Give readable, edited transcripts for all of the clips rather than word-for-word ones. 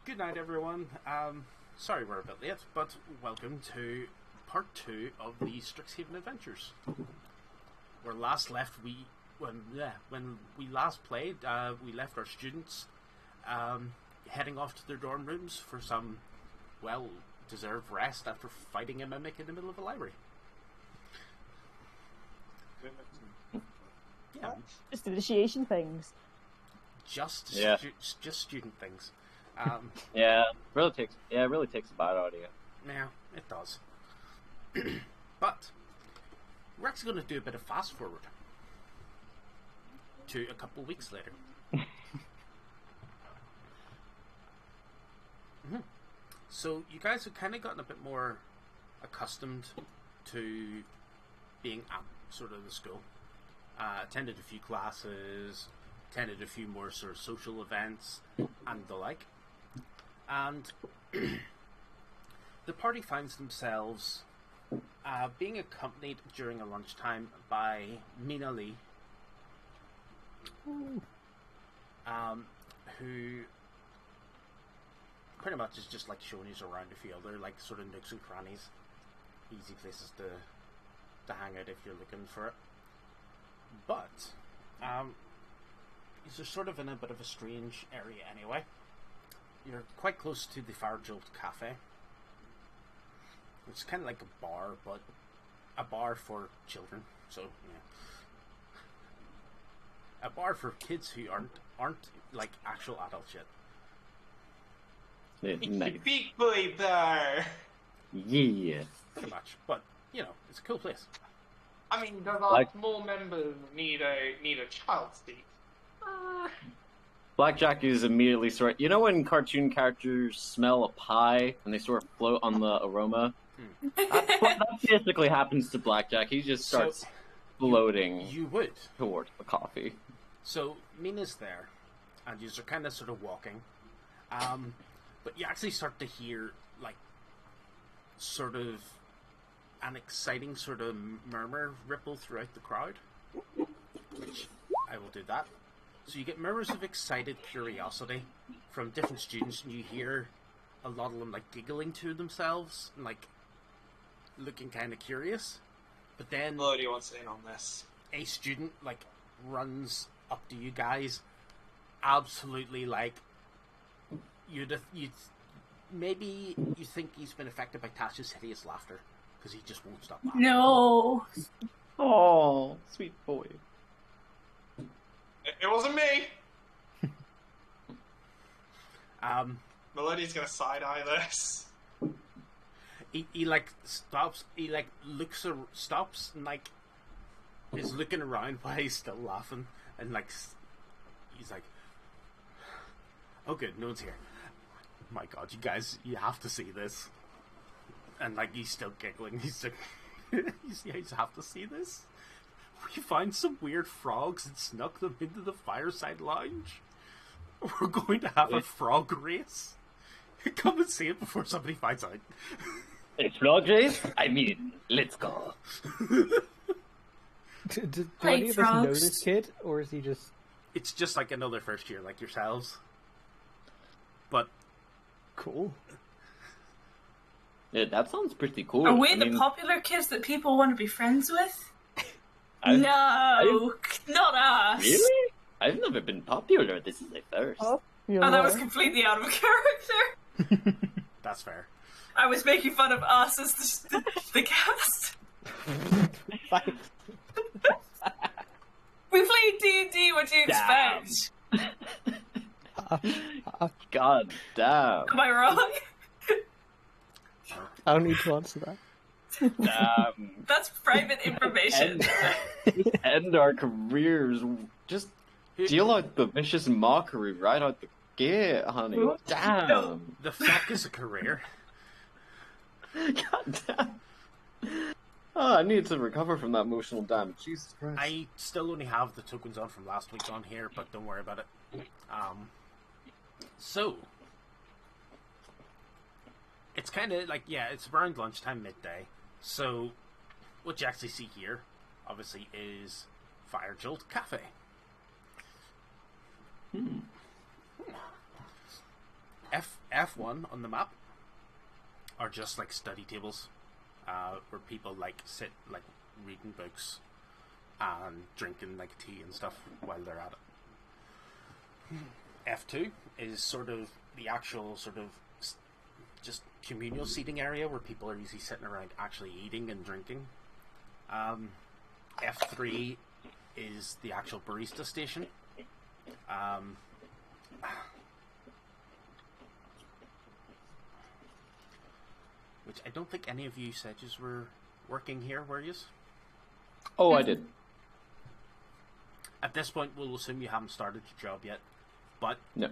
Good night, everyone. Sorry we're a bit late, but welcome to part 2 of the Strixhaven Adventures. Where last left, when we last played, we left our students heading off to their dorm rooms for some well-deserved rest after fighting a mimic in the middle of a library. Yeah, just initiation things. Just student things. Yeah, it really takes a bite out of you. Yeah, it does. But we're actually going to do a bit of fast forward to a couple of weeks later. So you guys have kind of gotten a bit more accustomed to being at sort of the school. Attended a few classes, attended a few more sort of social events and the like. And the party finds themselves being accompanied during a lunchtime by Mina Lee, who pretty much is just like showing you around the field. They're like sort of nooks and crannies, easy places to hang out if you're looking for it. But you're sort of in a bit of a strange area anyway. You're quite close to the Fire Jolt Cafe. It's kind of like a bar, but a bar for children. So, yeah. A bar for kids who aren't like actual adults yet. Nice. Big boy bar. Yeah. Pretty much. But, you know, it's a cool place. I mean, does our small members need a child seat? Blackjack is immediately you know when cartoon characters smell a pie and they sort of float on the aroma? That basically happens to Blackjack. He just starts floating You would. towards the coffee. So, Mina's there, and you're kind of sort of walking. But you actually start to hear, like, sort of an exciting sort of murmur ripple throughout the crowd. Which, I will do that. So you get murmurs of excited curiosity from different students, and you hear a lot of them, like, giggling to themselves, and, like, looking kind of curious. But then... Lodi wants in on this. A student, like, runs up to you guys, absolutely, like, maybe you think he's been affected by Tasha's hideous laughter, because he just won't stop laughing. No. Oh, sweet boy. It wasn't me! Melodia's gonna side-eye this. He like, stops, he, like, stops, and, like, is looking around while he's still laughing, and, like, he's like, oh good, no one's here. My god, you guys, you have to see this. And, like, he's still giggling, he's like, you guys have to see this? We found some weird frogs and snuck them into the fireside lounge. We're going to have a frog race. Come and see it before somebody finds out. It's frog race? I mean, let's go. Do any of us know frogs. this kid, or is he just... It's just like another first year, like yourselves. But... Cool. Yeah, that sounds pretty cool. Are we the popular kids that people want to be friends with? No, not us. Really? I've never been popular. This is a first. Oh, that was completely out of character. That's fair. I was making fun of us as the cast. We played D&D, what do you expect? God damn. Am I wrong? I don't need to answer that. That's private information. End our careers. Just deal out the vicious mockery right out the gate, honey. Damn. No. The fuck is a career? God damn. Oh, I need to recover from that emotional damage. Jesus Christ. I still only have the tokens on from last week on here, but don't worry about it. So... It's kind of like, yeah, it's around lunchtime, midday. So, what you actually see here, obviously, is Fire Jolt Cafe. F1 on the map are just like study tables, where people like sit like reading books and drinking like tea and stuff while they're at it. F2 is sort of the actual sort of just communal seating area where people are usually sitting around actually eating and drinking. F3 is the actual Barista Station. Which I don't think any of you said you were working here, were you? Oh, I did. At this point, we'll assume you haven't started your job yet. But No.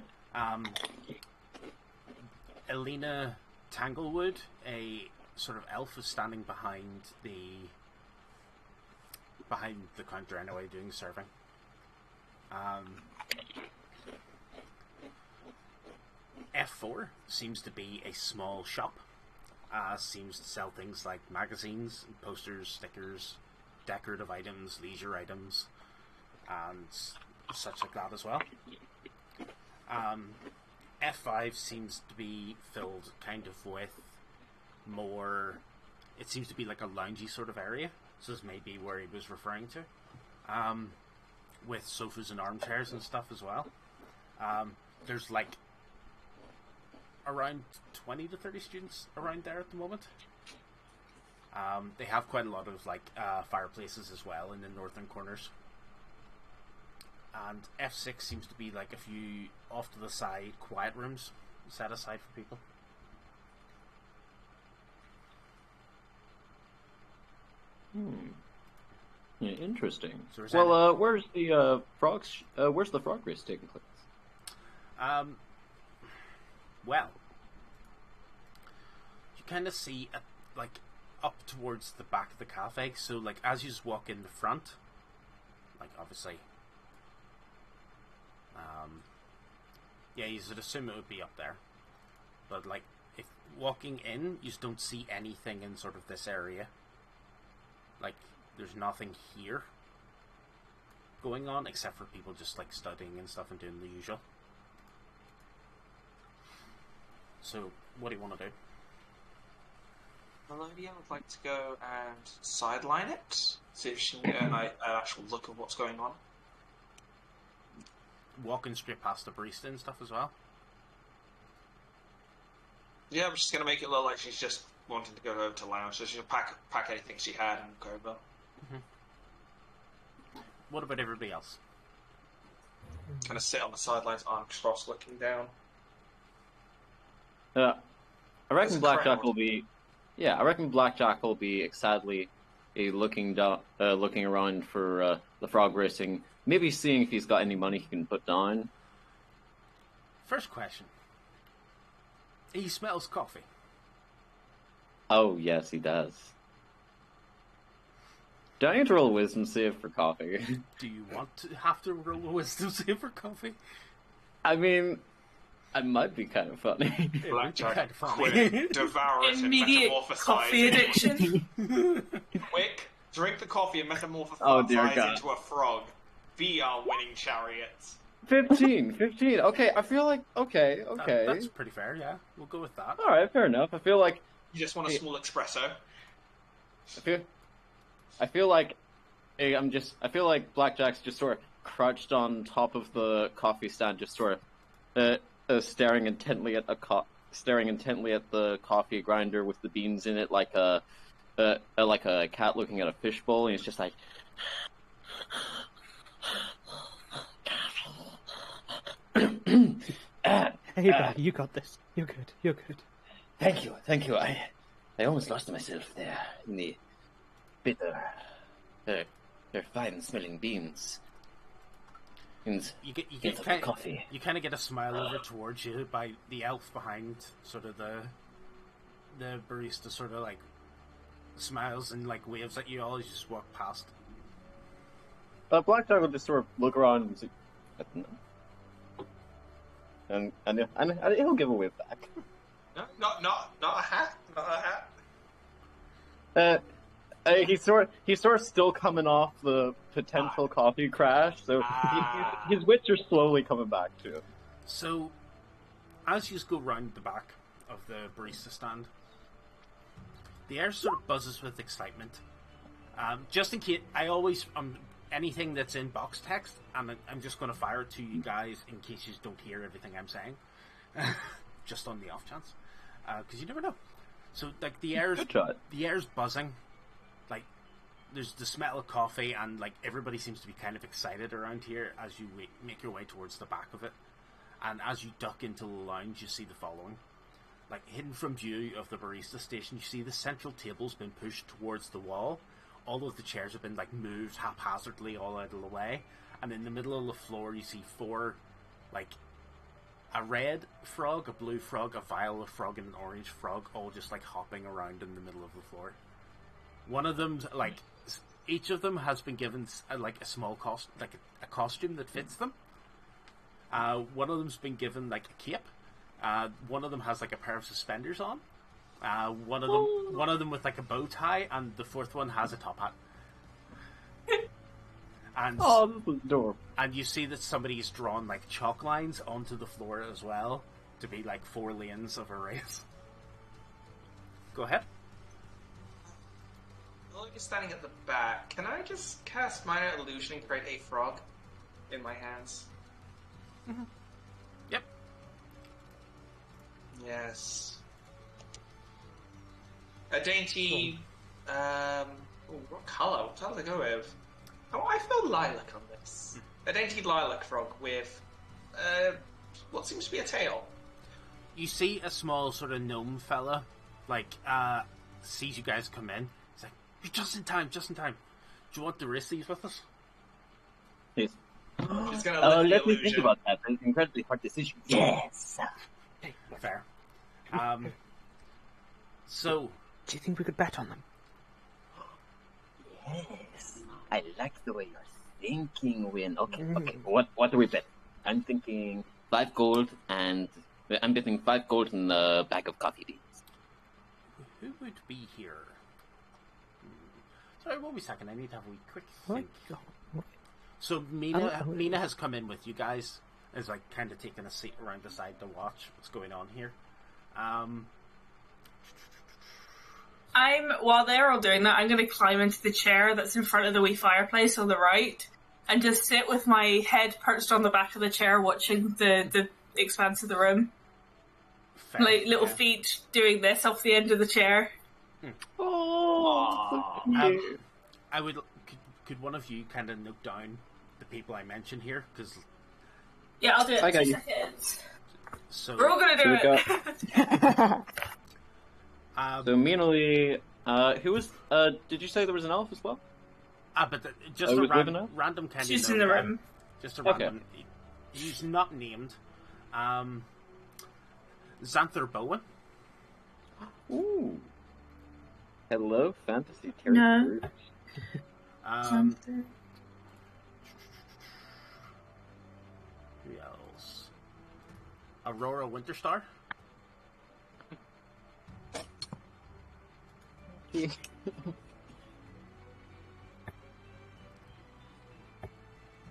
Elena Tanglewood, a sort of elf, is standing behind the counter anyway, doing serving. F4 seems to be a small shop. Seems to sell things like magazines, posters, stickers, decorative items, leisure items, and such like that as well. F5 seems to be filled kind of with more... It seems to be like a loungy sort of area. So this may be where he was referring to. With sofas and armchairs and stuff as well. There's like around 20 to 30 students around there at the moment. They have quite a lot of like fireplaces as well in the northern corners. And F6 seems to be like a few off to the side quiet rooms set aside for people. Yeah, interesting. So well, where's the frog race taking place? Well, you kind of see like up towards the back of the cafe. So like as you just walk in the front, like obviously, yeah, you should assume it would be up there. But like if walking in, you just don't see anything in sort of this area. Like there's nothing here going on except for people just like studying and stuff and doing the usual. So, what do you want to do? Melodia would like to go and sideline it, see if she can get an actual look of what's going on. Walking straight past the barista and stuff as well? Yeah, I'm just going to make it look like she's just wanting to go over to lounge, so she'll pack anything she had and go over. Mm-hmm. What about everybody else? Kind of sit on the sidelines, arms crossed, looking down. I reckon There's a Blackjack crowd. will be. Yeah, I reckon Blackjack will be excitedly looking around for the frog racing. Maybe seeing if he's got any money he can put down. First question. He smells coffee. Oh yes, he does. Do I need to roll a wisdom save for coffee? Do you want to have to roll a wisdom save for coffee? I mean, it might be kind of funny. It would be Blackjack, kind of funny. quick, devour it and Immediate metamorphosize coffee it. addiction. Quick, drink the coffee and metamorphosize Oh, dear God. into a frog. VR winning chariots. 15. Okay, I feel like okay. That's pretty fair, yeah. We'll go with that. All right, fair enough. I feel like You just want a small espresso. I feel like Blackjack's just sort of crouched on top of the coffee stand, just sort of staring intently at the coffee grinder with the beans in it, like a cat looking at a fishbowl, and he's just like. Hey, buddy, you got this. You're good. Thank you. I almost lost myself there in the bitter, they're fine-smelling beans. And You get coffee. You kind of get a smile over towards you by the elf behind sort of the barista sort of like smiles and like waves at you all as you just walk past. Blackjack will just sort of look around and say, and he'll give a wave back. No, not a hat. Not a hat. He's sort of still coming off the potential coffee crash, so his wits are slowly coming back to him. So as you go round the back of the barista stand, the air sort of buzzes with excitement. Just in case, I always anything that's in box text, I'm just going to fire it to you guys in case you don't hear everything I'm saying, just on the off chance, because you never know. So like the air's buzzing, like there's the smell of coffee, and like everybody seems to be kind of excited around here as you make your way towards the back of it. And as you duck into the lounge, you see the following. Like, hidden from view of the barista station, you see the central table's been pushed towards the wall. All of the chairs have been, like, moved haphazardly all out of the way. And in the middle of the floor, you see 4, like, a red frog, a blue frog, a violet frog, and an orange frog, all just, like, hopping around in the middle of the floor. One of them, like, each of them has been given, like, a small a costume that fits them. One of them's been given like a cape. One of them has like a pair of suspenders on. One of them with like a bow tie, and the fourth one has a top hat. And this is adorable. And you see that somebody's drawn like chalk lines onto the floor as well to be like 4 lanes of a race. Go ahead. While you're standing at the back, can I just cast Minor Illusion and create a frog in my hands? Mm-hmm. Yep. Yes. A dainty. What colour? What colour to go with? Oh, I feel lilac on this. A dainty lilac frog with what seems to be a tail. You see a small sort of gnome fella, like sees you guys come in. He's like, "You're just in time, just in time. Do you want the rest of these with us?" Yes. She's gonna let me think about that. It's an incredibly hard decision. Yes. Fair. So, do you think we could bet on them? Yes. I like the way you're thinking, Win. Okay. What do we bet? I'm thinking 5 gold, and I'm betting 5 gold in a bag of coffee beans. Who would be here? Sorry, one second. I need to have a quick think. So Mina has come in with you guys. Is like kind of taking a seat around the side to watch what's going on here. While they're all doing that, I'm going to climb into the chair that's in front of the wee fireplace on the right, and just sit with my head perched on the back of the chair, watching the expanse of the room. Fair, like little feet doing this off the end of the chair. Oh, I would. Could one of you kind of note down the people I mentioned here? Because I'll do it. I got 2 you. seconds. So We're all gonna do it. So Meanly, who was? Did you say there was an elf as well? But just a random kind She's of in the room. Just a random. Okay. He's not named. Xanther Bowen. Ooh. Hello, fantasy No. characters. Who else? Aurora Winterstar.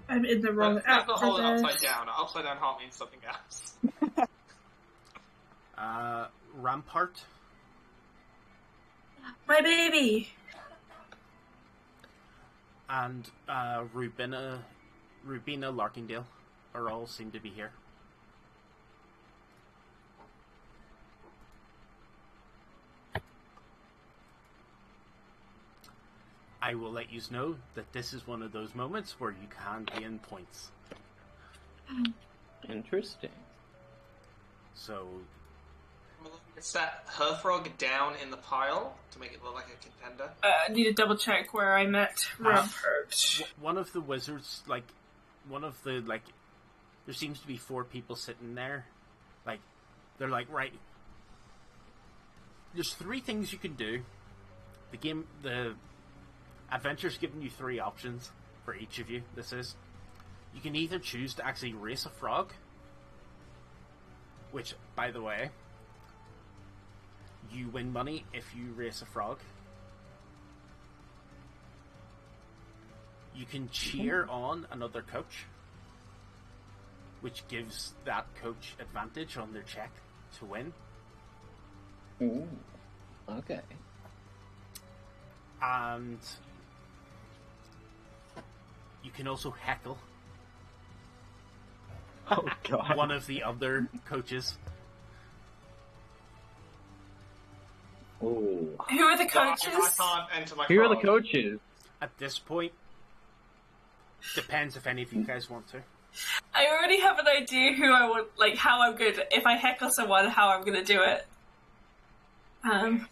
I'm in the wrong That's app the for whole this. upside down. Upside down heart means something else. Rampart. My baby. And Rubina Larkindale are all seem to be here. I will let you know that this is one of those moments where you can gain points. Interesting. So, Is that her frog down in the pile to make it look like a contender? I need to double check where I met Rampart. One of the wizards, there seems to be 4 people sitting there. Like, they're like, right, there's 3 things you can do. The adventure's giving you 3 options for each of you. You can either choose to actually race a frog, which, by the way, you win money if you race a frog. You can cheer on another coach, which gives that coach advantage on their check to win. Ooh. Okay. And you can also heckle Oh god. one of the other coaches. Ooh. Who are the I coaches? can't enter my Who are the frog. coaches? At this point, depends if any of you guys want to. I already have an idea who I want, like how I'm good. If I heckle someone, how I'm going to do it. So I'm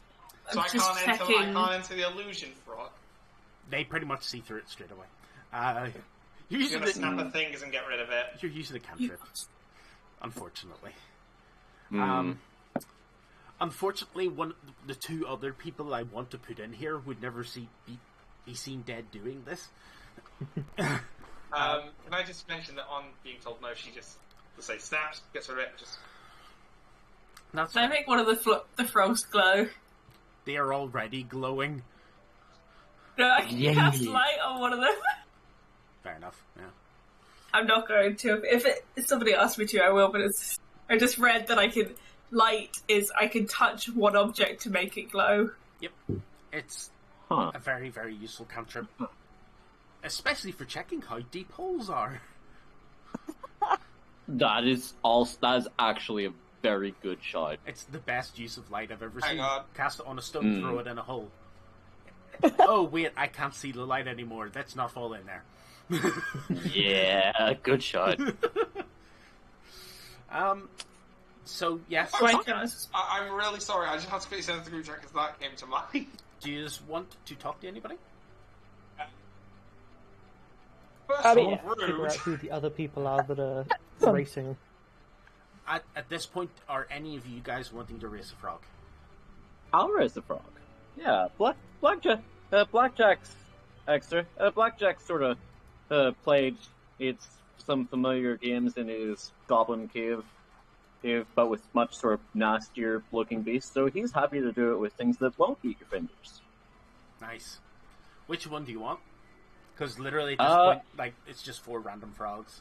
I just can't checking. enter the illusion frog. They pretty much see through it straight away. You're You're using gonna the, snap the things and get rid of it. you're using a cantrip, unfortunately. Hmm. Unfortunately, the two other people I want to put in here would never be seen dead doing this. Can I just mention that on being told no, she just say snaps, gets rid of it, just That's Can I make one of the frogs glow? they are already glowing. No, I can Yay. cast light on one of them. Fair enough. Yeah. I'm not going to. If somebody asks me to, I will. But I just read that I can. Light is I can touch one object to make it glow. Yep. It's Huh. a very, very useful cantrip, especially for checking how deep holes are. That is actually a very good shot. It's the best use of light I've ever Hang seen. on. Cast it on a stone, throw it in a hole. Oh wait, I can't see the light anymore. Let's not fall in there. Yeah, good shot. So yes, Right, guys. I'm really sorry, I just had to quickly send it to the group chat because that came to mind. do you just want to talk to anybody? First I of mean, all, Figure rude. out who the other people are that are racing. At this point, are any of you guys wanting to race a frog? I'll raise the frog. Yeah, Blackjack's extra. Blackjack sort of played some familiar games in his goblin cave, but with much sort of nastier looking beasts. So he's happy to do it with things that won't eat your fingers. Nice. Which one do you want? Because literally at this point, like it's just 4 random frogs.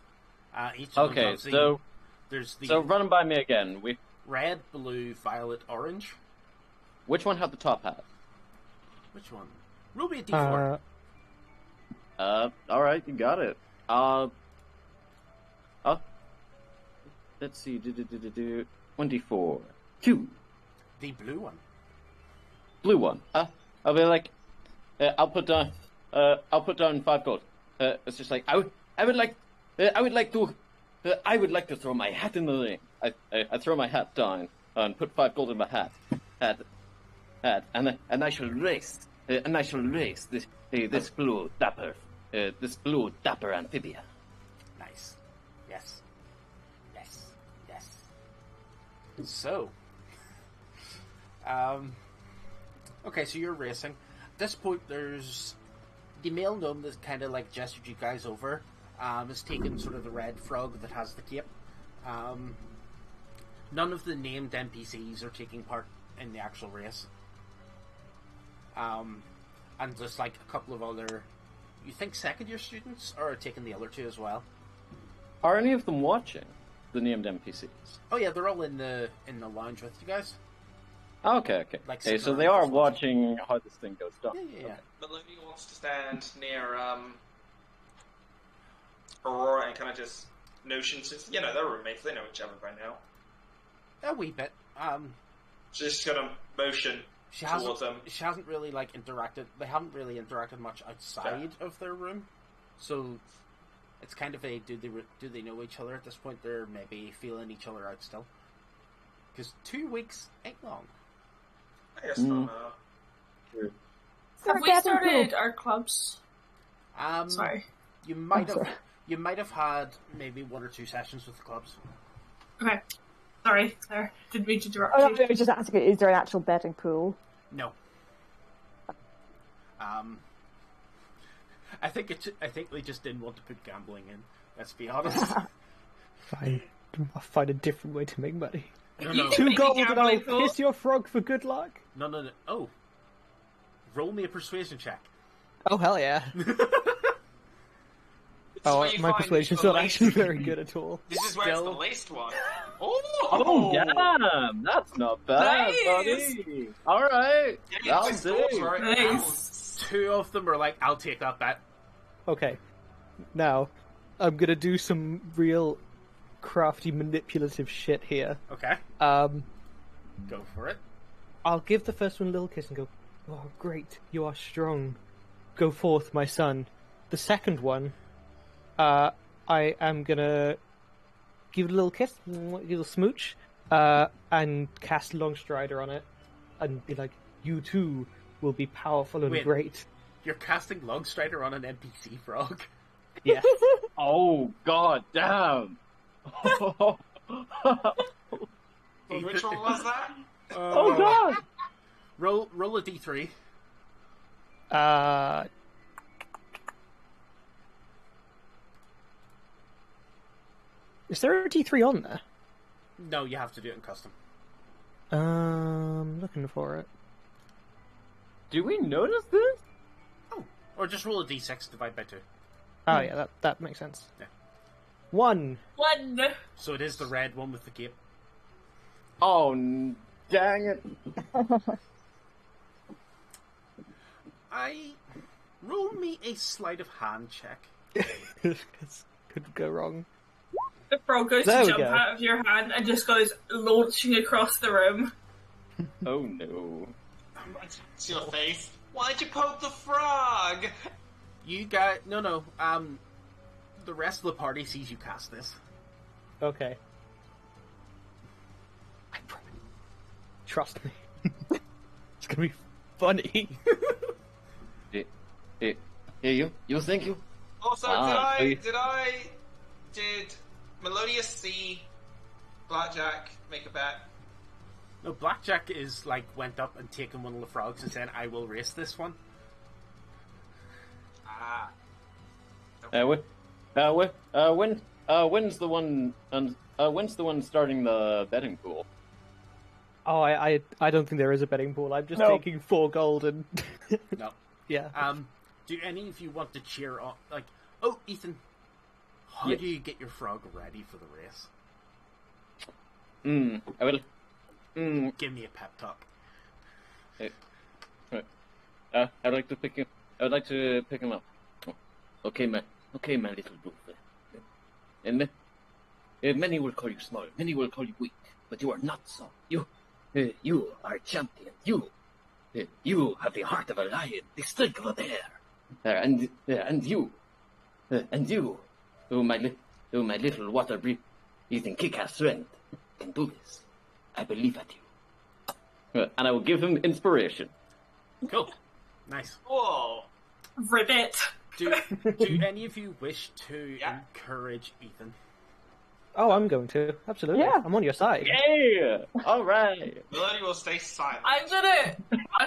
Each of them Okay, has there's the so run them by me again. red, blue, violet, orange. Which one had the top hat? Which one? Ruby a D4. All right, you got it. Let's see. 24. 2. The blue one. Blue one. I'll be like, I'll put down 5 gold. It's just like I would like to throw my hat in the ring. I throw my hat down and put 5 gold in my hat, and I shall race this blue dapper amphibia. Nice. Yes. Yes. Yes. So, okay, so you're racing. At this point, there's the male gnome that kind of like gestured you guys over. Has taken sort of the red frog that has the cape. None of the named NPCs are taking part in the actual race. And just like a couple of other, you think second year students are taking the other 2 as well. Are any of them watching the named NPCs? Oh yeah, they're all in the lounge with you guys. Okay. Like Okay, so sitting they around are just watching how this thing goes down. Yeah. Okay. Melodia wants to stand near Aurora and kind of just notion, since they're roommates, they know each other by now. A wee bit. She's just gonna motion She towards them. hasn't really like interacted. They haven't really interacted much outside of their room, so it's kind of a do they know each other at this point? They're maybe feeling each other out still, because 2 weeks ain't long. I guess not. Have we started our clubs? Sorry. You might I'm have sorry. you might have had maybe 1 or 2 sessions with the clubs. Okay. Sorry, Claire. Didn't mean to interrupt Oh, you. no, I was just asking, is there an actual betting pool? No. I think they just didn't want to put gambling in. Let's be honest. Fine. I'll find a different way to make money. No. You can 2 make a gold and I'll gambling pool. piss your frog for good luck. No. Oh, roll me a persuasion check. Oh, hell yeah. Oh, where you my find persuasion's the not least- actually very good at all. This is where it's the Still- least one. Oh, Oh, damn! That's not bad, Nice. buddy. All right, Yeah, I'll this dwarf's do. where it Nice. counts. Two of them are like, I'll take that bet. Okay. Now, I'm gonna do some real crafty manipulative shit here. Okay, Um, go for it. I'll give the first one a little kiss and go, "Oh, great, you are strong. Go forth, my son." The second one, I am gonna give it a little kiss, give it a little smooch, and cast Longstrider on it, and be like, "You too will be powerful and Wait. great." You're casting Longstrider on an NPC frog. Yes. Oh, god damn! So which one was that? Oh god! Roll a d3. Is there a D3 on there? No, you have to do it in custom. Looking for it. Do we notice this? Oh, or just roll a d6, divide by 2. Oh yeah, that makes sense. Yeah. 1. One. So it is the red one with the cape. Oh, dang it! Roll me a sleight of hand check. This could go wrong. The frog goes There to we jump go. out of your hand and just goes launching across the room. Oh no! It's your face. Why'd you poke the frog? You got no. The rest of the party sees you cast this. Okay. Trust me. It's gonna be funny. Hey, you think you? Also, Ah, did Melodious see Blackjack make a bet? No, Blackjack is like went up and taken one of the frogs and said, "I will race this one." Ah. When's the one starting the betting pool? Oh, I don't think there is a betting pool. I'm just No. taking 4 gold and No. yeah. Do any of you want to cheer on? Like, oh, Ethan, how Yes. do you get your frog ready for the race? I will. Give me a pep talk. I'd like to pick him. I would like to pick him up. Okay, my little boo. And many will call you small, many will call you weak, but you are not so. You are a champion. You have the heart of a lion, the strength of a bear, and you, my little water breathing kick-ass friend, can do this. I believe at you. And I will give him inspiration. Cool. Nice. Whoa. Ribbit. Do any of you wish to Yeah. encourage Ethan? Oh, I'm going to. Absolutely. Yeah. I'm on your side. Yeah! Alright! Melody will stay silent. I'm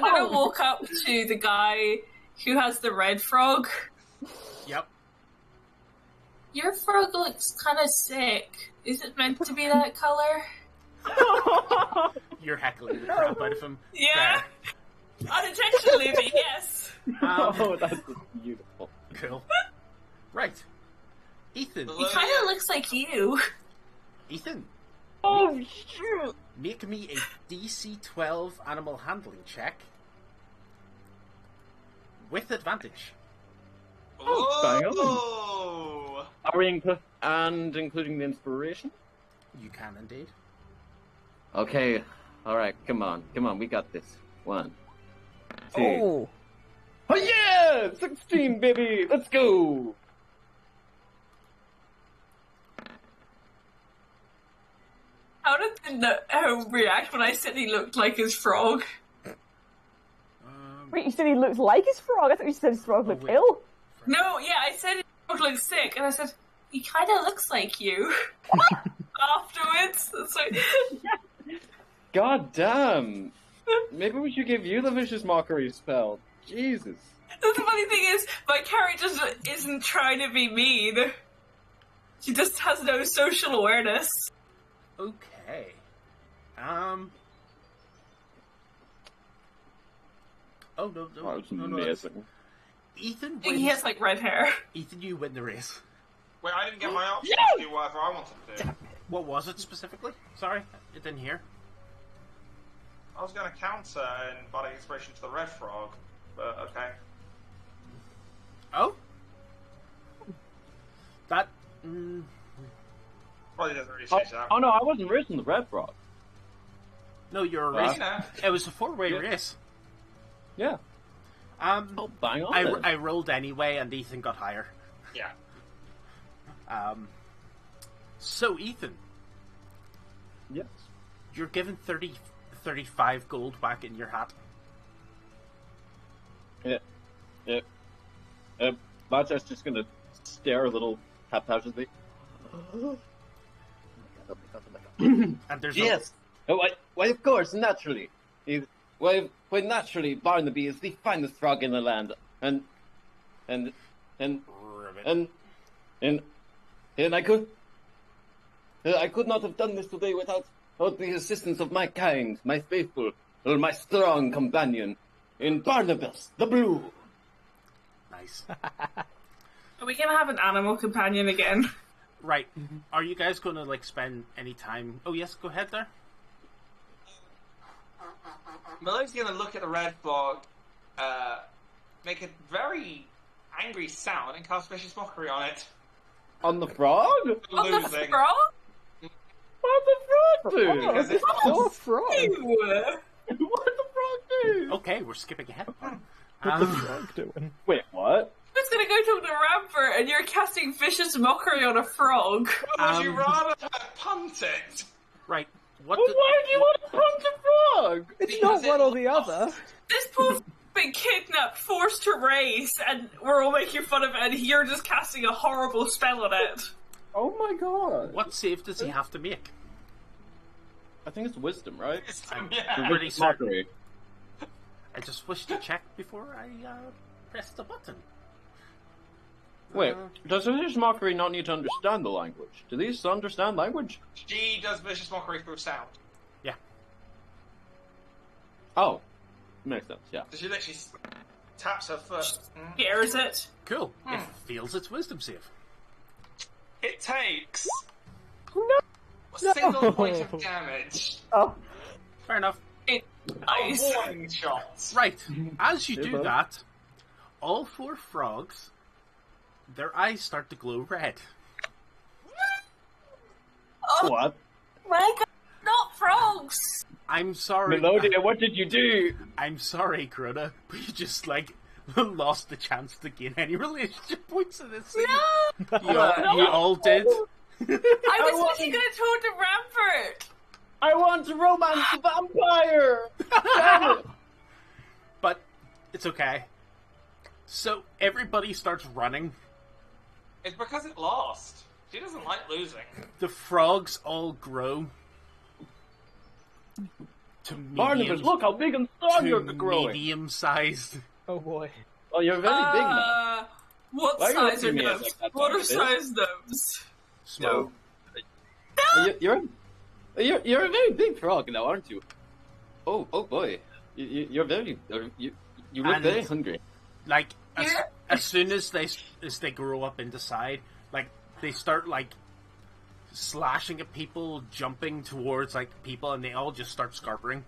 gonna walk up to the guy who has the red frog. Yep. Your frog looks kind of sick. Is it meant to be that color? You're heckling the crap out of him. Yeah. Unintentionally, but yes. Oh, that's beautiful. Fair. Cool. Right. Ethan. He kind of looks like you. Ethan, Oh, shoot! make me a DC 12 animal handling check with advantage. bang on. Oh. Are we including the inspiration? You can indeed. Okay, alright, come on, we got this. 1, 2. Oh. Oh yeah! 16, baby! Let's go! How did the react when I said he looked like his frog? Wait, you said he looks like his frog? I thought you said his frog looked wait. ill. No, yeah, I said his frog looked sick, and I said, he kind of looks like you. Afterwards. So, God damn! Maybe we should give you the vicious mockery spell. Jesus. the funny thing is, my character isn't trying to be mean. She just has no social awareness. Okay. Oh no! That was No! amazing. Ethan He wins. has like red hair. Ethan, you win the race. Wait, I didn't get my option to do whatever I wanted to do. What was it specifically? Sorry, I didn't hear. I was going to counter and bardic inspiration to the red frog, but okay. Oh? That... Probably doesn't really change that. Oh no, I wasn't racing the red frog. No, you're a Well, race. You know. It was a 4-way Yeah. race. Yeah. Oh, bang on then. I rolled anyway, and Ethan got higher. Yeah. So, Ethan, Yes. you're given 35 gold back in your hat. Yeah. Blackjack's just gonna stare a little haphazardly. Oh my god. And there's Yes. Oh, why, of course, naturally. Why, naturally, Barnaby is the finest frog in the land, and I could not have done this today without the assistance of my kind, my faithful, or my strong companion, in Barnabas the Blue. Nice. Are we gonna have an animal companion again? Right. Are you guys going to, like, spend any time... Oh, yes, go ahead there. Melody's going to look at the red frog, make a very angry sound, and cast Vicious Mockery on it. On the frog? On the Losing. frog? What the frog do? Because it's Oh, frog! Ew. What the frog do? Okay, we're skipping ahead. What's the frog doing? Wait, what? I was gonna go talk to Rampart and you're casting vicious mockery on a frog. Would you rather punt it? Right. What Well, the- why do you want to punch a frog? It's Because not one it or the other. This poor been kidnapped, forced to race, and we're all making fun of it, and you're just casting a horrible spell on it. Oh my god. What save does he have to make? I think it's wisdom, right? Yeah. Pretty certain. Mockery. I just wish to check before I press the button. Wait, does Vicious Mockery not need to understand the language? Do these understand language? She does Vicious Mockery through sound. Yeah. Oh. Makes sense, yeah. So she literally taps her foot. Scares it. Cool. It fails its wisdom save. It takes No. a single point of damage. Oh. Fair enough. Nice. A warning shot. Right. As you do bud. that, all 4 frogs, their eyes start to glow red. What? My God, not frogs. I'm sorry. Melodia, what did you do? I'm sorry, Crota, but you just, like, lost the chance to gain any relationship points in this scene. No, You all did. I was literally gonna talk to Rampart. I want to romance the vampire! Damn it! But it's okay. So everybody starts running. It's because it lost. She doesn't like losing. The frogs all grow to Barnabas, look how big and strong you're growing! medium-sized. Oh boy. Oh, you're very big now. What Why are you size are looking at me gnomes? like that, What are Barnabas? size gnomes? Small. You're a very big frog now, aren't you? Oh boy. You're very... You look And- very hungry. Like Yeah. as soon as they grow up and decide, like they start like slashing at people, jumping towards like people, and they all just start scarpering.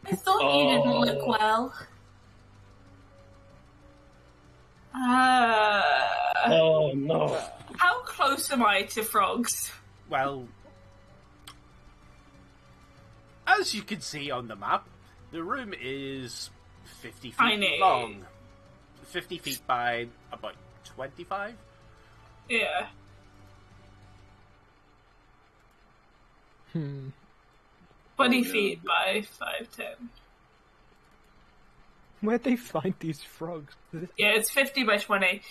I thought you didn't look well. Oh no. How close am I to frogs? Well, as you can see on the map, the room is 50 feet Tiny. long. 50 feet by about 25? Yeah. 20 feet by 5'10". Where'd they find these frogs? Yeah, it's 50 by 20.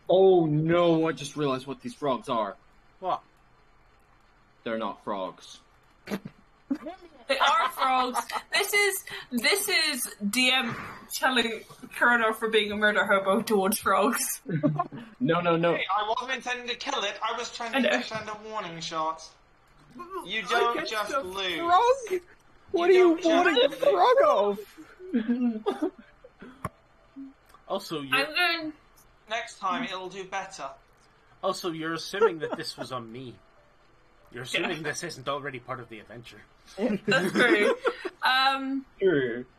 Oh no, I just realized what these frogs are. What? They're not frogs. They are frogs. This is DM telling Kurno for being a murder hobo towards frogs. No. Hey, I wasn't intending to kill it. I was trying I to know. defend a warning shot. You don't Against just a lose. Frog? What are you don't warning the just frog of? Also, I'm going. Next time it'll do better. Also, you're assuming that this was on me. You're assuming this isn't already part of the adventure. That's true.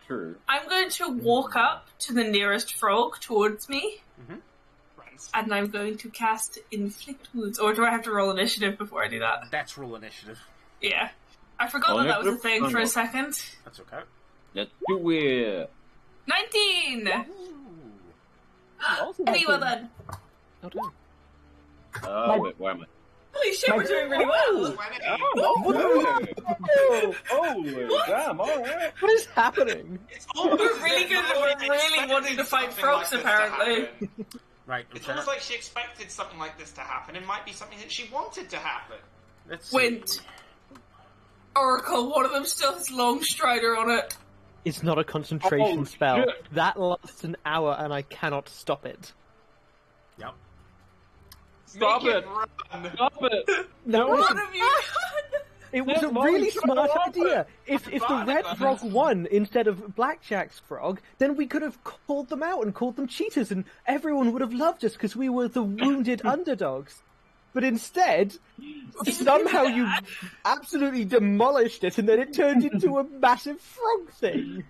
True. I'm going to walk up to the nearest frog towards me, Right. and I'm going to cast Inflict Wounds. Or do I have to roll initiative before I do that? That's roll initiative. Yeah. I forgot that was a thing for a second. That's okay. Let's do it. 19! Also, Hey, well done. Not done. Wait, where am I? Holy shit, we're doing really well! 20. Oh, damn, alright. What is happening? It's almost We're really as good if and we're she really wanting to expected fight something frogs, like this to apparently. happen. Right, I'm It's trying almost to... like she expected something like this to happen. It might be something that she wanted to happen. Let's see. Wint. Oracle, one of them still has Long Strider on it. It's not a concentration spell. shit. That lasts an hour and I cannot stop it. Yep. Stop Make it. Run. Stop it. No, What listen, have you done? it was a That's really why we smart tried to idea. If the red Barnacles. frog won instead of Blackjack's frog, then we could have called them out and called them cheaters, and everyone would have loved us because we were the wounded underdogs. But instead, somehow you absolutely demolished it, and then it turned into a massive frog thing.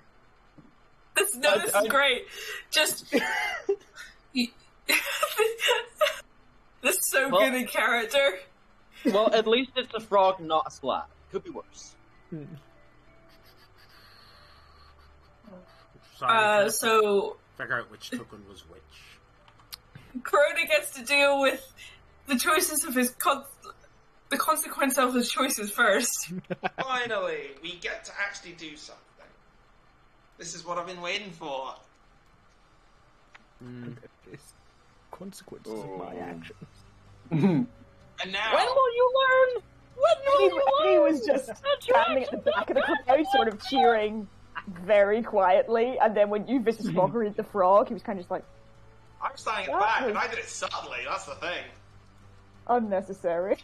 This is great. Just... This is so Well- good in character. Well, at least it's a frog, not a slab. Could be worse. Sorry, So figure out which token was which. Corona gets to deal with the choices of his the consequence of his choices first. Finally, we get to actually do something. This is what I've been waiting for. It's consequences of my actions. And now, When will you learn? He was just standing at the back of the crowd, sort of cheering very quietly, and then when you vicious mockery the frog, he was kind of just like, I'm standing at the back, and I did it subtly. That's the thing. unnecessary.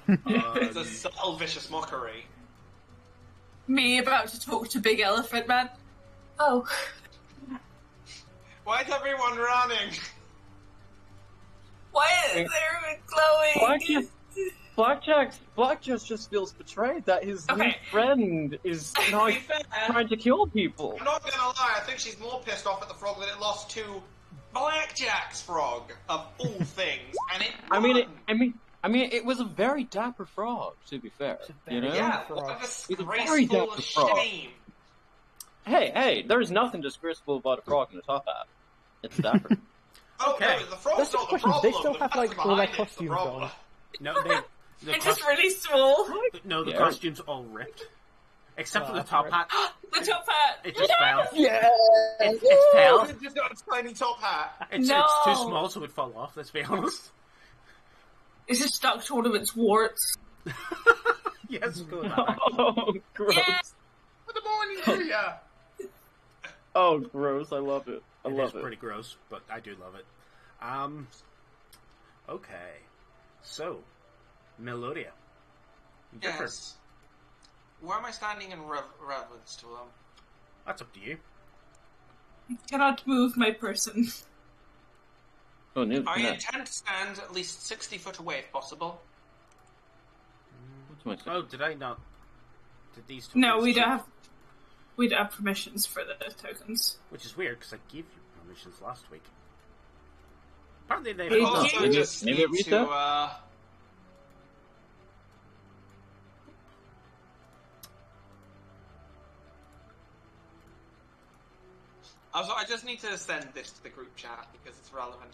It's a subtle, vicious mockery. Me about to talk to Big Elephant Man. Oh, Why is everyone running? why is there glowing? Blackjack just feels betrayed that his new Okay. friend is now To be fair, trying to kill people. I'm not gonna lie, I think she's more pissed off at the frog that it lost to Blackjack's frog, of all things, and it I mean, won. it was a very dapper frog. To be fair, you know. Yeah, frog. what a It's a very disgraceful dapper frog. shame. Hey, there's nothing disgraceful about a frog in a top hat. It's dapper. Oh Okay. no, the frog's That's the not the question. problem. They still the have, person like, all their behind it's the costumes problem. on. No, the It's just really small. no, the Yeah. costume's all ripped. Except for the top hat. The top hat. It just fell. Yeah! Its tail. It's just got a tiny top hat. It's No. too small, so it'd fall off, let's be honest. It's just stuck to one of its warts. Yes, go with that. Oh, gross. Yeah. Good morning to ya. Oh, gross. I love it. I It love is it. pretty gross, but I do love it. Okay. So, Melodia. You're first. Yes. Where am I standing in reverence to them? That's up to you. I cannot move my person. Oh, no. I no. intend to stand at least 60 foot away if possible. What's my Oh, did I not? Did these tokens No, we change? don't have permissions for the tokens. Which is weird, because I gave you permissions last week. Apparently they Thank forgot. you. Also, just maybe need it to, reset? Also, I just need to send this to the group chat because it's relevant.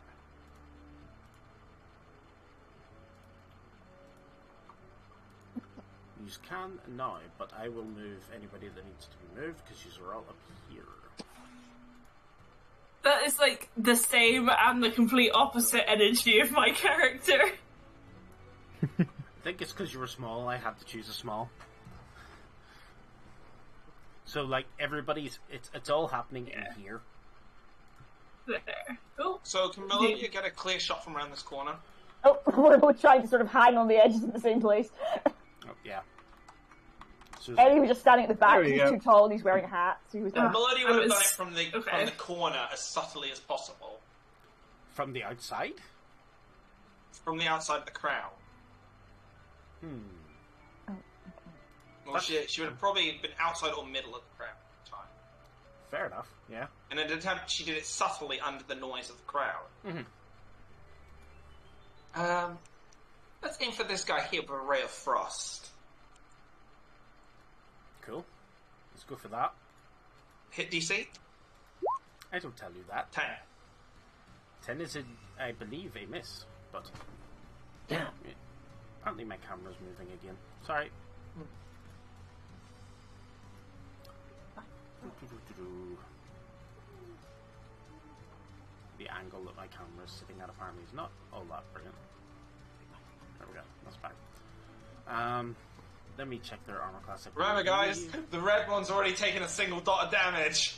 You can now, but I will move anybody that needs to be moved, because you are all up here. That is like the same and the complete opposite energy of my character. I think it's because you were small, I had to choose a small. So, like, everybody's... It's all happening in here. There. Oh. So, can Melodia get a clear shot from around this corner? Oh, we're both trying to sort of hang on the edges at the same place. Oh, yeah. So, Eddie was just standing at the back, There you he's go. too tall and he's wearing a hat, so he was like, Melodia I would have was- done it from the okay. corner as subtly as possible. From the outside? From the outside of the crown. Well, she would have probably been outside or middle of the crown at the time. Fair enough, yeah. In an attempt, she did it subtly under the noise of the crowd. Let's aim for this guy here with a ray of frost. Cool. Let's go for that. Hit DC? I don't tell you that. 10. 10 is, I believe, a miss, but... Damn. Apparently my camera's moving again. Sorry. The angle that my camera's sitting at apparently is not all that brilliant. There we go. That's fine. Let me check their armor class. Remember, guys, the red one's already taken a single dot of damage.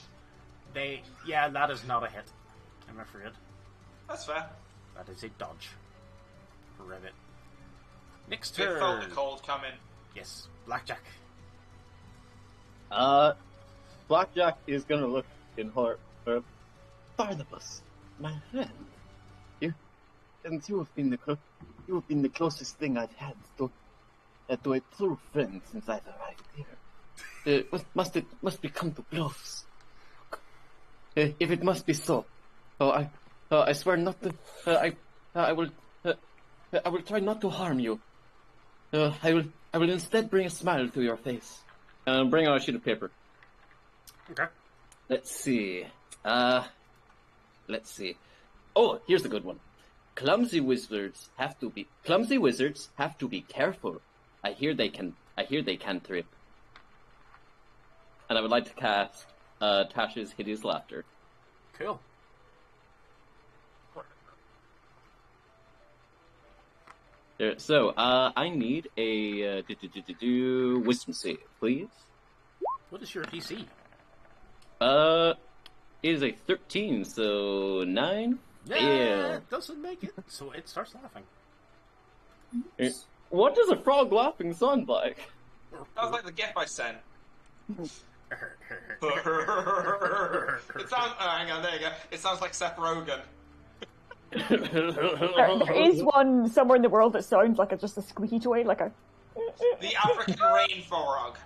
Yeah, that is not a hit. I'm afraid. That's fair. That is a dodge. Rivet. Next They turn. felt the cold coming. Yes, Blackjack. Blackjack is gonna look in horror. Barnabas, my friend, you have been the closest thing I've had to a true friend since I've arrived here. Must we come to blows? If it must be so, I swear not to. I will try not to harm you. I will instead bring a smile to your face. Bring out a sheet of paper. Okay. Let's see. Oh, here's a good one. Clumsy wizards have to be careful. I hear they can trip. And I would like to cast Tasha's Hideous Laughter. Cool. There, so, I need a wisdom save, please. What is your DC? It is a 13, so 9. Yeah, it doesn't make it. So it starts laughing. What does a frog laughing sound like? That was like the gif I sent. It sounds. Hang on, there you go. It sounds like Seth Rogen. There is one somewhere in the world that sounds like just a squeaky toy, like a... The African rain frog.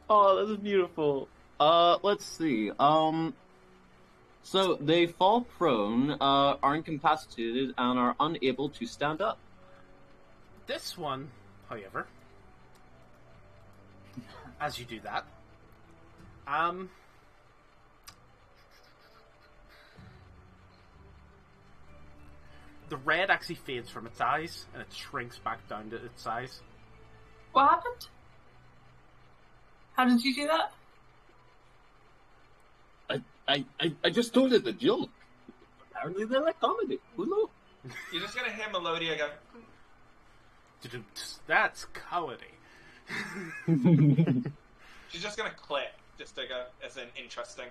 Oh, this is beautiful. Let's see. So they fall prone, are incapacitated, and are unable to stand up. This one, however, as you do that, the red actually fades from its eyes, and it shrinks back down to its size. What happened? How did you do that? I just told it a joke. Apparently they like comedy. Who knows? You're just gonna hear Melodia go. That's comedy. She's just gonna click, just to go as in interesting.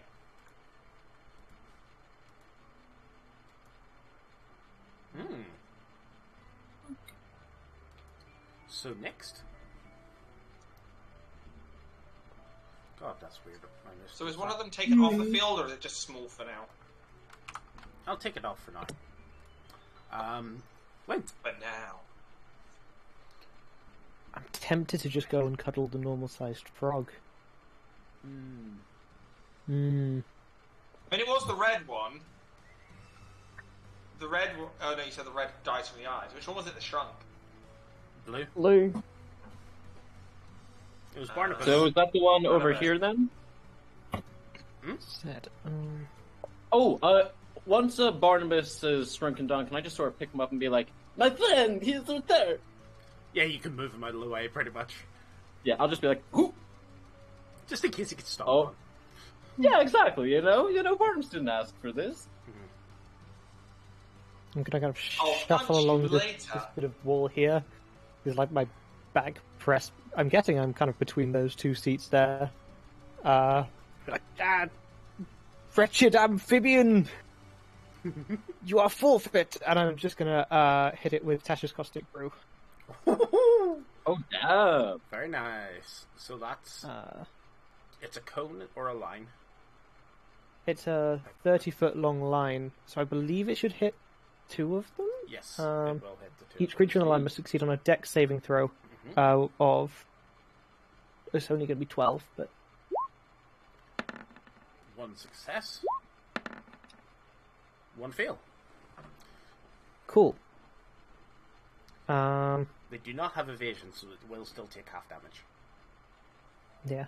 So next. God, that's weird. So is one of them taken off the field, or is it just small for now? I'll take it off for now. Went. But now. I'm tempted to just go and cuddle the normal-sized frog. I mean, it was the red one. The red. Oh no, you said the red dies from the eyes. Which one was it that shrunk? Blue. Blue. It was Barnabas. So is that the one over Barnabas. here then? Said, Once Barnabas is shrunken down, can I just sort of pick him up and be like, my friend, he's right there? Yeah, you can move him out of the way, pretty much. Yeah, I'll just be like, whoo! Just in case he gets stomped Oh. on. Yeah, exactly, you know, Barnabas didn't ask for this. I'm gonna kind of I'll shuffle punch you along this later. bit of wall here. There's like my back pressed. I'm guessing I'm kind of between those two seats there. Wretched amphibian! You are forfeit! And I'm just gonna hit it with Tasha's Caustic Brew. Oh, damn. Very nice. So that's... it's a cone or a line? It's a 30-foot long line, so I believe it should hit 2 of them. Yes, it will hit the 2. Each creature in the line must succeed on a Dex saving throw of. It's only going to be 12, but 1 success, 1 fail. cool. They do not have evasion, so it will still take half damage. Yeah.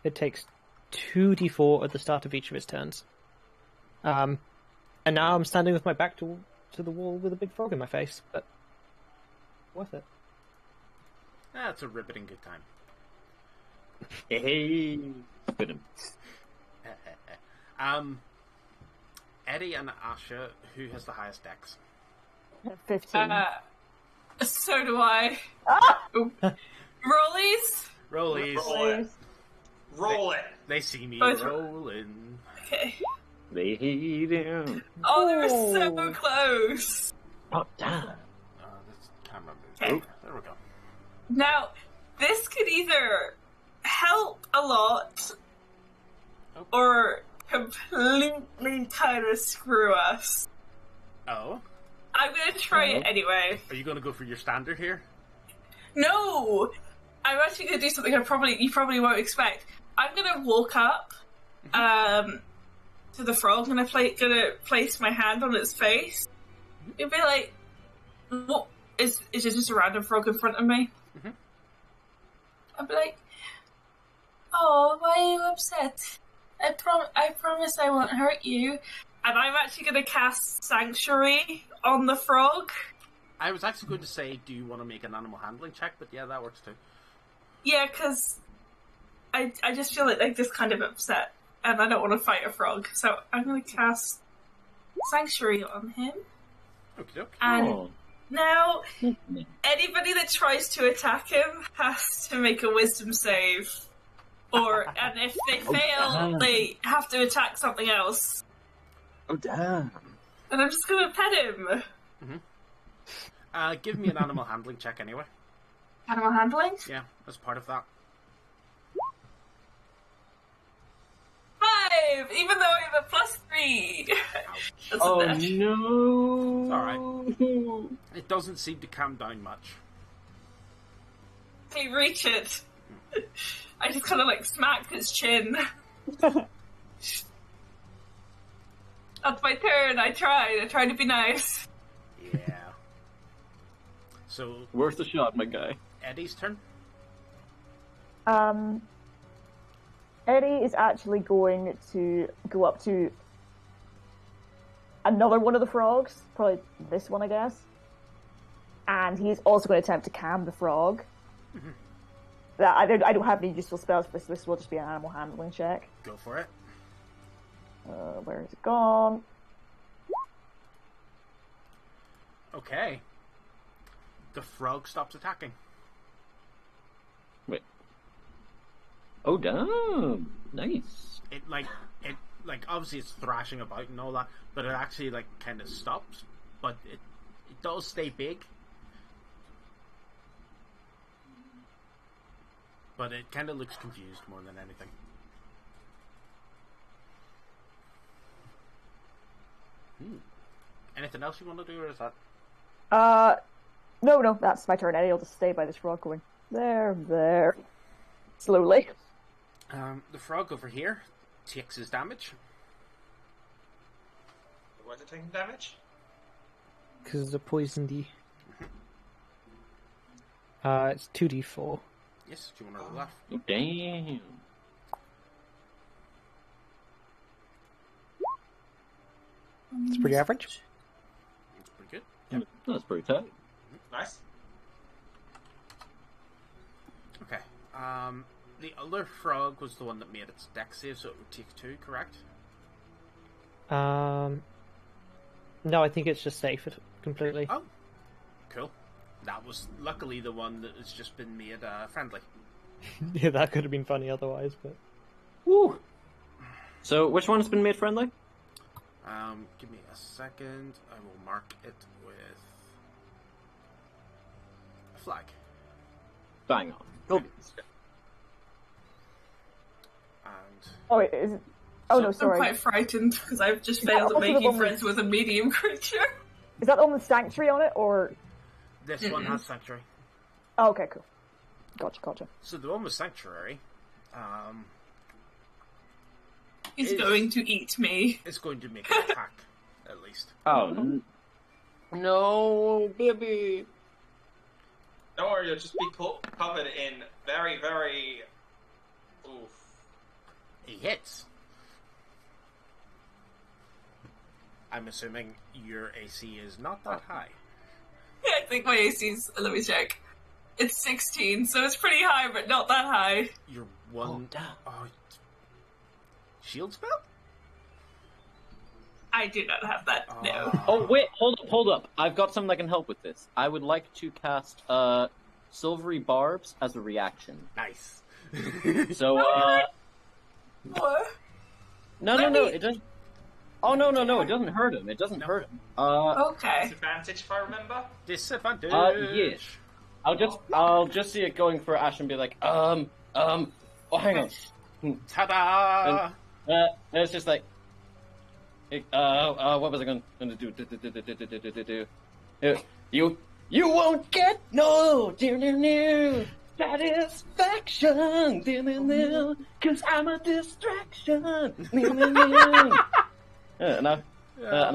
It takes 2d4 at the start of each of its turns. And now I'm standing with my back to the wall with a big frog in my face, but worth it. It's a riveting good time. Hey, spit him. Eddie and Asha, who has the highest dex? 15. So do I. Ah! Rollies? Rollies. Roll it. They see me Both- rolling. Okay. They hate him. Oh, they were so Ooh. close. Oh, damn. That's camera move. Okay. There we go. Now, this could either help a lot or completely kind of screw us. Oh, I'm going to try it anyway. are you going to go for your standard here? No! I'm actually going to do something you probably won't expect. I'm going to walk up to the frog and I'm going to place my hand on its face. It'd be like, what? Is it just a random frog in front of me? Mm-hmm. I'd be like, oh, why are you upset? I promise I won't hurt you. And I'm actually going to cast Sanctuary on the frog. I was actually going to say, do you want to make an animal handling check? But yeah, that works too. Yeah, because I just feel like just kind of upset. And I don't want to fight a frog. So I'm going to cast Sanctuary on him. Okie doke. And now, anybody that tries to attack him has to make a wisdom save. And if they fail, they have to attack something else. Oh, damn. And I'm just going to pet him. Give me an animal handling check anyway. Animal handling? Yeah, as part of that. 5! Even though I have a +3. That's Oh, a dash. no. It's alright. It doesn't seem to calm down much. Can you reach it? I just kind of smacked his chin. That's my turn. I tried to be nice. Yeah. So, Worth a shot, my guy. Eddie's turn. Eddie is actually going to go up to another one of the frogs, probably this one, I guess. And he's also going to attempt to calm the frog. I don't have any useful spells for this. This will just be an animal handling check. Go for it. Where is it gone? Okay. The frog stops attacking. Wait. Oh, damn. Nice. It obviously it's thrashing about and all that, but it actually kind of stops. But it does stay big. But it kind of looks confused more than anything. Anything else you want to do, or is that? No, that's my turn. Eddie will just stay by this frog going, there. Slowly. The frog over here takes his damage. Why is it taking damage? Because it's a poisoned. It's 2d4. Yes, do you want to roll that? Oh, damn. It's pretty average. That's pretty good. Yep. That's pretty tight. Nice. Okay. The other frog was the one that made its dex save, so it would take 2, correct? No, I think it's just safe completely. Oh, cool. That was luckily the one that has just been made friendly. Yeah, that could have been funny otherwise, but... Woo. So, which one's been made friendly? Give me a second. I will mark it with a flag. Bang on. Cool. And Oh, wait, is it... Oh So- no, I'm sorry. quite frightened because I've just that failed at also the making one with- friends with a medium creature. Is that the one with Sanctuary on it, or... This one has Sanctuary. Oh, okay, cool. Gotcha. So the one with Sanctuary, He's Is- going to eat me. is going to make an attack, at least. Oh, no, baby. Don't worry, you'll just be covered in very, very... Oof. He hits. I'm assuming your AC is not that high. I think my AC's, let me check. It's 16, so it's pretty high, but not that high. You're one... damn. Oh, shield spell? I do not have that, no. Oh, wait, hold up. I've got something that can help with this. I would like to cast Silvery Barbs as a reaction. Nice. So, What? no, it doesn't. Oh, no, it doesn't hurt him. It doesn't hurt him. Okay. Disadvantage, if I remember. Disadvantage. Yes. I'll just see it going for Ash and be like, oh, hang on. Ta-da! And it's just like, what was I going to do? You won't get no satisfaction, cause I'm a distraction. And I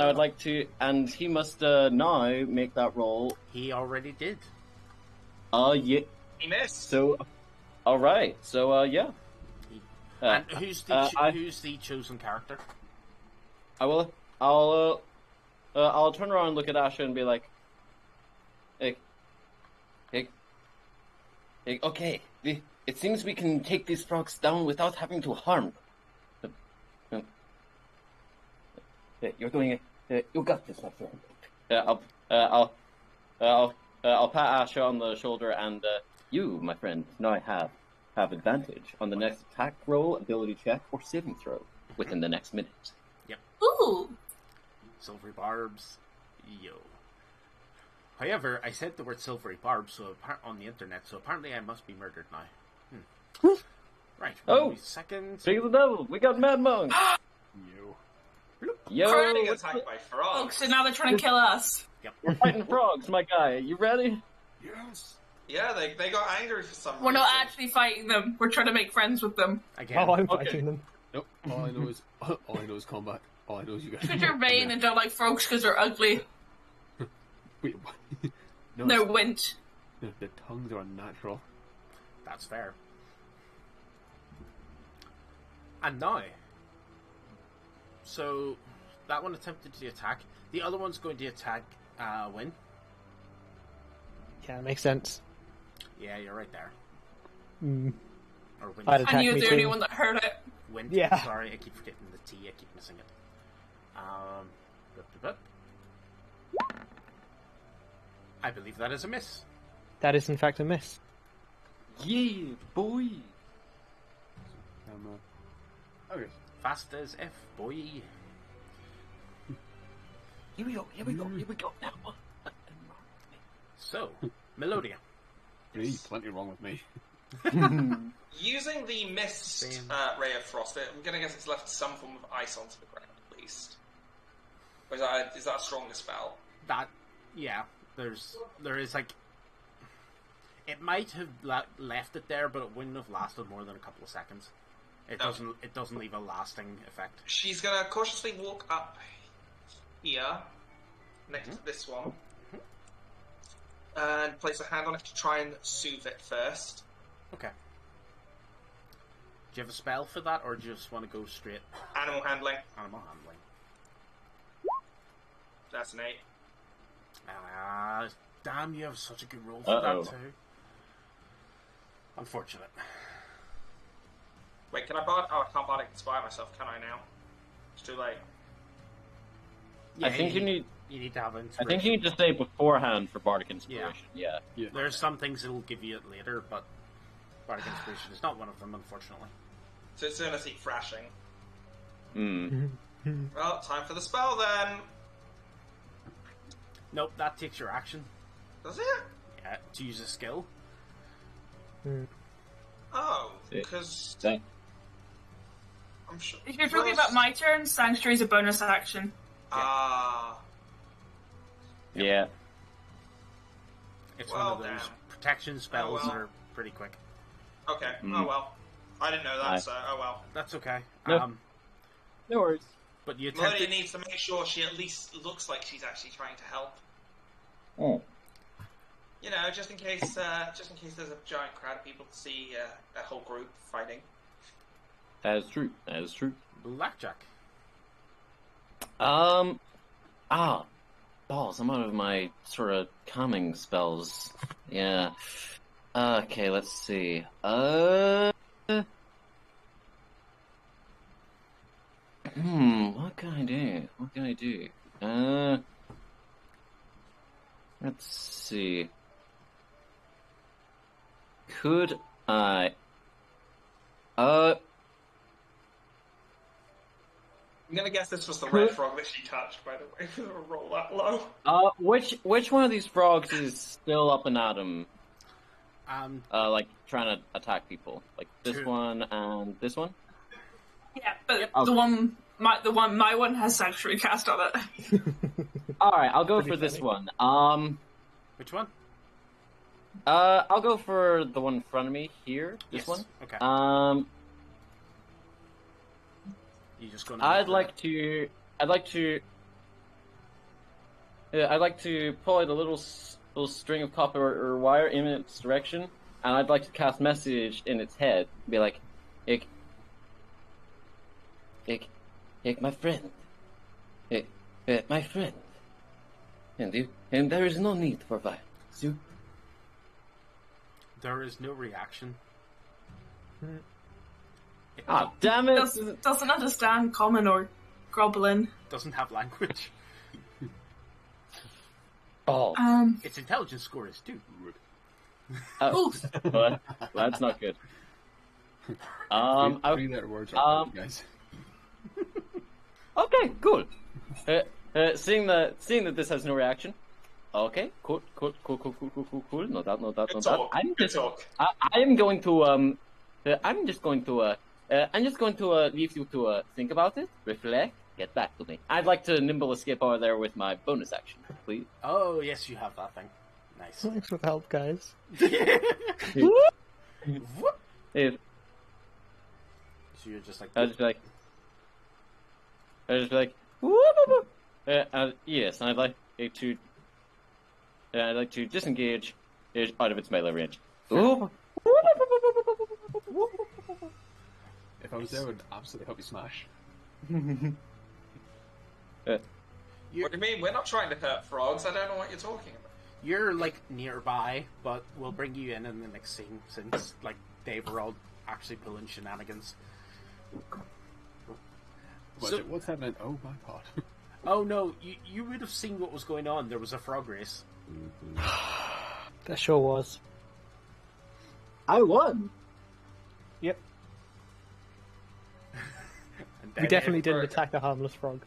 would like to, and he must now make that roll. He already did. Yeah. He missed. So, all right. So, yeah. And who's the chosen character? I'll turn around and look at Asha and be like, hey, okay, it seems we can take these frogs down without having to harm them. You're doing it. You got this, my friend. I'll pat Asha on the shoulder and you, my friend, now have advantage on the next attack roll, ability check, or saving throw within the next minute. Ooh. Silvery barbs. Yo. However, I said the word silvery barbs on the internet, so apparently I must be murdered now. Right. Oh. 1 second. Speak of the devil, we got Mad Monk. Yo, Getting what's attacked by Oh, frogs. so now they're trying to kill us. we're fighting frogs, my guy. You ready? Yes. Yeah, they got angry for some reason. We're not actually fighting them. We're trying to make friends with them. Again. Oh, I'm Okay. fighting them. Nope. All I know is combat. All I know is you guys. Because you're vain and don't like frogs because they're ugly. Wait, what? No, They're it's- wint. the tongues are unnatural. That's fair. And now. So, that one attempted to attack. The other one's going to attack Win. Yeah, makes sense. Yeah, you're right there. Mm. Or Win. I'd attack And you're me the only too. one that heard it. Win. Yeah. Sorry, I keep forgetting the T. I keep missing it. I believe that is a miss. That is in fact a miss. Yeah, boy. Okay. Fast as F, boy. Here we go now. So, Melodia. Hey, plenty wrong with me. Using the mist Same. ray of frost, I'm gonna guess it's left some form of ice onto the ground at least. Or is that a stronger spell? That, yeah. There is like. It might have left it there, but it wouldn't have lasted more than a couple of seconds. It doesn't leave a lasting effect. She's gonna cautiously walk up here, next to this one, and place a hand on it to try and soothe it first. Okay. Do you have a spell for that, or do you just want to go straight Animal handling. animal handling? That's an 8. Damn, you have such a good roll for Uh-oh. that too. Unfortunate. Wait, can I bard? Oh, I can't bardic inspire myself, can I now? It's too late. Yeah, I think you need to have inspiration. I think you need to say beforehand for Bardic Inspiration. Yeah. There's some things that'll give you it later, but Bardic Inspiration is not one of them, unfortunately. So it's gonna seek thrashing. Mm. Well, time for the spell then. Nope, that takes your action. Does it? Yeah, to use a skill. Oh, See. because That- I'm sure. If you're talking about my turn, Sanctuary is a bonus action. Ah. Yeah. It's Well, one of those damn. protection spells well. that are pretty quick. Okay. Mm. Oh well. I didn't know that. Aye. So oh well. That's okay. No. No worries. But you Melodia attempted... needs to make sure she at least looks like she's actually trying to help. Oh. You know, just in case there's a giant crowd of people to see a whole group fighting. That is true. That is true. Blackjack. Balls, I'm out of my sort of calming spells. Yeah. Okay, let's see. What can I do? What can I do? Let's see. Could I... I'm gonna guess this was the red frog that she touched, by the way, for a roll that low. Which one of these frogs is still up and at him? Like trying to attack people? Like this Two. one and this one? Yeah, but Okay. my one has Sanctuary cast on it. All right, I'll go Pretty for this funny. one. Which one? I'll go for the one in front of me here. This Yes. one. Okay. You just gonna... I'd like to pull out a little string of copper or wire in its direction, and I'd like to cast message in its head. Be like, ik, my friend, my friend, and there is no need for violence. You, There is no reaction. ah, damn it! Doesn't understand common or groblin. Doesn't have language. Balls. Its intelligence score is 2. Oh, well, that's not good. Three-letter words are good, guys. Okay, cool. Seeing that this has no reaction. Okay, cool. No doubt. Good talk. I'm Good talk. just going to leave you to think about it, reflect, get back to me. I'd like to nimble escape over there with my bonus action, please. Oh, yes, you have that thing. Nice. Thanks for the help, guys. Whoop. If So you're just like... I was just like, yes, and I'd like to disengage it out of its melee range. Ooh. If I was there, I would absolutely help you smash. What do you mean? We're not trying to hurt frogs. I don't know what you're talking about. You're, like, nearby, but we'll bring you in the next scene, since, like, they were all actually pulling shenanigans. What's happening? Oh my god. Oh, no, you would have seen what was going on. There was a frog race. There sure was. I won. Yep. And We then definitely didn't every- attack a harmless frog.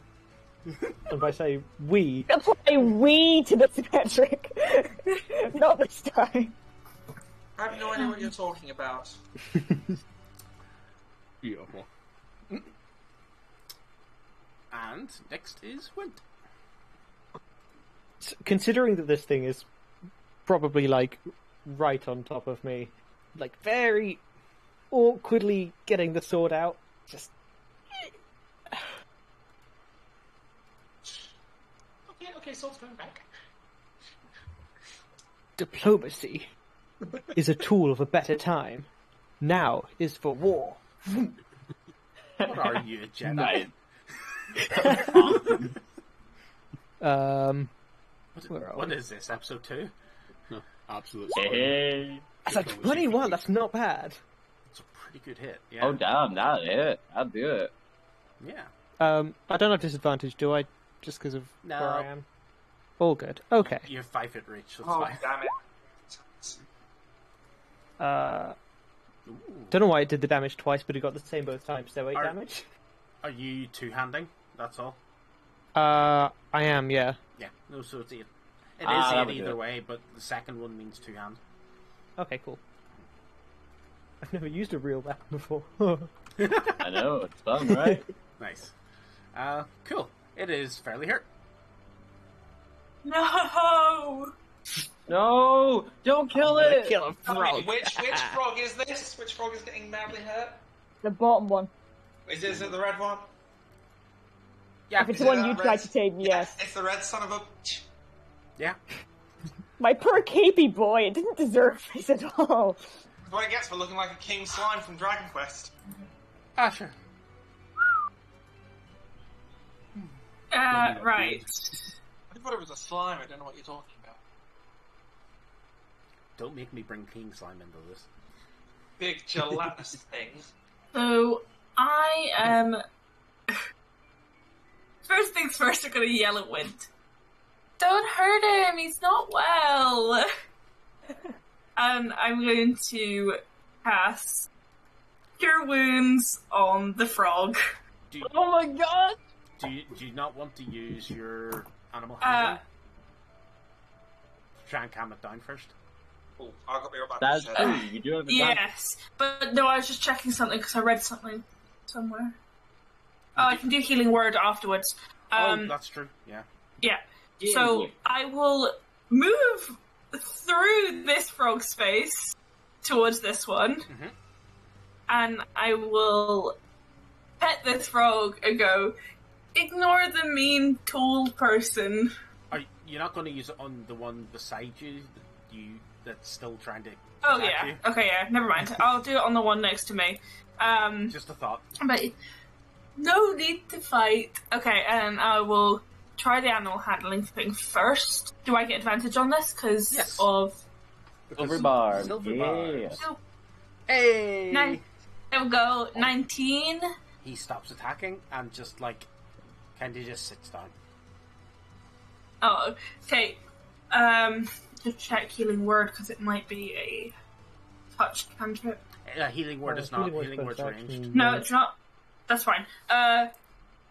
And by say we, That's why we to the Patrick. Not this time. I have no idea what you're talking about. Beautiful. And next is Wint. considering that this thing is probably like right on top of me, like very awkwardly getting the sword out, just Okay, sword's going back. diplomacy is a tool of a better time. Now is for war. What are you, a Jedi? What is this, episode 2? No, absolute. Hey. That's like 21. That's not bad. It's a pretty good hit, yeah. Oh damn, that's it. I'll do it. Yeah. I don't have disadvantage, do I? Just because of No. where I am. All good. Okay. You have 5 hit reach, so it's Oh, fine. damn it. Ooh. Don't know why it did the damage twice, but it got the same both times, so 8 Are- damage. Are you two-handing? That's all? I am, yeah. Yeah. No, so it's 8. It is that 8 would do either it. way, but the second one means two-hand. Okay, cool. I've never used a real weapon before. I know, it's fun, right? Nice. Cool. It is fairly hurt. No! No! Don't kill it! Kill a frog. Which frog is this? Which frog is getting badly hurt? The bottom one. Is it the red one? Yeah. If it's Is the it one that you red? tried to tame, yes. It's the red son of a... Yeah. My poor capey boy, it didn't deserve this at all. That's what it gets for looking like a king slime from Dragon Quest. Sure. Right. I thought it was a slime, I don't know what you're talking about. Don't make me bring king slime into this. Big gelatinous thing. So, I am... First things first, I'm gonna yell at Wind. Don't hurt him, he's not well! And I'm going to cast Cure Wounds on the frog. Oh my god! Do you not want to use your animal handling? Try and calm it down first. Oh, I'll be right back. That's true, you do have a Yes, but no, I was just checking something because I read something somewhere. Oh, I can do Healing Word afterwards. Oh, that's true. Yeah. Yeah. So I will move through this frog space towards this one, and I will pet this frog and go, ignore the mean tall person. You're not going to use it on the one beside you, that's still trying to Oh attack yeah. you? Okay, yeah, never mind. I'll do it on the one next to me. Just a thought. But no need to fight. Okay, and I will try the animal handling thing first. Do I get advantage on this? Because Yes. of... Silver bar. Silver Yeah. bars. No. Hey! There we go. 19. He stops attacking and just kind of just sits down. Oh, okay. To check Healing Word, because it might be a touch cantrip. Healing word is not. Healing word's ranged. No, it's not. That's fine.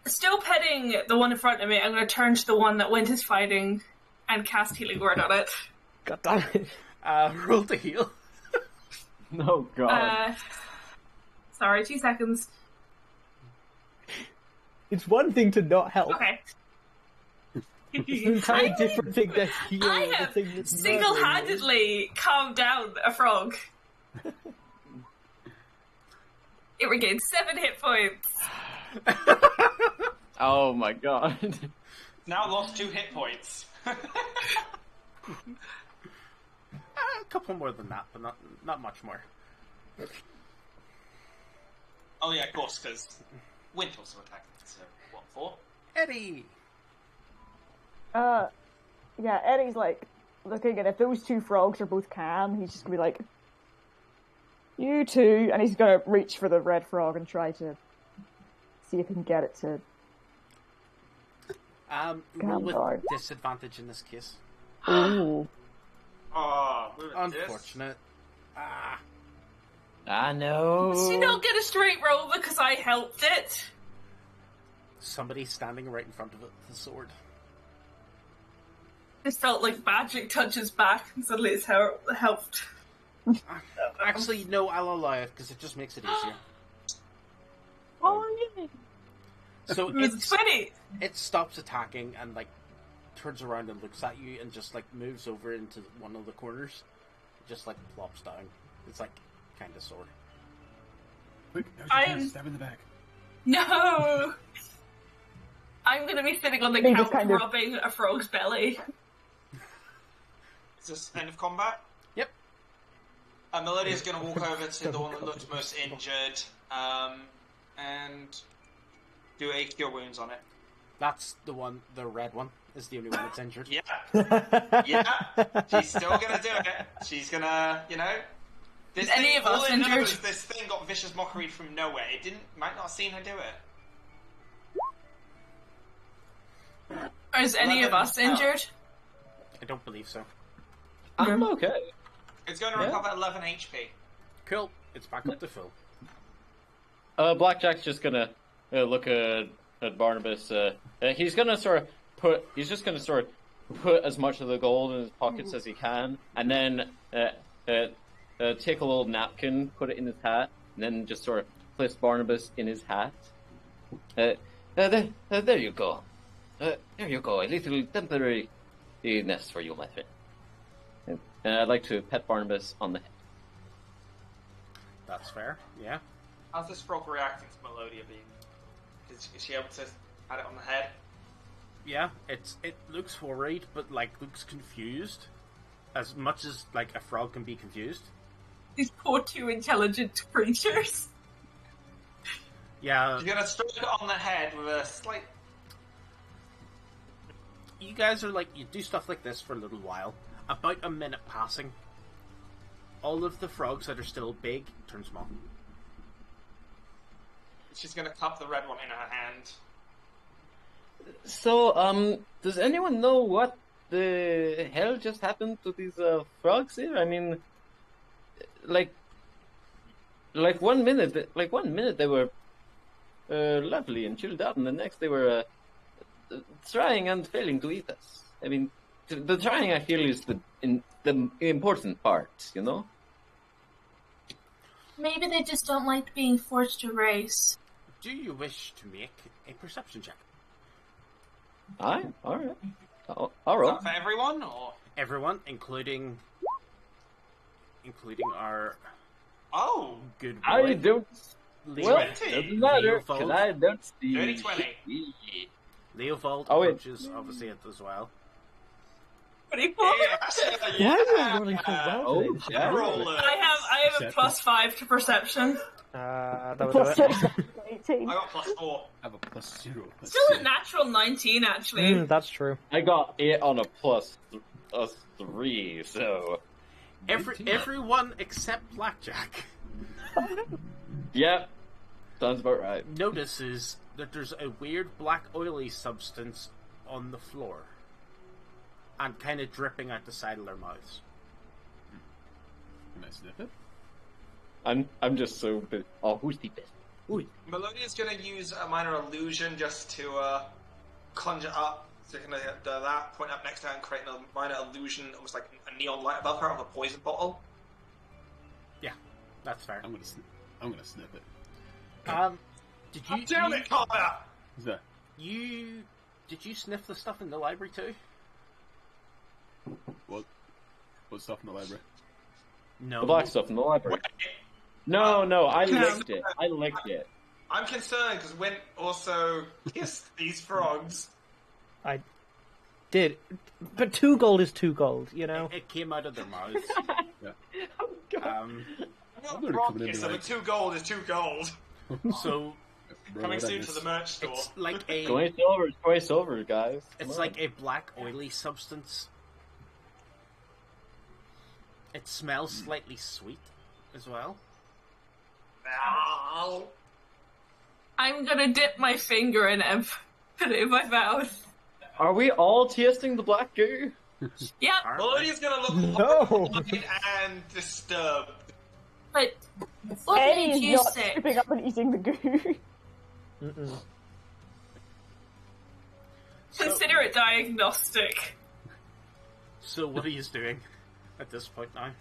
Still petting the one in front of me, I'm going to turn to the one that Wind is fighting and cast Healing Word on it. God damn it. Roll to heal. Oh god. Sorry, 2 seconds. It's one thing to not help. Okay. It's an entirely different thing to heal I the have thing that's single-handedly calmed down a frog. It regained 7 hit points. Oh my god. Now lost 2 hit points. A couple more than that, but not much more. Oh yeah, of course, because Wind also attacked. So what for? Eddie! Yeah, Eddie's looking, and if those 2 frogs are both calm, he's just gonna be like, you two, and he's gonna reach for the red frog and try to see if he can get it to Roll with down. disadvantage in this case. Ooh. Oh, Unfortunate. I know. So you don't get a straight roll because I helped it. Somebody standing right in front of it with a sword. This felt like magic touches back, and suddenly it's helped. Actually, no, I'll allow it because it just makes it easier. Oh, yeah. So It was 20. it stops attacking and turns around and looks at you and just moves over into one of the corners. Just plops down. It's kind of sore. Quick, I'm- stab in the back. No! I'm gonna be sitting on the They couch just kind of- rubbing a frog's belly. Is this end of combat? Yep. Melodia's going to walk over to the one that looked most injured, and do a cure wounds on it. That's the one. The red one is the only one that's injured. Yeah, yeah. She's still going to do it. She's going to, This Is any of us all it knows injured? is this thing got vicious mockery from nowhere. It might not have seen her do it. Is any of us injured? I don't believe so. I'm okay. It's going to Yeah. recover 11 HP. Cool. It's back up to full. Blackjack's just gonna look at Barnabas. He's gonna put as much of the gold in his pockets as he can, and then take a little napkin, put it in his hat, and then just sort of place Barnabas in his hat. There you go. There you go. A little temporary nest for you, my friend. And I'd like to pet Barnabas on the head. That's fair. Yeah. How's this frog reacting to Melodia being? Is she able to pat it on the head? Yeah. It looks worried, but like looks confused, as much as like a frog can be confused. These poor two intelligent creatures. Yeah. You're gonna stroke it on the head with a slight. You guys are like, you do stuff like this for a little while. About a minute passing, all of the frogs that are still big turn small. She's gonna cup the red one in her hand. So, does anyone know what the hell just happened to these frogs here? I mean, like 1 minute, they were lovely and chilled out, and the next they were trying and failing to eat us. I mean, the trying, I feel, is the important part, you know? Maybe they just don't like being forced to race. Do you wish to make a perception check? Aye, alright. Is Alright. that for everyone, or? Everyone, including our Oh! good boy. I don't... Leo, Well, doesn't matter, because I don't see... 30-20. Leovold Oh, wait. approaches obviously it as well. 24? Why are you rolling so well Oh, today? yeah. Rollers. I have a +5 to perception. That would Plus do it. 6, 18. I got +4. I have a +0. Let's Still see. a natural 19, actually. That's true. I got it on a +3, so... Everyone except Blackjack Yep. Sounds about right. notices that there's a weird black oily substance on the floor and kind of dripping out the side of their mouths. Can I sniff it? I'm just so... Oh, who's the best? Melodia's gonna use a minor illusion just to conjure up. So you're gonna do that, point up next to her and create a minor illusion, almost like a neon light above her of a poison bottle. Yeah, that's fair. I'm gonna sniff it. Did you? Damn it, Connor! Is that? Did you sniff the stuff in the library too? What stuff in the library? No. The black stuff in the library. No, I licked it. I'm concerned because Wint also kissed these frogs. I did. But 2 gold is 2 gold, you know? It came out of their mouths. Yeah. I'm I'm not gonna frog come in kisser, like- but 2 gold is 2 gold. So Coming soon to the merch store. it's like a 20 silver is 20 silver, guys. Come it's on. like a black oily substance. It smells slightly sweet as well. Ow. I'm gonna dip my finger in it and put it in my mouth. Are we all tasting the black goo? Yep, Melodia's gonna look No! horrified and disturbed. but what made Eddie's you not sick? scooping up and eating the goo. Consider it diagnostic. So what are you doing at this point now?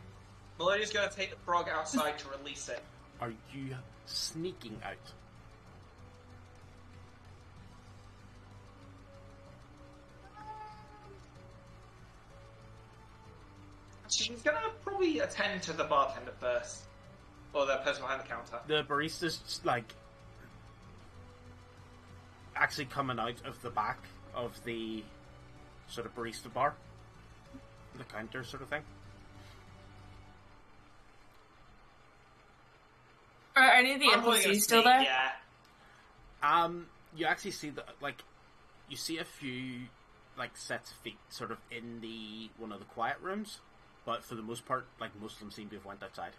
Melodia's gonna take the frog outside to release it. Are you sneaking out? She's gonna probably attend to the bartender first. Or the person behind the counter. The barista's like actually coming out of the back of the sort of barista bar, the counter sort of thing. Are any of the I'm probably gonna NPCs still sneak, there? Yeah. You actually see that, like, you see a few like sets of feet sort of in the one of the quiet rooms, but for the most part, like most of them seem to have went outside.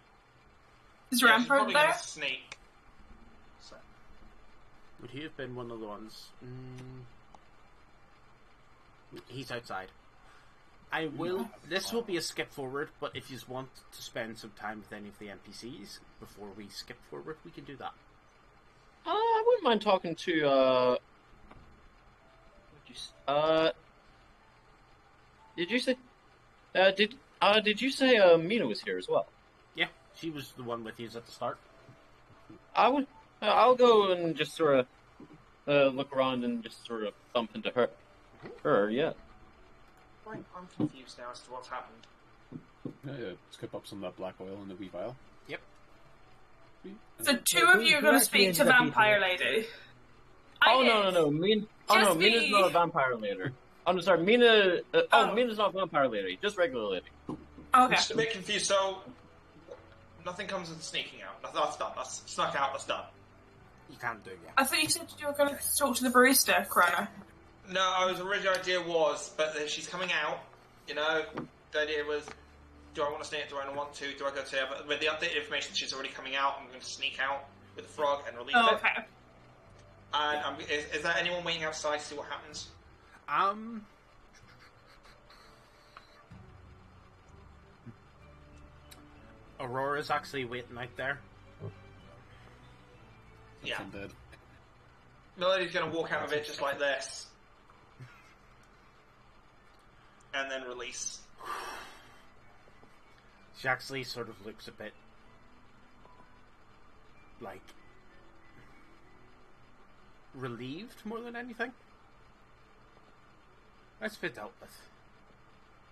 Is Yeah, she's Rampart probably there? gonna sneak. So. Would he have been one of the ones? He's outside. I will. This will be a skip forward, but if you want to spend some time with any of the NPCs before we skip forward, we can do that. I wouldn't mind talking to, did you say, did you say, Mina was here as well? Yeah, She was the one with you at the start. I'll go and just sort of look around and just sort of bump into her. Yeah. I'm confused now as to what's happened. Yeah, skip up some of that black oil in the wee vial. Yep. So two of you are going to speak to Vampire Lady. No. Mina's not a vampire lady. I'm sorry, Mina's not a vampire lady, just regular lady. Okay. Just a bit confused, so nothing comes with sneaking out. That's done. That's snuck out, that's done. You can't do it yet. I thought you said you were going to talk to the barista, Corona. No, the original idea was, but if she's coming out, you know, the idea was, do I want to sneak? Do I not want to? Do I go to her? But with the updated information, she's already coming out. I'm going to sneak out with the frog and release it. Okay. And is there anyone waiting outside to see what happens? Aurora's actually waiting out there. Yeah. I'm dead. Melody's going to walk out of it just like this. And then release. She actually sort of looks a bit like relieved more than anything. That's been dealt with.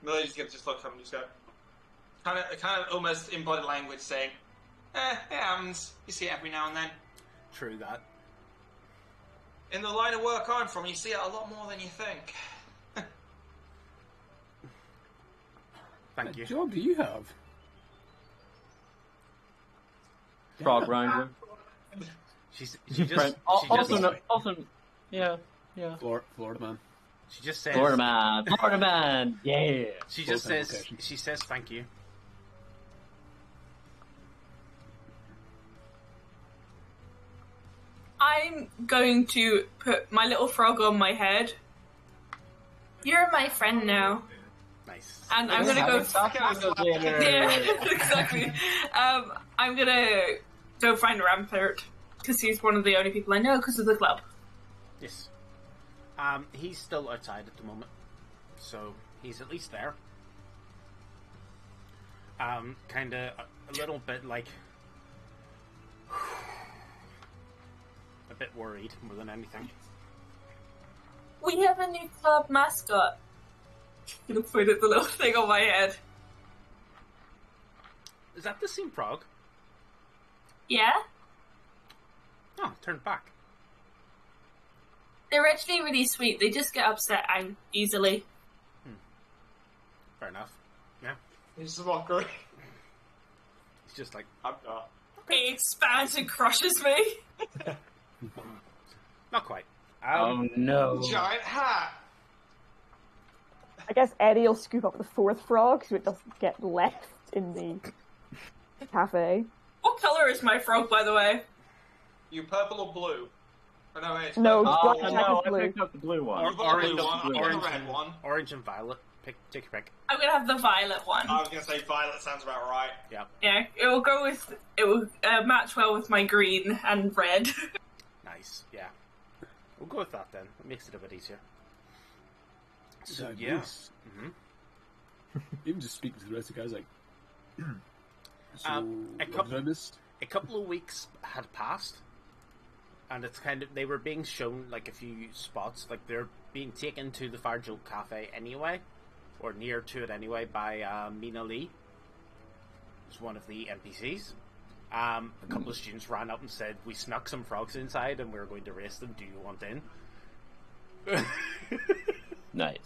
Melody's going to just look at him and just go, kind of almost in body language saying, it happens. You see it every now and then. True that. In the line of work I'm from, you see it a lot more than you think. Thank you. What job do you have? Frog Ranger. She just yeah. Florida man. She just says Florida man, yeah. She just Full-time says location. she says thank you. I'm going to put my little frog on my head. You're my friend now. Nice. And I'm gonna go. Yeah, exactly. I'm gonna go find Rampart because he's one of the only people I know because of the club. Yes. He's still outside at the moment, so he's at least there. Kind of a little bit like a bit worried more than anything. We have a new club mascot. I'm gonna point at the little thing on my head. Is that the same frog? Yeah? Oh, turned back. They're actually really sweet. They just get upset easily. Fair enough. Yeah. It's a mockery. He's just like, I'm not. He expands and crushes me. not quite. Oh no. Giant hat! I guess Eddie will scoop up the fourth frog so it doesn't get left in the cafe. What colour is my frog, by the way? You purple or blue? Oh, no, it's No, purple. Black Jack No, is I blue. picked up the blue one. You've got the blue Orange, one, I've got orange, the red one. Orange and violet. Take your pick. I'm gonna have the violet one. I was going to say violet sounds about right. Yeah. Yeah, it will match well with my green and red. Nice. Yeah. We'll go with that then. It makes it a bit easier. So That yeah. voice. Even just speaking to the rest of the guys, like, so a what couple- did I miss? A couple of weeks had passed, and it's kind of they were being shown like a few spots, like they're being taken to the Farjolt Cafe anyway, or near to it anyway, by Mina Lee, who's one of the NPCs. A couple of students ran up and said, "We snuck some frogs inside, and we were going to race them. Do you want in?" Nice.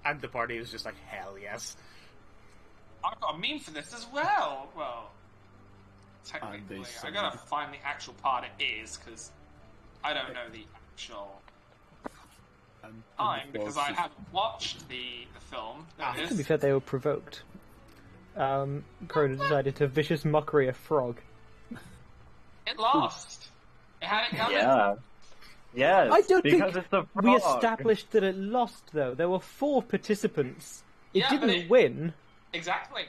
And the party was just like, "Hell yes!" I've got a meme for this as well. Well, technically, they I gotta find the actual part it is because I don't know the actual time because I haven't watched the film. There it To be is. fair, they were provoked. Corona decided to vicious mockery a frog. It lost. It had it coming. Yeah. Yes. I don't because think it's a frog. we established that it lost, though. There were 4 participants. It Yeah, but didn't win. Exactly.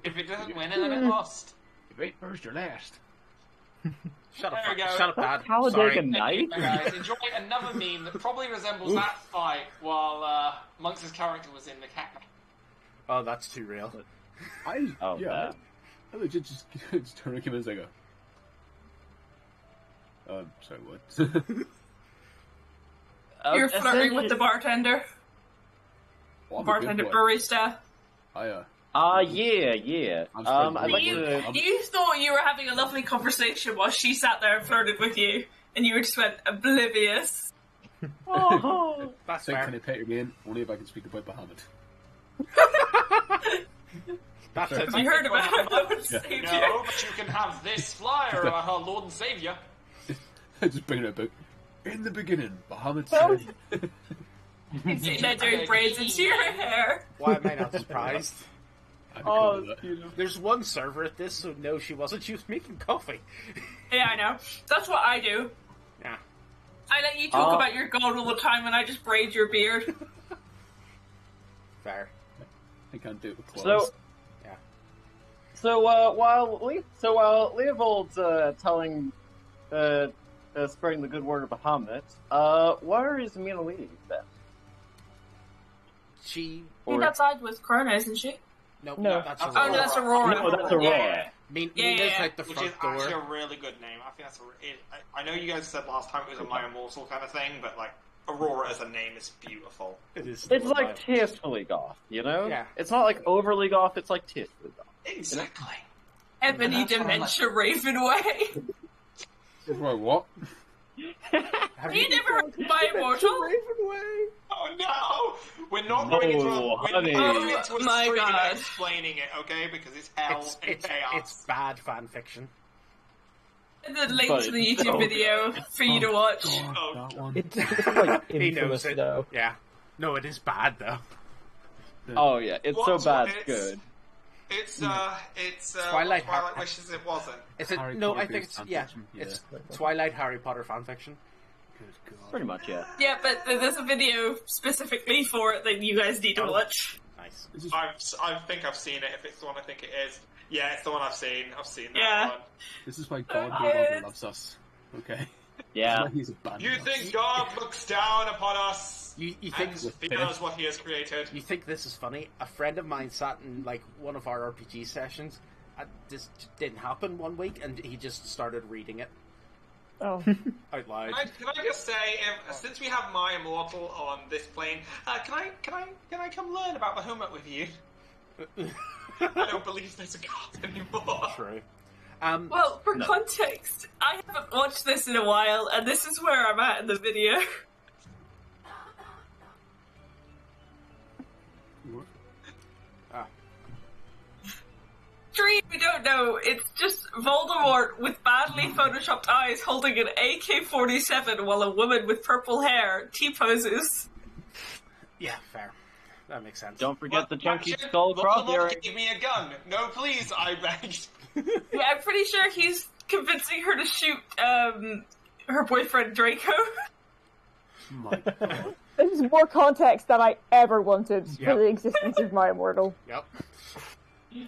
If it doesn't win, then it lost. If it first or last. Shut up, There we go. shut up, Dad. Talladega Sorry. Night. Guys, enjoy another meme that probably resembles that fight while Monks' character was in the cat. Oh, that's too real. Oh, yeah. I legit just turn to him and go, sorry, what? You're flirting with the bartender. Well, I'm a good Bartender boy. barista. Yeah. I'm I'd like You, to. you thought you were having a lovely conversation while she sat there and flirted with you, and you just went oblivious. Oh, That's Say, fair. can I pet your man? Only if I can speak about Bahamut. That's Fair. it. You heard about it, I would save you. No, but you can have this flyer about our Lord and Saviour. I just bring it up. In the beginning, Bahamut said. He's sitting there doing braids into your hair. Why am I not surprised? I'd call that. There's one server at this, so no, she wasn't. She was making coffee. Yeah, I know. That's what I do. Yeah. I let you talk about your god all the time, and I just braid your beard. Fair. I can't do it with claws. So while Leopold's telling, spreading the good word of Bahamut, where is Mina leading then? She. She's outside with Corona, isn't she? No, No. that's That's Aurora. Oh, no, that's Aurora. No, that's Aurora. Yeah. Mina's like the Which front is actually door. a really good name. I think that's I know you guys said last time it was a My Immortal kind of thing, but like Aurora as a name is beautiful. It is. It's like tastefully goth, you know? Yeah. It's not like overly goth, it's like tastefully goth. Exactly. Ebony That's what I Dementia Ravenway. That's right, what? Have You never heard of My Immortal? Ravenway? Oh no! We're not going into Oh, a, we're honey. not going into a My stream God. explaining it, okay? Because it's hell and chaos. It's bad fan fiction. And the link But to the it's YouTube so video for you to watch. Oh. That one. It's like He infamous knows it. though. Yeah. No, it is bad though. Oh yeah, it's What? so bad, It's- it's good. It's Twilight Twilight Har- wishes it wasn't. Is it? Harry No, Potter I think based it's yeah. fanfiction, It's Twilight Harry Potter fan fiction. Good God. Pretty much, yeah. Yeah, but there's a video specifically for it that you guys need to watch. Nice. This is, I think I've seen it. If it's the one I think it is, yeah, it's the one I've seen. I've seen that Yeah. one. this is why God no longer loves us. Okay? Yeah. He's abandoned You us. think God looks down upon us You and think fears what He has created? you think this is funny? A friend of mine sat in like one of our RPG sessions. This didn't happen one week, and he just started reading it Oh. out loud. Can I just say, since we have My Immortal on this plane, can I come learn about Bahamut with you? I don't believe there's a God anymore. True. Well, for context, I haven't watched this in a while, and this is where I'm at in the video. Dream, we don't know. It's just Voldemort with badly photoshopped eyes holding an AK-47 while a woman with purple hair T-poses. Yeah, fair. That makes sense. Don't forget the chunky Ratchet, skull crop Voldemort there. gave me a gun. No, please, I begged. Yeah, I'm pretty sure he's convincing her to shoot her boyfriend Draco. My God. This is more context than I ever wanted Yep. for the existence of My Immortal. Yep.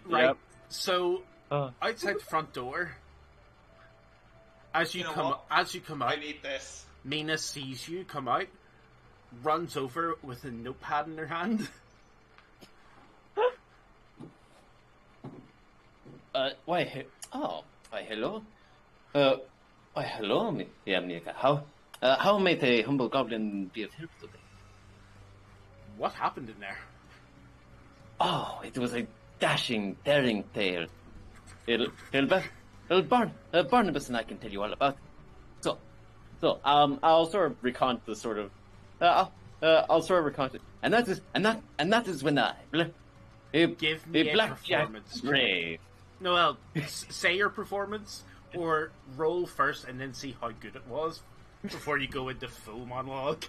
Right. Yep. So Uh. outside the front door, as you You know come what? out, I need this. Mina sees you come out, runs over with a notepad in her hand. Why, hello. Why, hello, yeah, Mika. How may the humble goblin be of help today? What happened in there? Oh, it was a dashing, daring tale. Barnabas and I can tell you all about it. I'll sort of recount the sort of, I'll sort of recount it, and that is when I, Give me a blackjack performance. brave. No, well, say your performance, or roll first and then see how good it was before you go into full monologue.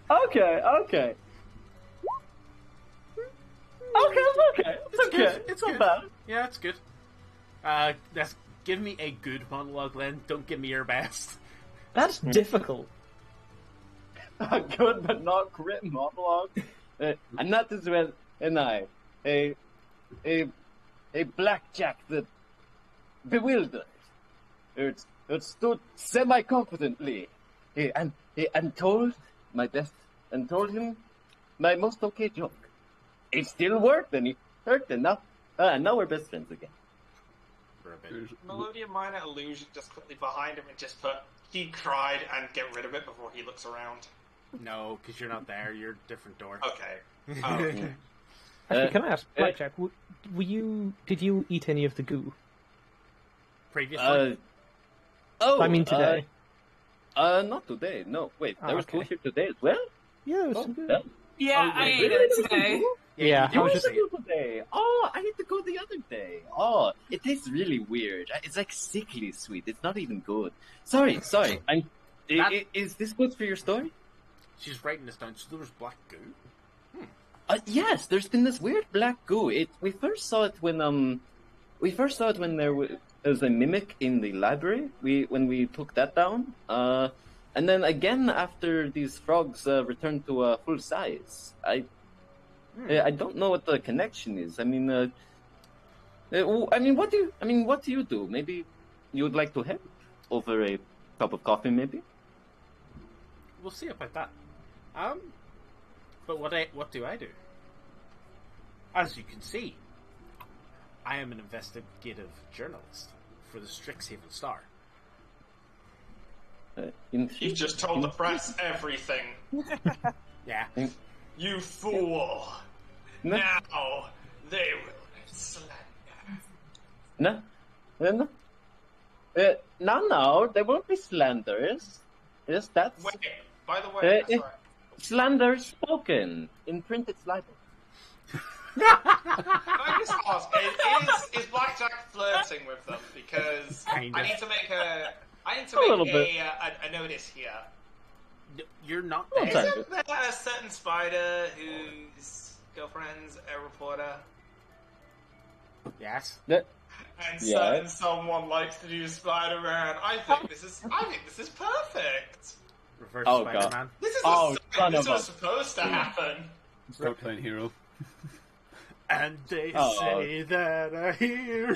Okay. It's okay. good. It's Good. not bad. Yeah, it's good. Give me a good monologue, Len. Don't give me your best. That's difficult. A good but not great monologue. And that is when I, a blackjack that bewildered. It stood semi-confidently, and told him my most okay joke. It still worked, and he hurt enough Now we're best friends again. For a bit. Melodia Minor Illusion just quickly behind him and just put, he cried, and get rid of it before he looks around. No, because you're not there. You're a different door. Okay. Oh. Actually, can I ask, Blackjack, did you eat any of the goo? Previously? I mean today. Not today. No, wait. There was okay. goo here today as well? Yeah, there was some goo. Yeah. Yeah, I ate it today. Yeah, You I was ate just... the goo today. Oh, I ate the goo the other day. Oh, it tastes really weird. It's like sickly sweet. It's not even good. Sorry. Is this good for your story? She's writing this down. So there was black goo. Yes, there's been this weird black goo. We first saw it when there was a mimic in the library. When we took that down. And then again after these frogs returned to full size. I don't know what the connection is. I mean, what do you do? Maybe you would like to help over a cup of coffee, maybe. We'll see about that. But what do I do? As you can see, I am an investigative journalist for the Strixhaven Star. You've just told the press everything. Yeah. You fool! No. Now they will slander. No. No, they won't be slanders. Yes, that's Wait, by the way, sorry. slander spoken in printed libel. Can I just ask, is Blackjack flirting with them? Because Kinda. I need to make a little bit. notice here. You're not Oh, there. sorry. Isn't there a certain spider whose girlfriend's a reporter? Yes. And Yeah. someone likes to do Spider-Man. I think this is perfect. Reverse Oh, Spider-Man. God. This is Oh, son this of was a- supposed to happen. Start playing Hero. And they Oh. say that a hero.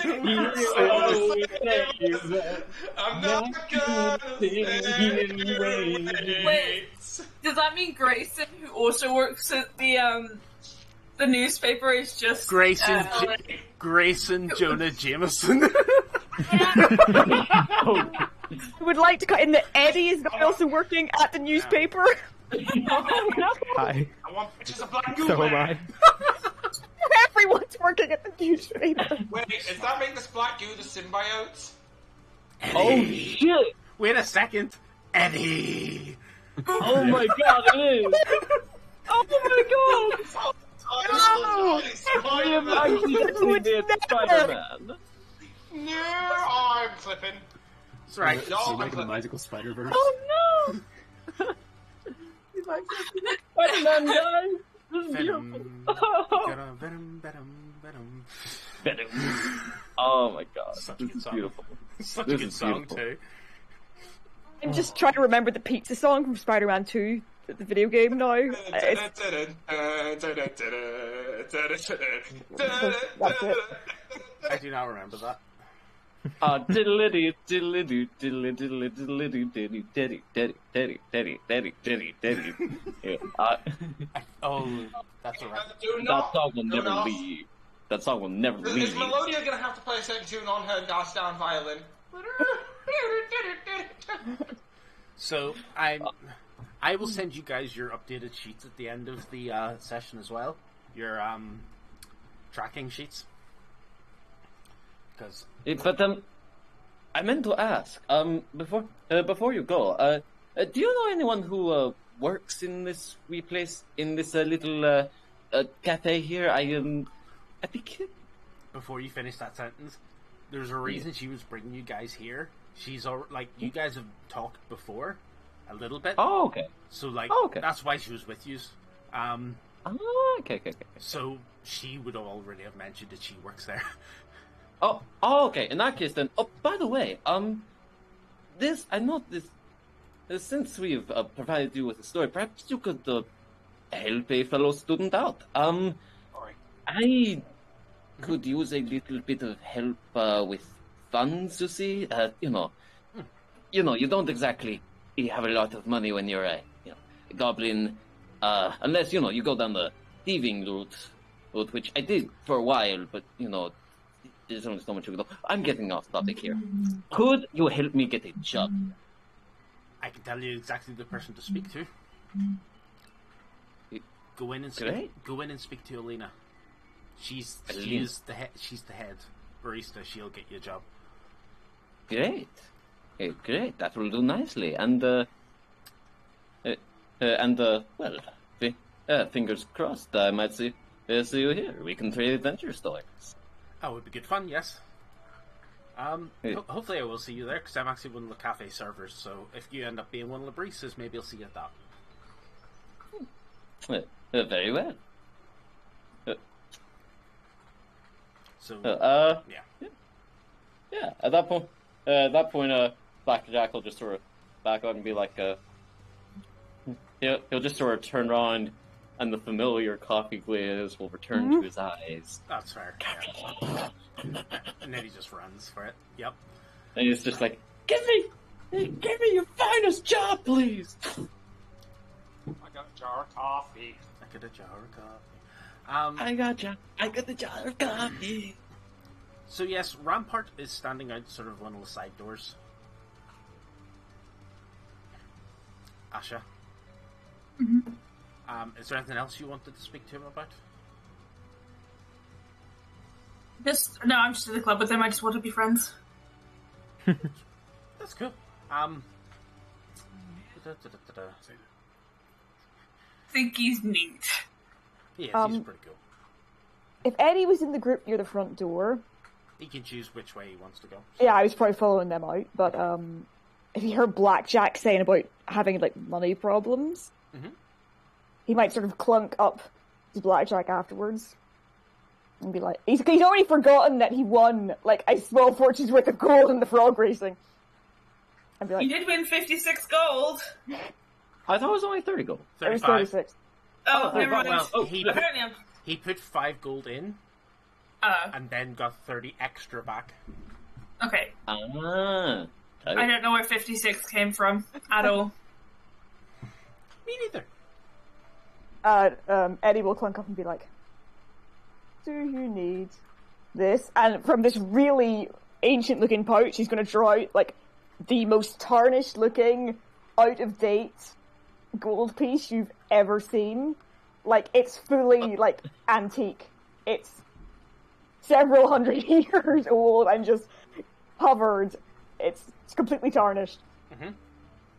I'm not gonna Wait. Does that mean Grayson, who also works at the newspaper, is just Grayson Jonah Jameson. I would like to cut in that Eddie is also working at the newspaper. Hi. I want pictures of Black Goo So am Man. I. Everyone's working at the newspaper. Wait, does that make this Black Goo the symbiote? Oh shit! Wait a second, Eddie. Oh my god, it is! Oh my god! I am actually the Spider-Man. No, I'm flipping. That's right. No, So I'm like the flipping. magical Spider-Verse. Oh no! Spider-Man, guys! This is Venom. beautiful. Venom. Venom. Oh my god, Such a this good is song. beautiful. Such a This good is song beautiful. too. I'm just trying to remember the pizza song from Spider-Man 2, the video game now. It's- That's it. I do not remember that. Diddly diddly diddly diddly diddly diddly diddly diddly diddly diddly diddly diddly diddly. Oh, that's alright. That song will never leave. That song will never Is leave. Melodia gonna have to play a certain tune on her gosh down violin? So I will send you guys your updated sheets at the end of the session as well. Your tracking sheets. Because But I meant to ask. Before you go, do you know anyone who works in this wee place, in this little cafe here? I think. before you finish that sentence, there's a reason she was bringing you guys here. She's like, you guys have talked before a little bit. Oh, okay. So like, Oh, okay. that's why she was with you. Oh, okay. So she would already have mentioned that she works there. Oh, okay. In that case, then. Oh, by the way, since we've provided you with a story, perhaps you could help a fellow student out. I could use a little bit of help with funds. You see, you don't exactly have a lot of money when you're a, a goblin, unless you go down the thieving route. which I did for a while, but there's only so much we can do. I'm getting off topic here. Could you help me get a job? I can tell you exactly the person to speak to. Go in and speak to Alina. She's the head. She's the head barista. She'll get you a job. Great. Great. That will do nicely. And fingers crossed. I might see you here. We can trade adventure stories. Oh, it would be good fun. Yes. Hopefully I will see you there, because I'm actually one of the cafe servers, so if you end up being one of the baristas, maybe I'll see you at that. Very well. Yeah. At that point, Blackjack will just sort of back out and be like, he'll just sort of turn around, and the familiar coffee glaze will return to his eyes. That's fair. Yeah. And then he just runs for it. Yep. And he's just like, give me your finest job, please. I got a jar of coffee. I got a jar of coffee. I got the jar of coffee. So yes, Rampart is standing out sort of one of the side doors. Asha. Mm-hmm. Is there anything else you wanted to speak to him about? No, I'm just at the club with them. I just want to be friends. That's cool. Think he's neat. Yes, he's pretty cool. If Eddie was in the group near the front door... He can choose which way he wants to go. Yeah, I was probably following them out, but if he heard Blackjack saying about having, like, money problems, he might sort of clunk up to Blackjack afterwards. And be like, he's already forgotten that he won, like, a small fortune's worth of gold in the frog racing. And be like, He did win 56 gold. I thought it was only 30 gold. It was 36. Oh, never mind. Well, Apparently he put 5 gold in, and then got 30 extra back. Okay. Ah. I don't know where 56 came from at all. Me neither. Eddie will clunk up and be like, do you need this? And from this really ancient-looking pouch, he's going to draw out, like, the most tarnished-looking, out-of-date gold piece you've ever seen. Like, it's fully, like, antique. It's several hundred years old and just covered. It's completely tarnished. And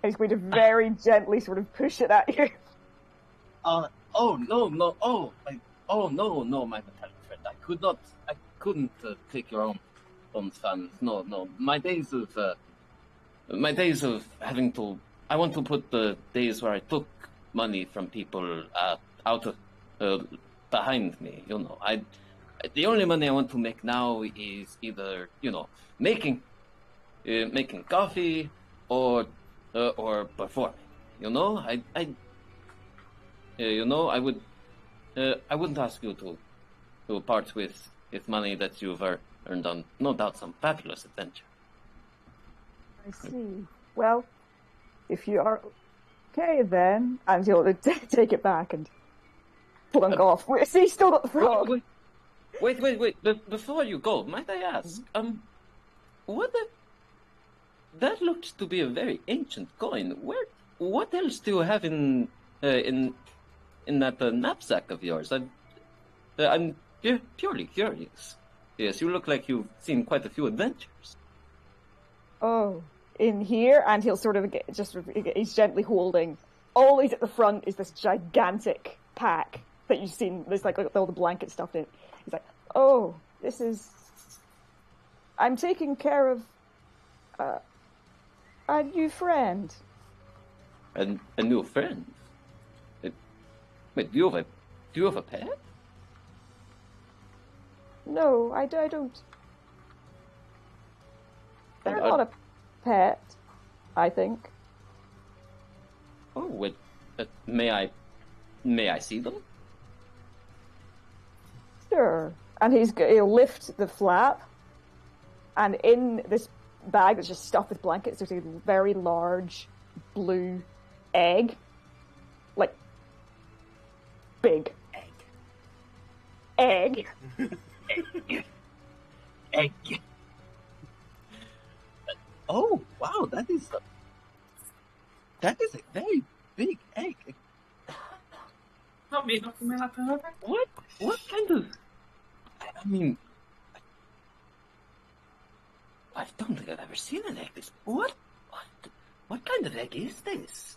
he's going to very gently sort of push it at you. No, my metallic friend. I couldn't take your own funds. No. My days of having to. I want to put the days where I took money from people out of behind me. The only money I want to make now is either making coffee or performing. I wouldn't ask you to part with money that you've earned on, no doubt, some fabulous adventure. I see. Well, if you are okay then, and he'll take it back and plunk off. See, he's still got the frog. Wait. Before you go, might I ask, that looks to be a very ancient coin. What else do you have in that knapsack of yours? I'm purely curious. Yes, you look like you've seen quite a few adventures. Oh, in here, and he'll sort of he's gently holding. Always at the front is this gigantic pack that you've seen. There's like all the blanket stuff in it. He's like, oh, this is. I'm taking care of a new friend. A new friend? Wait, do you have a pet? No, I don't. They're not a pet, I think. Oh, wait, may I see them? Sure. And he'll lift the flap, and in this bag that's just stuffed with blankets, there's a very large blue egg. Like, big. egg. Egg. Oh, wow, that is a very big egg. Not me knocking my lap over. What kind of... I mean... I don't think I've ever seen an egg this... What kind of egg is this?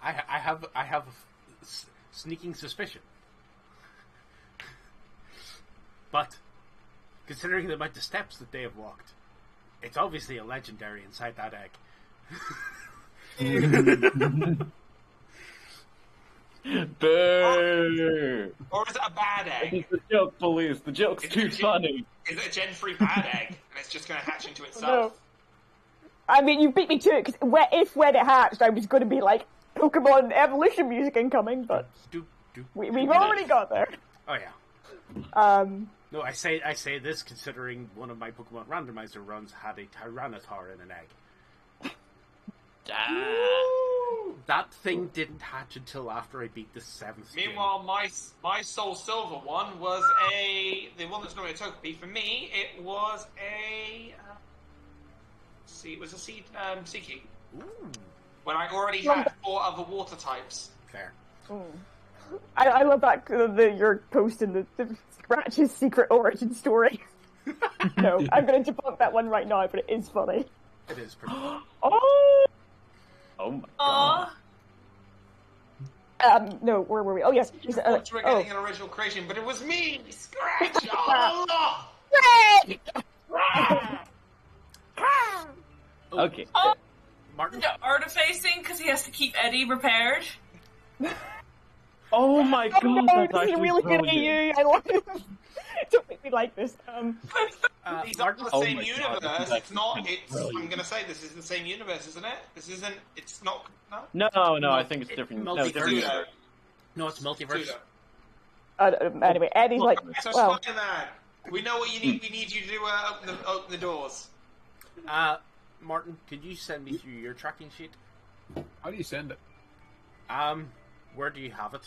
I have a sneaking suspicion. But, considering the amount of steps that they have walked, it's obviously a legendary inside that egg. Boo! Or is it a bad egg? It's the joke, police. The joke's too funny. Is it a Gen 3 bad egg? And it's just going to hatch into No. itself? I mean, you beat me to it, because when it hatched, I was going to be like, Pokemon evolution music incoming, but we've already got there. Oh yeah. No, I say this considering one of my Pokemon randomizer runs had a Tyranitar in an egg. That thing didn't hatch until after I beat the 7th game. Meanwhile, my Soul Silver one was the one that's normally a Togepi. For me, it was a Seeking. Ooh, When I already had 4 other water types. fair. I love that you're posting the Scratch's secret origin story. No, I'm going to debunk that one right now, but it is funny. It is pretty funny. Oh! Oh my Aw. god. No, where were we? Oh, yes. You thought you were getting an original creation, but it was me, Scratch! Okay. Martin? The artifacing because he has to keep Eddie repaired. Oh my god, No, that's this is actually really good at brilliant. you. I love it. Don't make me like this. These are the Oh same my God, universe. this is It's not. actually It's. brilliant. I'm going to say this is the same universe, isn't it? This isn't. It's not. No. No, I think it's different. No, it's different. Pseudo. No, it's multiverse. Pseudo. Anyway, Eddie's like, So well, Spider-Man, we know what you need. We need you to open the doors. Martin, could you send me through your tracking sheet? How do you send it? Where do you have it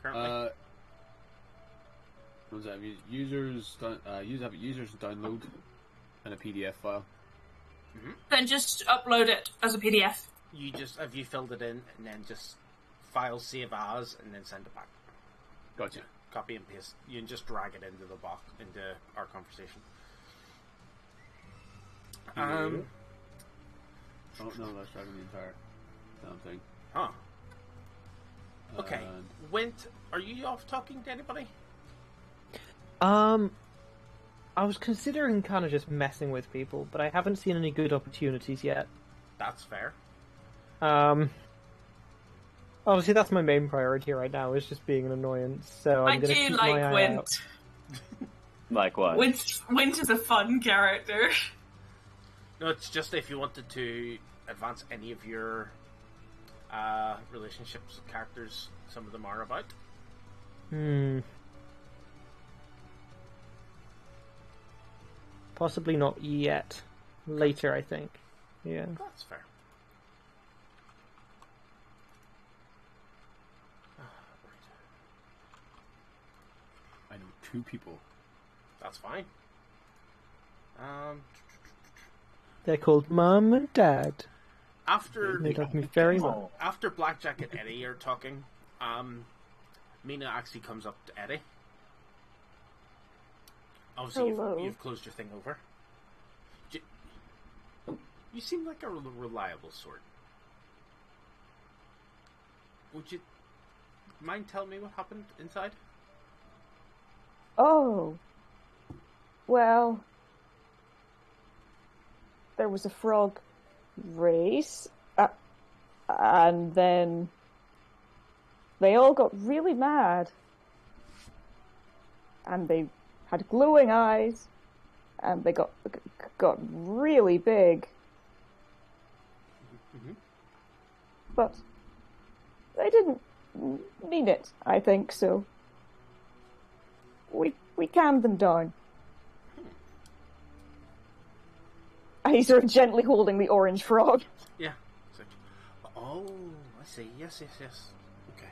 currently? What was that? Users download in a PDF file. Then just upload it as a PDF. Have you filled it in and then just file save as and then send it back? Gotcha. Copy and paste. You can just drag it into the box into our conversation. Oh no, that's dragging the entire damn thing. Huh. Okay. And Wint, are you off talking to anybody? I was considering kind of just messing with people, but I haven't seen any good opportunities yet. That's fair. Obviously that's my main priority right now, is just being an annoyance, so I'm I gonna do keep my like eye Wint. out. Like what? Wint is a fun character. No, it's just if you wanted to advance any of your relationships with characters, some of them are about. Possibly not yet. Later, I think. Yeah. That's fair. I know 2 people. That's fine. They're called Mum and Dad. After They love me very well. after Blackjack and Eddie are talking, Mina actually comes up to Eddie. Obviously, Hello. you've closed your thing over. You seem like a reliable sort. Would you mind telling me what happened inside? oh, well, there was a frog race, and then they all got really mad, and they had glowing eyes, and they got really big. But they didn't mean it, I think, so we calmed them down. And he's sort of gently holding the orange frog. Yeah. It's like, oh, I see. Yes. Okay.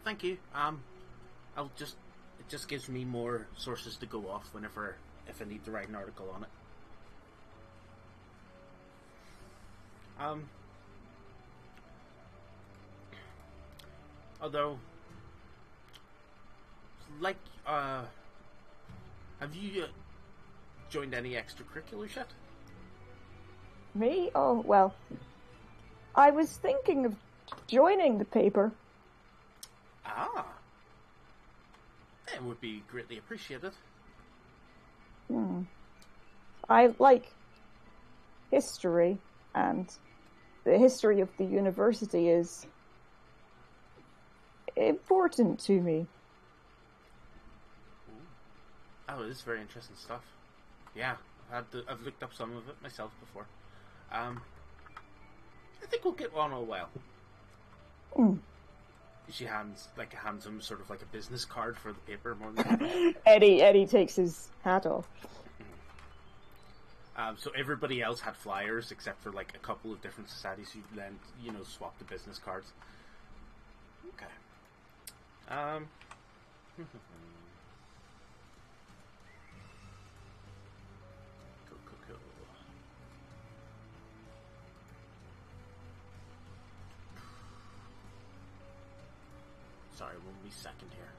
thank you. It just gives me more sources to go off if I need to write an article on it. Although, like, have you joined any extracurriculars yet? Me? Oh, well, I was thinking of joining the paper. Ah. That would be greatly appreciated. I like history, and the history of the university is important to me. Oh, it is very interesting stuff. Yeah, I've looked up some of it myself before. I think we'll get on all well. She hands him sort of like a business card for the paper more than Eddie takes his hat off. So everybody else had flyers except for like a couple of different societies who then, swap the business cards. Okay. Cool. Sorry, 1 wee second here.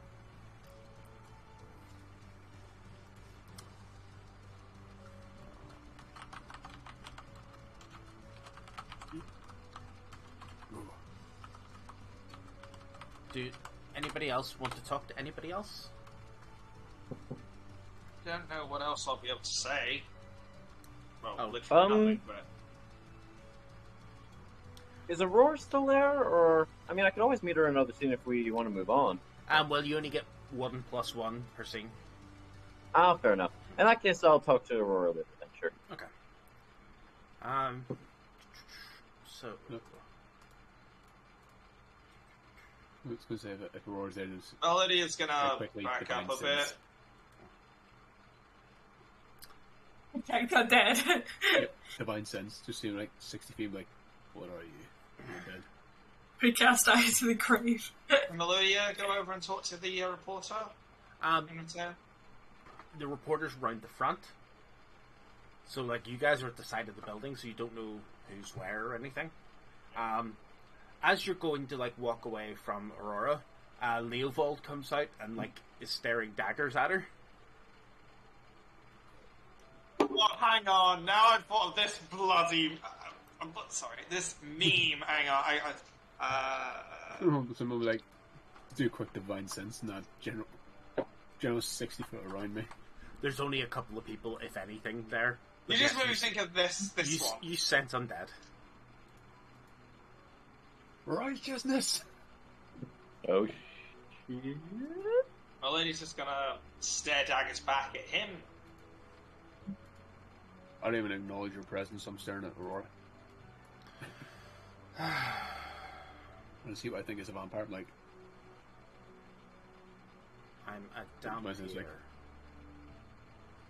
Do anybody else want to talk to anybody else? Don't know what else I'll be able to say. Well, Oh. literally nothing, but... Is Aurora still there, or I mean, I could always meet her in another scene if we want to move on. Well, you only get 1+1 per scene. Ah, fair enough. In that case, I'll talk to Aurora later then, sure. Okay. So... Look. I was going to say, if Aurora's there, there's... Lydia's gonna quickly back divine up a sense. bit. Jack got dead. Yep, divine sense. Just seem like 60 feet, like, what are you? You're dead. We cast eyes to the grave. And Lydia, go over and talk to the reporter. The reporter's round the front. So, like, you guys are at the side of the building, so you don't know who's where or anything. As you're going to, like, walk away from Aurora, Leovold comes out and, like, is staring daggers at her. Oh, hang on, now I've thought of this bloody... sorry, this meme, hang on, Someone would, like, do a quick divine sense, not general 60 foot around me. There's only a couple of people, if anything, there. You just made me think of this one. You sense undead. Righteousness! Oh, shit. My lady's just gonna stare daggers back at him. I don't even acknowledge your presence, I'm staring at Aurora. I want to see what I think is a vampire, I'm like... I'm down My sense, here. like-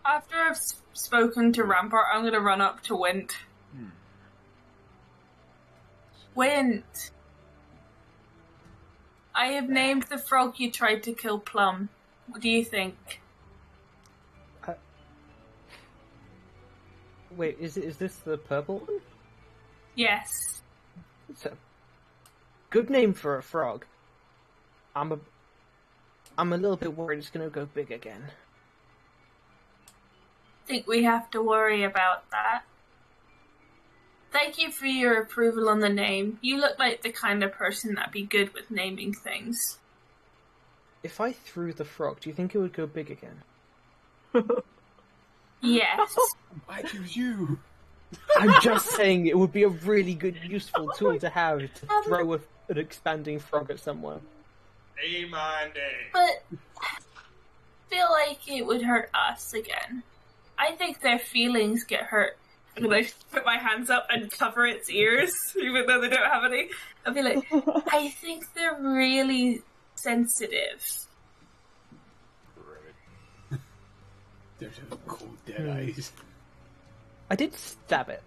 After I've spoken to Rampart, I'm going to run up to Wint. Wint! I have named the frog you tried to kill Plum. What do you think? Wait, is this the purple one? Yes. It's a good name for a frog. I'm a little bit worried it's gonna go big again. Think we have to worry about that. Thank you for your approval on the name. You look like the kind of person that'd be good with naming things. If I threw the frog, do you think it would go big again? Yes. I choose you! I'm just saying it would be a really good, useful tool to have to throw an expanding frog at someone. Hey, Monday. But I feel like it would hurt us again. I think their feelings get hurt. And I put my hands up and cover its ears, even though they don't have any. I'll be like, I think they're really sensitive. There's a cold dead eyes. I did stab it.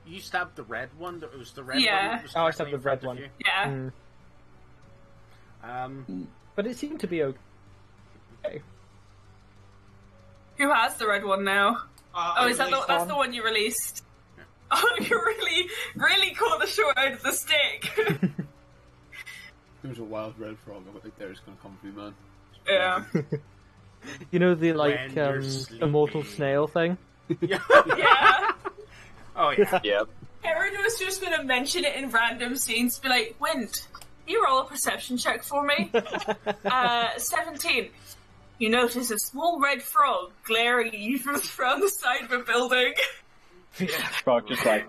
You stabbed the red one? It was the red Yeah. one? That was Oh, I directly stabbed the in front red of one. you? Yeah. But it seemed to be okay. Who has the red one now? Is that that's the one you released? Oh, you really caught the short end of the stick. There's a wild red frog. I think there's going to come for me, man. Yeah. You know the When you're immortal sleeping. snail thing? Yeah. Yeah. Oh yeah. Yep. Aaron was just going to mention it in random scenes, be like, Wind, you roll a perception check for me. 17. You notice a small red frog glaring at you from the side of a building. Frog just like,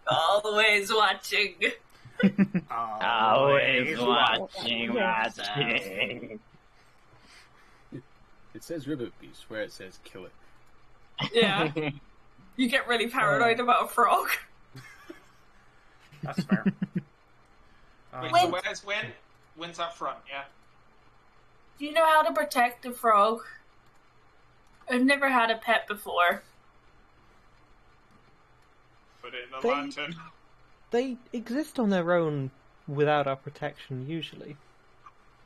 Always watching. Always watching. It says ribbit, but you swear it says kill it. Yeah. You get really paranoid about a frog. That's fair. Wait, so where's Win? Win's up front, yeah? Do you know how to protect a frog? I've never had a pet before. Put it in the They- lantern. They exist on their own without our protection, usually.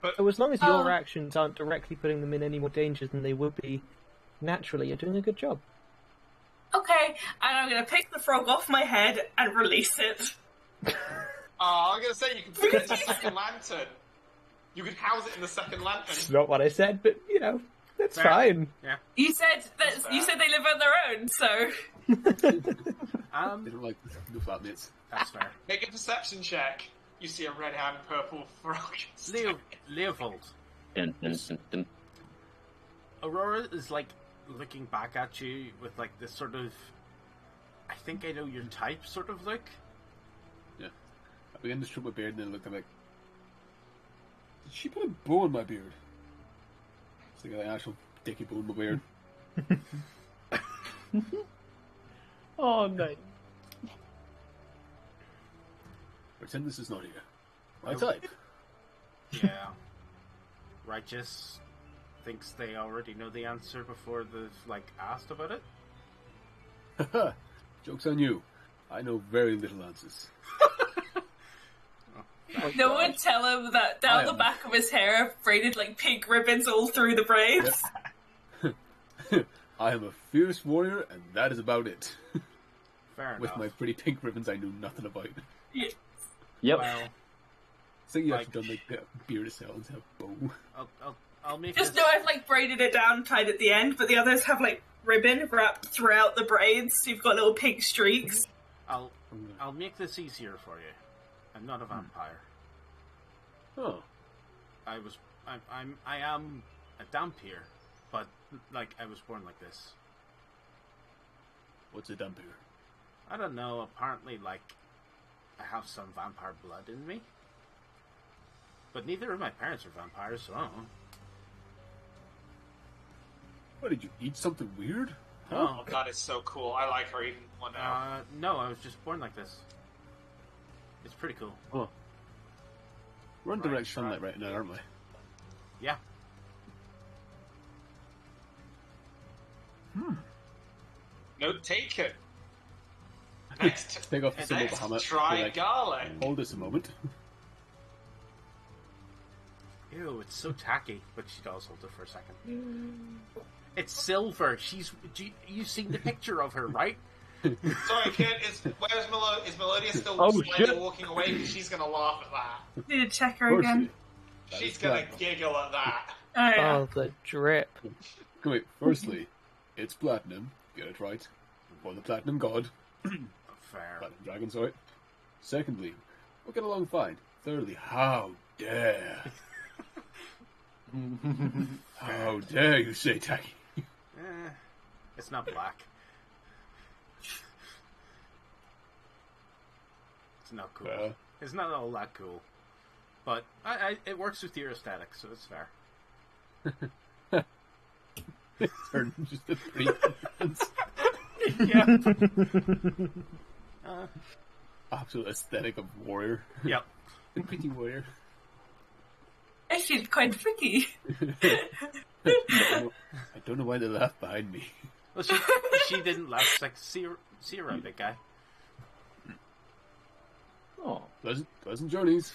But- So as long as Oh. your actions aren't directly putting them in any more danger than they would be naturally, you're doing a good job. Okay, and I'm gonna pick the frog off my head and release it. Oh, I'm gonna say you can put it in the second lantern. You could house it in the second lantern. It's not what I said, but, that's Fair. fine. Yeah. You said they live on their own, so They don't like no flatmates. That's fair. Make a perception check. You see a red and purple frog. Leopold. Dun, dun, dun, dun. Aurora is like looking back at you with like this sort of, I think I know your type sort of look. Yeah. I began to stroke my beard and then looked at like, did she put a bow in my beard? It's like an actual dicky bow in my beard. oh no. Pretend this is not here. My type. Yeah. Righteous thinks they already know the answer before they've like asked about it. Haha. Joke's on you. I know very little answers. no one tell him that down the back of his hair, braided like pink ribbons all through the braids. I am a fierce warrior, and that is about it. Fair With enough. my pretty pink ribbons, I knew nothing about. Yep. Well, So you Like- actually done like the beard as hell and have a bow. I'll make Just this. know I've like braided it down tight at the end, but the others have like ribbon wrapped throughout the braids, so you've got little pink streaks. I'll make this easier for you. I'm not a vampire. Oh. I am a dampier, but like I was born like this. What's a dampier? I don't know. Apparently, like I have some vampire blood in me, but neither of my parents are vampires, so I don't know. What, did you eat something weird? Oh, that is so cool. I like her even more now. No, I was just born like this. It's pretty cool. Oh. We're in Right, direct sunlight right. right now, aren't we? Yeah. Note taken. Next, Take off the symbol next Bahamut. try Be like, garlic. hold this a moment. Ew, it's so tacky. But she does hold it for a second. It's silver. You've seen the picture of her, right? Sorry, kid. Where's Melodia? Is Melodia still Oh, slightly shit. walking away? Because she's gonna laugh at that. Need to check her Of course again. you- that She's is gonna platinum. giggle at that. Oh yeah. Oh, the drip. Wait, firstly, it's platinum. Get it right. For the platinum god. Fair. Platinum dragon, sorry. Secondly, we'll get along fine. Thirdly, how dare. How dare you say tacky? It's not black. It's not cool. It's not all that cool. But it works with your aesthetic, so it's fair. Turn just a pretty Yeah. absolute aesthetic of warrior. Yep. A pretty warrior. I feel quite freaky. I don't know why they laughed behind me. Well, she didn't laugh. She's like, see around, big guy. Oh. Pleasant journeys.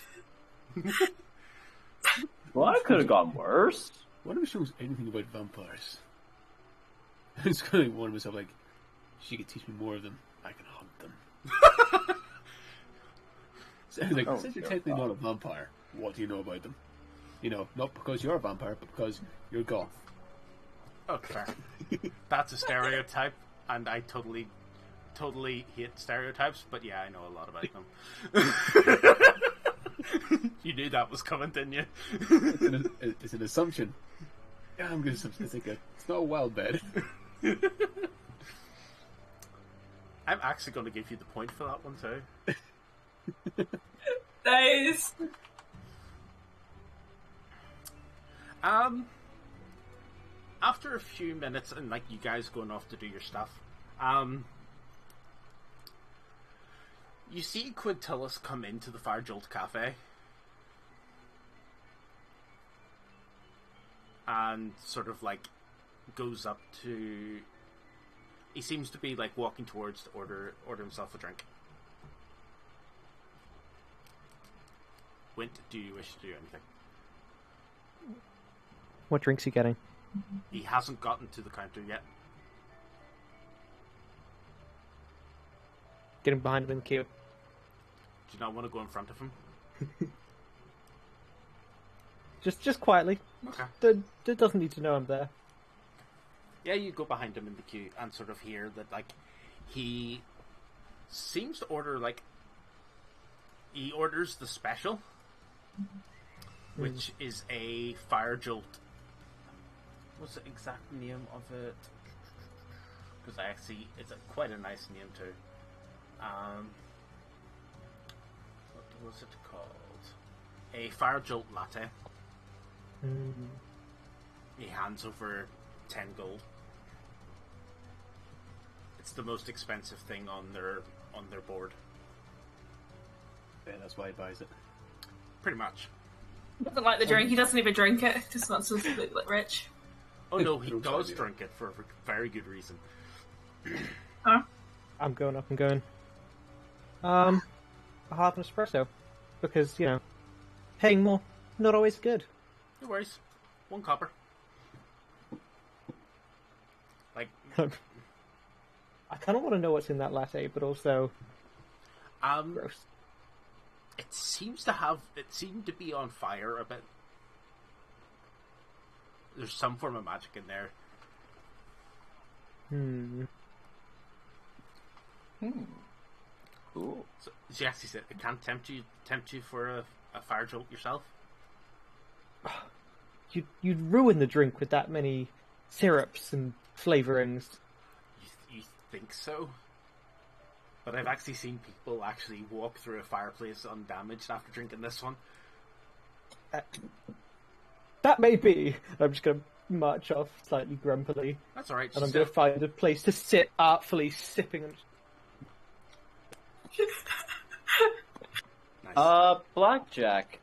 Well, that could have gone worse. What if she knows anything about vampires? I'm just going to warn myself, like, she could teach me more of them. I can hunt them. So, like, since you're technically not a vampire, what do you know about them? You know, not because you're a vampire, but because you're goth. Okay. That's a stereotype, and I totally hate stereotypes, but yeah, I know a lot about them. You knew that was coming, didn't you? It's an assumption. Yeah, I'm going to think it's not a wild bed. I'm actually going to give you the point for that one, too. Nice. After a few minutes and like you guys going off to do your stuff, you see Quintilis come into the Fire Jolt Cafe and sort of like goes up to. He seems to be like walking towards to order himself a drink. Wint, do you wish to do anything? What drink's he getting? He hasn't gotten to the counter yet. Getting behind him in the queue. Do you not want to go in front of him? Just quietly. Okay. Doesn't need to know I'm there. Yeah, you go behind him in the queue and sort of hear that, like, he seems to order, like, he orders the special, which is a Fire Jolt. What's the exact name of it? Because it's quite a nice name too. What was it called? A Fire Jolt Latte. He hands over 10 gold. It's the most expensive thing on their board. Yeah, that's why he buys it. Pretty much. He doesn't like the drink. He doesn't even drink it. Just wants to look like rich. Oh no, he does drink it for a very good reason. Huh? I'm going up and going. A half an espresso. Because, you know, paying more, not always good. No worries. 1 copper. Like, I kind of want to know what's in that latte, but also gross. It seemed to be on fire a bit. There's some form of magic in there. Cool. So she actually said, "It can't tempt you for a Fire Jolt yourself." You'd ruin the drink with that many syrups and flavorings. You think so? But I've actually seen people actually walk through a fireplace undamaged after drinking this one. That may be. I'm just going to march off slightly grumpily. That's alright. And I'm going to find a place to sit artfully sipping. Nice. Blackjack,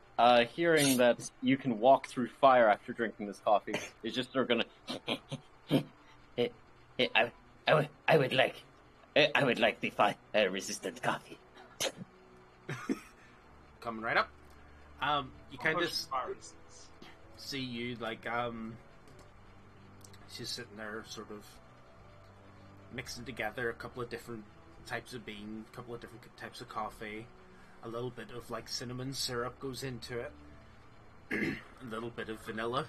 hearing that you can walk through fire after drinking this coffee, is just sort of gonna... I would like the fire-resistant coffee. Coming right up. You kind of see you, like, she's sitting there sort of mixing together a couple of different types of bean, a couple of different types of coffee, a little bit of, like, cinnamon syrup goes into it, a little bit of vanilla.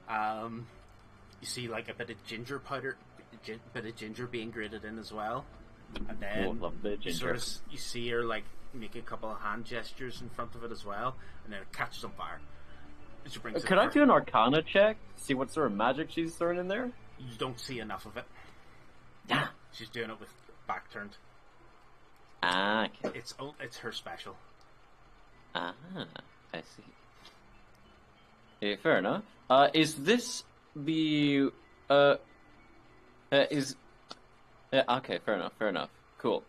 You see, like, a bit of ginger powder, bit of ginger being grated in as well. And then love the ginger. you see her, like, make a couple of hand gestures in front of it as well, and then it catches on fire. She brings it Could I over. do an Arcana check? See what sort of magic she's throwing in there? You don't see enough of it. Ah, She's doing it with back turned. okay. It's her special. I see. Yeah, fair enough. Is this the okay, fair enough. Cool.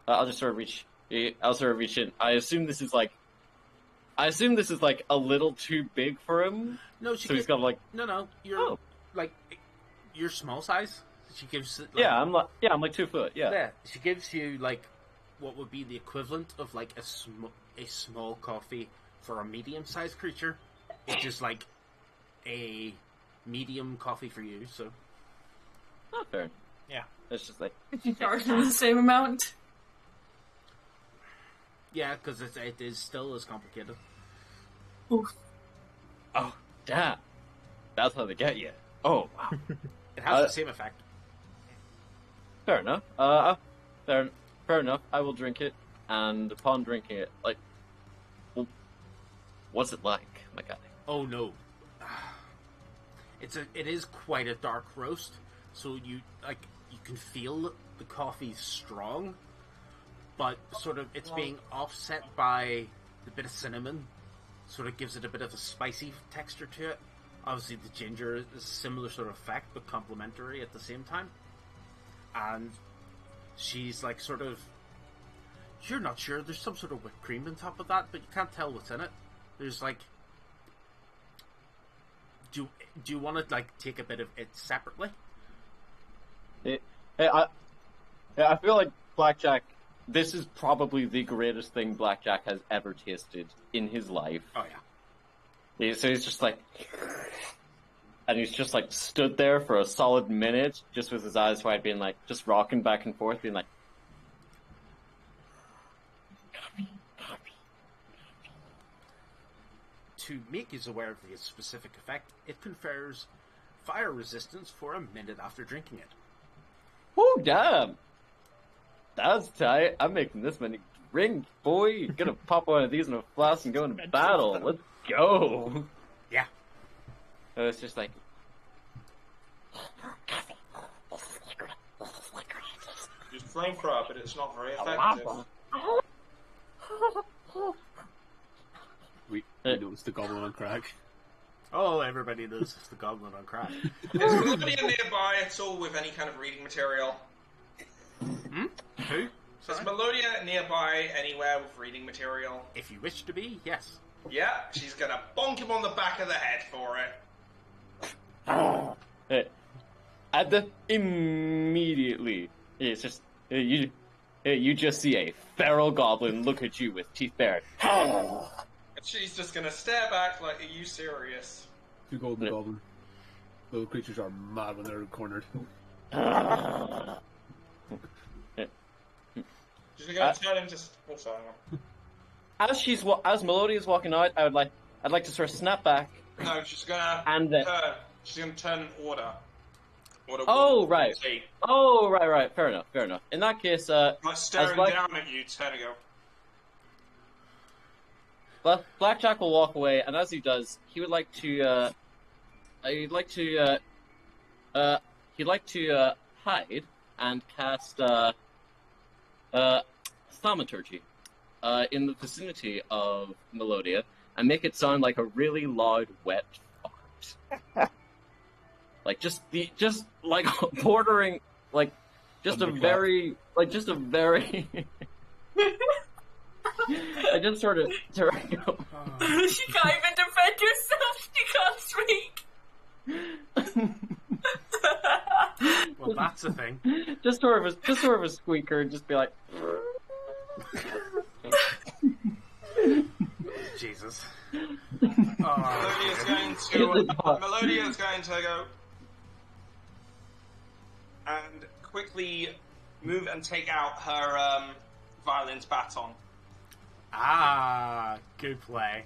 I'll just sort of reach in. I assume this is like a little too big for him. No, He's got like no. You're like you're small size. She gives it. Like, I'm like 2 foot. Yeah. she gives you like what would be the equivalent of like a small coffee for a medium-sized creature which is like a medium coffee for you. So, Not fair. yeah, It's just like, If you charge them the same amount. yeah, because it is still as complicated. Oof. oh, damn. That's how they get you. Oh, wow. It has the same effect. Fair enough. Fair enough. I will drink it, and upon drinking it, like, well, what's it like, my guy? Oh no, it is quite a dark roast. So you can feel the coffee strong, but sort of it's being offset by the bit of cinnamon. Sort of gives it a bit of a spicy texture to it. Obviously, the ginger is a similar sort of effect, but complementary at the same time. And she's like, sort of, you're not sure. There's some sort of whipped cream on top of that, but you can't tell what's in it. There's like, do you want to like take a bit of it separately? I feel like Blackjack. This is probably the greatest thing Blackjack has ever tasted in his life. Oh yeah. So he's just like, and he's just like stood there for a solid minute, just with his eyes wide, being like, just rocking back and forth, being like, To make you aware of the specific effect, it confers fire resistance for a minute after drinking it. "Oh damn, that's tight! I'm making this many drinks, boy. Gonna pop one of these in a flask and go into battle. Let's go." Yeah. So it's just like, Use flamethrower, but it's not very effective. We noticed the goblin on crack. Oh, everybody knows it's the goblin on crack. Is Melodia nearby at all with any kind of reading material? Who? Is Sorry? Melodia nearby anywhere with reading material? If you wish to be, yes. Yeah, she's gonna bonk him on the back of the head for it. at the immediately, it's just you just see a feral goblin look at you with teeth bared. And she's just gonna stare back like, are you serious? Two golden goblin. Little creatures are mad when they're cornered. She's gonna turn him just... Oh, sorry. As Melodia's walking out, I'd like to sort of snap back. No, she's gonna And then- turn. She's gonna turn and order. Oh, one, right. tea. Oh, right. Fair enough. In that case, Like staring Black- down at you, turn and go. Blackjack will walk away, and as he does, he'd like to hide and cast thaumaturgy in the vicinity of Melodia and make it sound like a really loud, wet fart. Like just like bordering, like just a very. I just sort of go. She can't even defend herself. She can't speak. Well, that's the thing. just sort of a squeaker, and just be like, Jesus. Melodia's going to go and quickly move and take out her violin's baton. Ah, good play.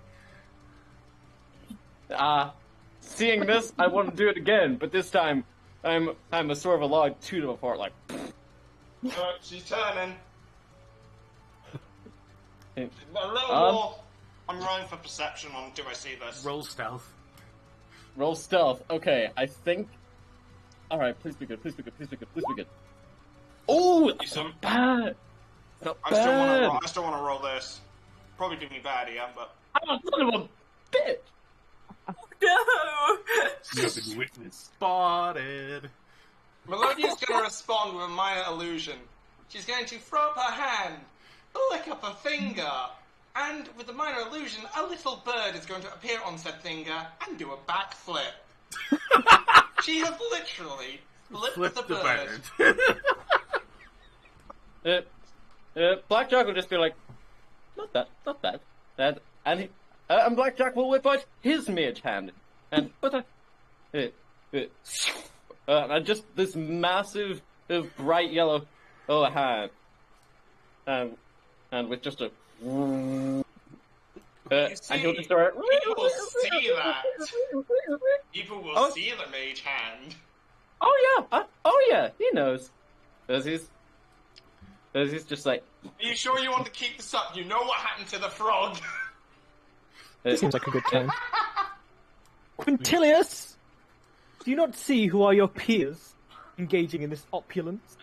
seeing this, I want to do it again, but this time I'm a sort of a log two to apart, like. She's turning. A little more. I'm rolling for perception on do I see this? Roll stealth. Roll stealth. Okay, I think. All right, please be good. Please be good. Please be good. Please be good. Oh, that's not bad. Not I bad. still want to roll this. Probably do me bad here, but I'm a son of a bitch. No! You have been witnessed. Spotted. Melodia's going to respond with a minor illusion. She's going to throw up her hand, lick up her finger, and with the minor illusion, a little bird is going to appear on said finger and do a backflip. She has literally flipped the bird. Blackjack will just be like, not bad. And and Blackjack will whip out his mage hand and put and just this massive, bright yellow hand, and with just a. And he'll just start. People will see that. People will see the mage hand. Oh yeah, he knows. As he's just like. Are you sure you want to keep this up? You know what happened to the frog. Seems like a good time. Quintilius! Do you not see who are your peers engaging in this opulence?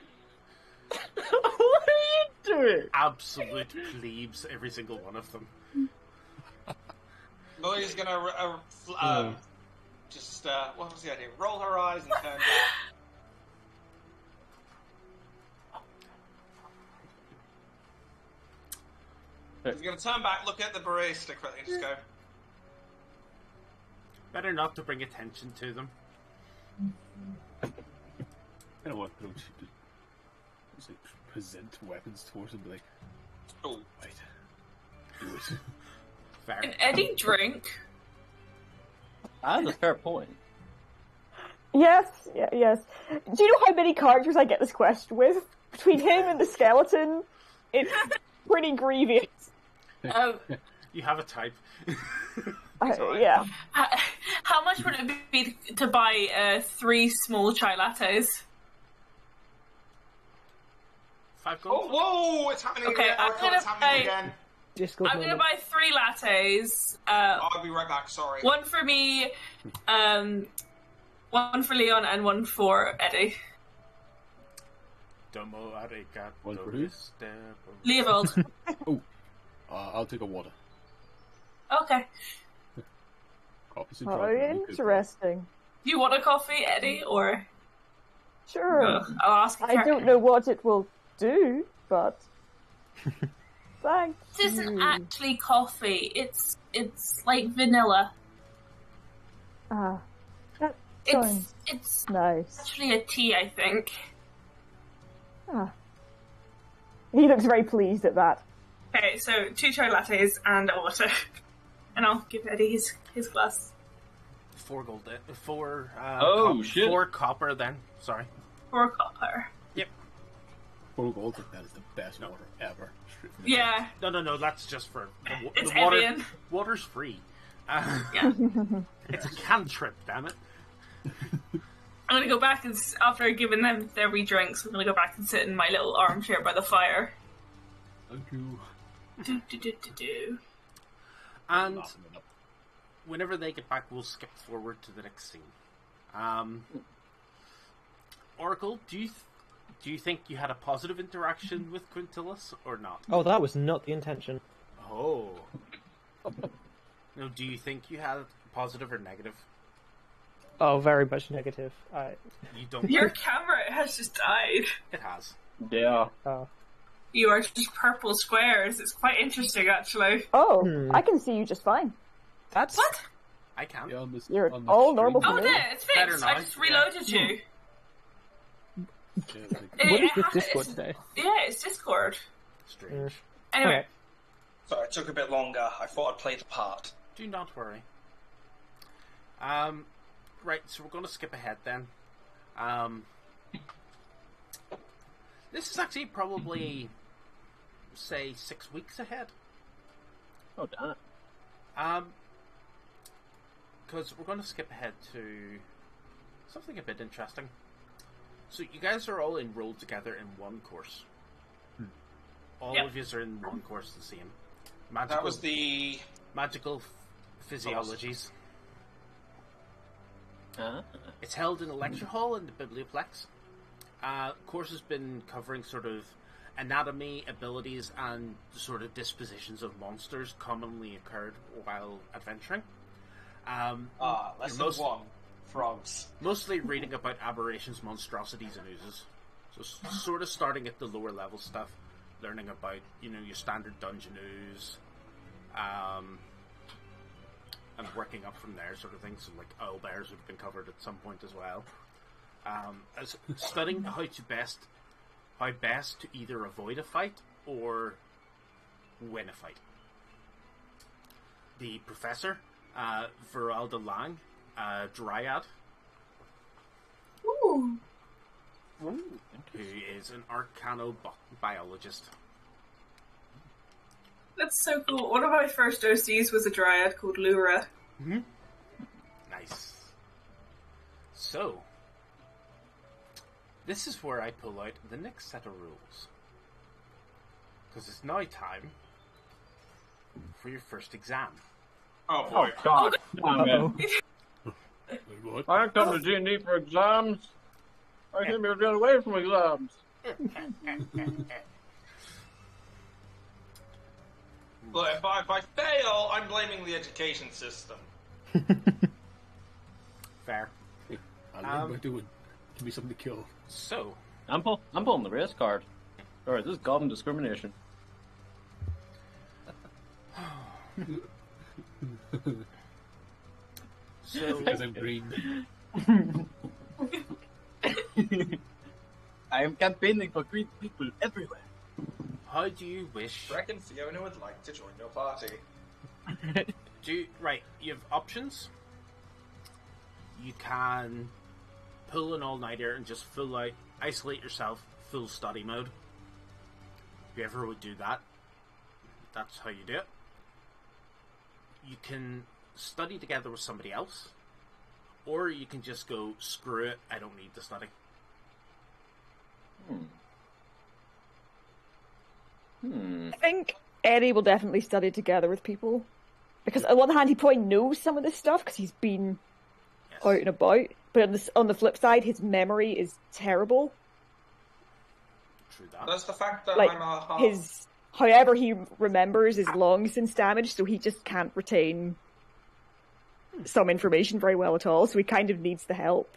What are you doing? Absolute plebes, every single one of them. Lily's gonna what was the idea? Roll her eyes and turn back. She's gonna turn back, look at the barista quickly, and just go. Better not to bring attention to them. I don't want to just like, present weapons towards him, be like, Oh, wait, do it. Fair. Can Eddie drink? That's a fair point. Yes, yes. Do you know how many characters I get this question with? Between him and the skeleton, it's pretty grievous. You have a type. Yeah. How much would it be to buy 3 small chai lattes? 5 gold. whoa! It's happening Okay, again. I'm gonna It's happening buy- again. Discord I'm gonna moment. buy 3 lattes. I'll be right back. Sorry. One for me, one for Leon, and one for Eddie. Domo arigato. One for who? Leovold. I'll take a water. Okay. Opposite Oh, drive, you could- interesting. You want a coffee, Eddie, or Sure. I'll ask. I don't know what it will do, but thank This isn't you. actually coffee. It's like vanilla. That sounds It's nice. actually a tea, I think. He looks very pleased at that. Okay, so 2 chai lattes and a water, and I'll give Eddie his glass. 4 gold. 4. Shit. 4 copper. Then sorry. 4 copper. Yep. 4 gold, that is the best water ever. Straight from the Yeah, No. That's just for it's the water. Evian. Water's free. Yeah. It's a cantrip. Damn it. I'm gonna go back and after giving them their wee drinks, I'm gonna go back and sit in my little armchair by the fire. Thank you. Do. And Laughing it up. whenever they get back, we'll skip forward to the next scene. Oracle, do you think you had a positive interaction with Quintillus or not? Oh, that was not the intention. Oh. No, do you think you had positive or negative? Oh, very much negative. You don't. Your camera has just died. It has. Yeah. You are just purple squares. It's quite interesting, actually. Oh, I can see you just fine. That's What? I can. Yeah, on the, You're on the all stream. normal Oh, for me. there, it's fixed. Better I now, just reloaded you. Yeah, like, what is It with has- Discord it's- today? Yeah, it's Discord. Strange. Anyway, Okay. Sorry, it took a bit longer. I thought I'd play the part. Do not worry. Right, so we're going to skip ahead then. This is actually probably, say, 6 weeks ahead. Oh, damn. Because we're going to skip ahead to something a bit interesting. So you guys are all enrolled together in one course. All Yep. of you are in one course the same. That was the. Magical Physiologies. It's held in a lecture hall in the Biblioplex. Course has been covering sort of anatomy, abilities, and the sort of dispositions of monsters commonly occurred while adventuring. Lesson most- 1. Frogs. Mostly reading about aberrations, monstrosities, and oozes. So sort of starting at the lower level stuff, learning about, your standard dungeon ooze, and working up from there, sort of thing. So like owlbears would have been covered at some point as well. As studying how best to either avoid a fight or win a fight. the professor, Veralda Lang, Dryad, Ooh. who is an arcanobiologist. That's so cool. One of my first OCs was a dryad called Lura. Mm-hmm. Nice. So, this is where I pull out the next set of rules. Because it's now time for your first exam. Oh boy. God damn it. Wait, what? I come to D&D for exams. I came here to get away from exams. Look, if I fail, I'm blaming the education system. Fair. I'll learn by doing. Give me something to kill. So, I'm pulling the race card. Alright, this is goblin discrimination. Because I'm green. I am campaigning for green people everywhere. how do you wish... I reckon Fiona would like to join your party. Right, you have options. You can pull an all-nighter and just full out, isolate yourself, full study mode. If you ever would do that, that's how you do it. You can study together with somebody else, or you can just go, screw it, I don't need to study. I think Eddie will definitely study together with people. Because on one hand, he probably knows some of this stuff because he's been Yes. out and about. But on the flip side, his memory is terrible. True that. That's the fact that Like, I'm a half. however he remembers is long since damaged, so he just can't retain some information very well at all, so he kind of needs the help.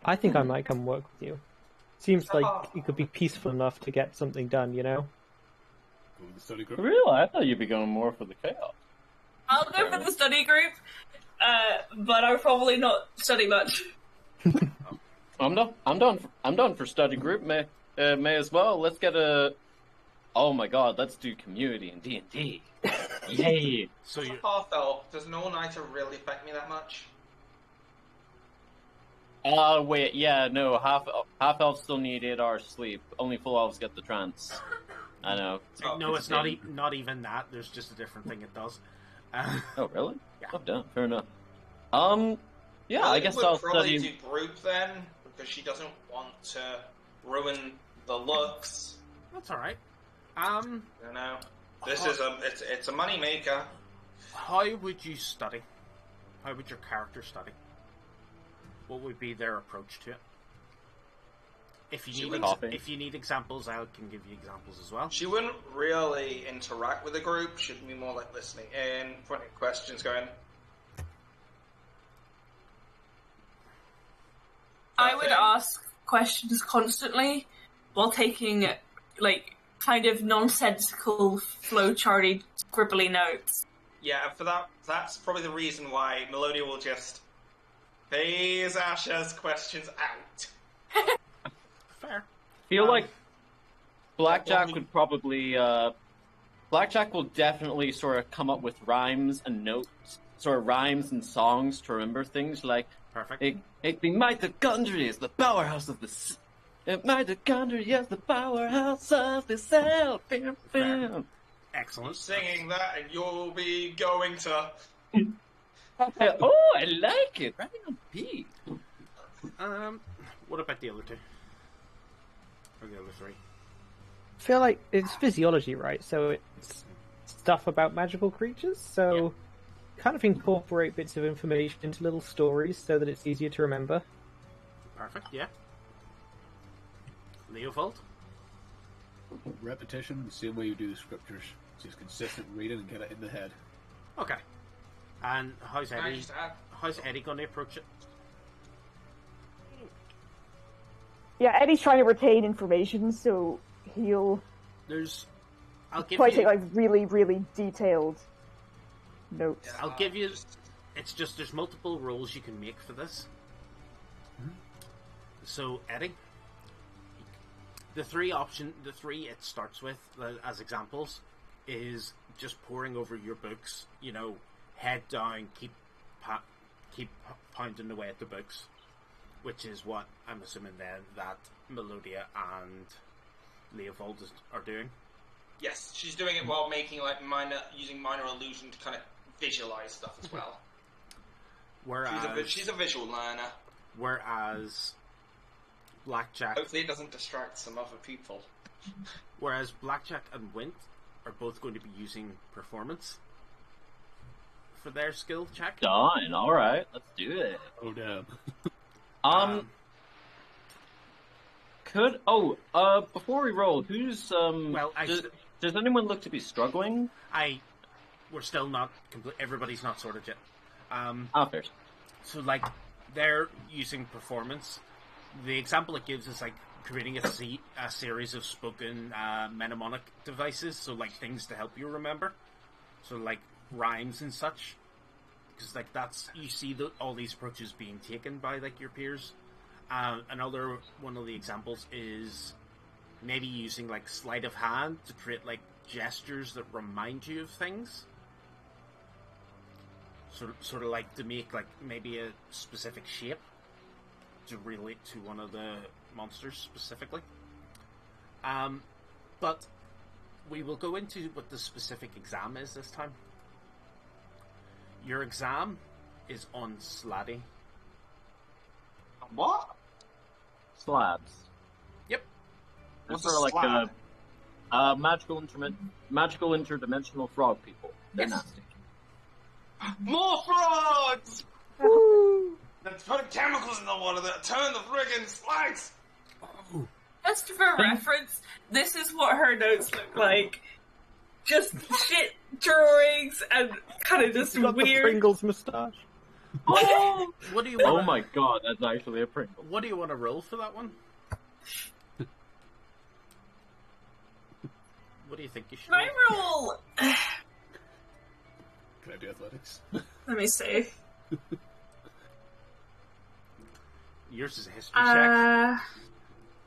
I think I might come work with you. Seems like it could be peaceful enough to get something done, you know? Go with the study group. Really? I thought you'd be going more for the chaos. I'll go for the study group, but I'll probably not study much. I'm done for study group. May as well. Let's get a. Oh my god! Let's do community and D&D. Yay! So As a you half elf, does an all-nighter really affect me that much? Wait, yeah, no. Half elves still need 8 hours sleep. Only full elves get the trance. I know. no, it's not not even that. There's just a different thing it does. Oh really? Yeah. Oh damn. Fair enough. Yeah, I guess we'll I'll probably study. do group then, because she doesn't want to ruin the looks. That's all right. You know, this is it's a money maker. How would you study? How would your character study? What would be their approach to it? If you need examples, I can give you examples as well. She wouldn't really interact with the group. She'd be more like listening in, putting questions, going. I would ask questions constantly while taking, like, kind of nonsensical, flowcharty, scribbly notes. Yeah, for that's probably the reason why Melodia will just phase Asha's questions out. Fair. Feel like Blackjack only- would probably. Blackjack will definitely sort of come up with rhymes and notes, sort of rhymes and songs to remember things like. Perfect. The mitochondria is the powerhouse of the. Mitochondria is the powerhouse of the cell. Bam, bam. Excellent. Singing that, and you'll be going to. Oh, I like it. Right on beat. What about the other two? Or the other three? I feel like it's physiology, right? So it's stuff about magical creatures, so kind of incorporate bits of information into little stories so that it's easier to remember. Perfect, yeah. Leovold? Repetition, the same way you do the scriptures. Just consistent reading and get it in the head. Okay. And how's Can I Eddie? just add? How's Eddie going to approach it? Yeah, Eddie's trying to retain information, so he'll I'll give probably you. take like really, really detailed notes. I'll give you. It's just there's multiple roles you can make for this. So Eddie, the three it starts with as examples is just poring over your books. You know, head down, keep pounding away at the books, which is what I'm assuming then that Melodia and Leopold are doing. Yes, she's doing it while making using minor illusion to kind of visualize stuff as well. Whereas she's a visual learner. Whereas Blackjack. Hopefully, it doesn't distract some other people. Whereas Blackjack and Wint are both going to be using performance for their skill check. Done. All right, let's do it. Oh damn. Before we roll, who's does anyone look to be struggling? We're still not complete. Everybody's not sorted yet. Fair. So like they're using performance. The example it gives is like creating a series of spoken mnemonic devices. So like things to help you remember. So like rhymes and such. Because like that's you see all these approaches being taken by like your peers. Another one of the examples is maybe using like sleight of hand to create like gestures that remind you of things. Sort of like to make like maybe a specific shape to relate to one of the monsters specifically. But we will go into what the specific exam is this time. Your exam is on Sladdy. What? Slabs. Yep. They're What's sort of a like slab? magical interdimensional frog people. They're Yes. nasty. More frogs! Let's put chemicals in the water that turn the friggin' slags! Just for reference, this is what her notes look like. Just shit drawings and kind of just You got the weird. Pringles moustache. Oh, What do you Oh want? my god, that's actually a Pringle. What do you want to roll for that one? What do you think you should? can I roll? Can I do athletics? Let me see. Yours is a history check.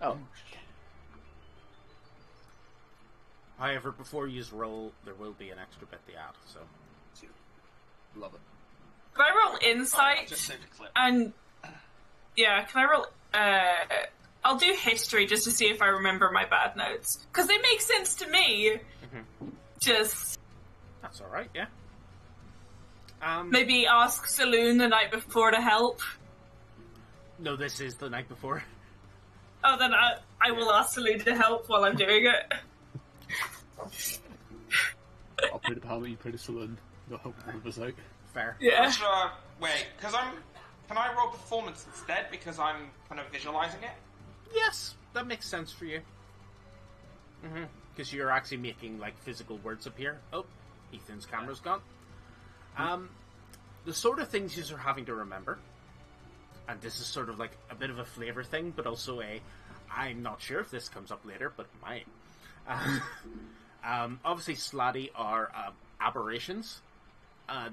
Oh, However, before you roll, there will be an extra bit to add. So Love it. Can I roll insight? Just save the clip. And yeah, can I roll? I'll do history just to see if I remember my bad notes because they make sense to me. Just that's all right. Yeah. maybe ask Saloon the night before to help. No, this is the night before. Oh, then I will ask Saloon to help while I'm doing it. I'll put it behind me, you put a saloon. They'll help one of us out. Fair. Yeah. Wait, because can I roll performance instead because I'm kind of visualizing it? Yes, that makes sense for you. Because you're actually making like physical words appear. Oh, Ethan's camera's gone. The sort of things you're having to remember, and this is sort of like a bit of a flavor thing, but also I'm not sure if this comes up later, but it might. Obviously, Sladdy are aberrations.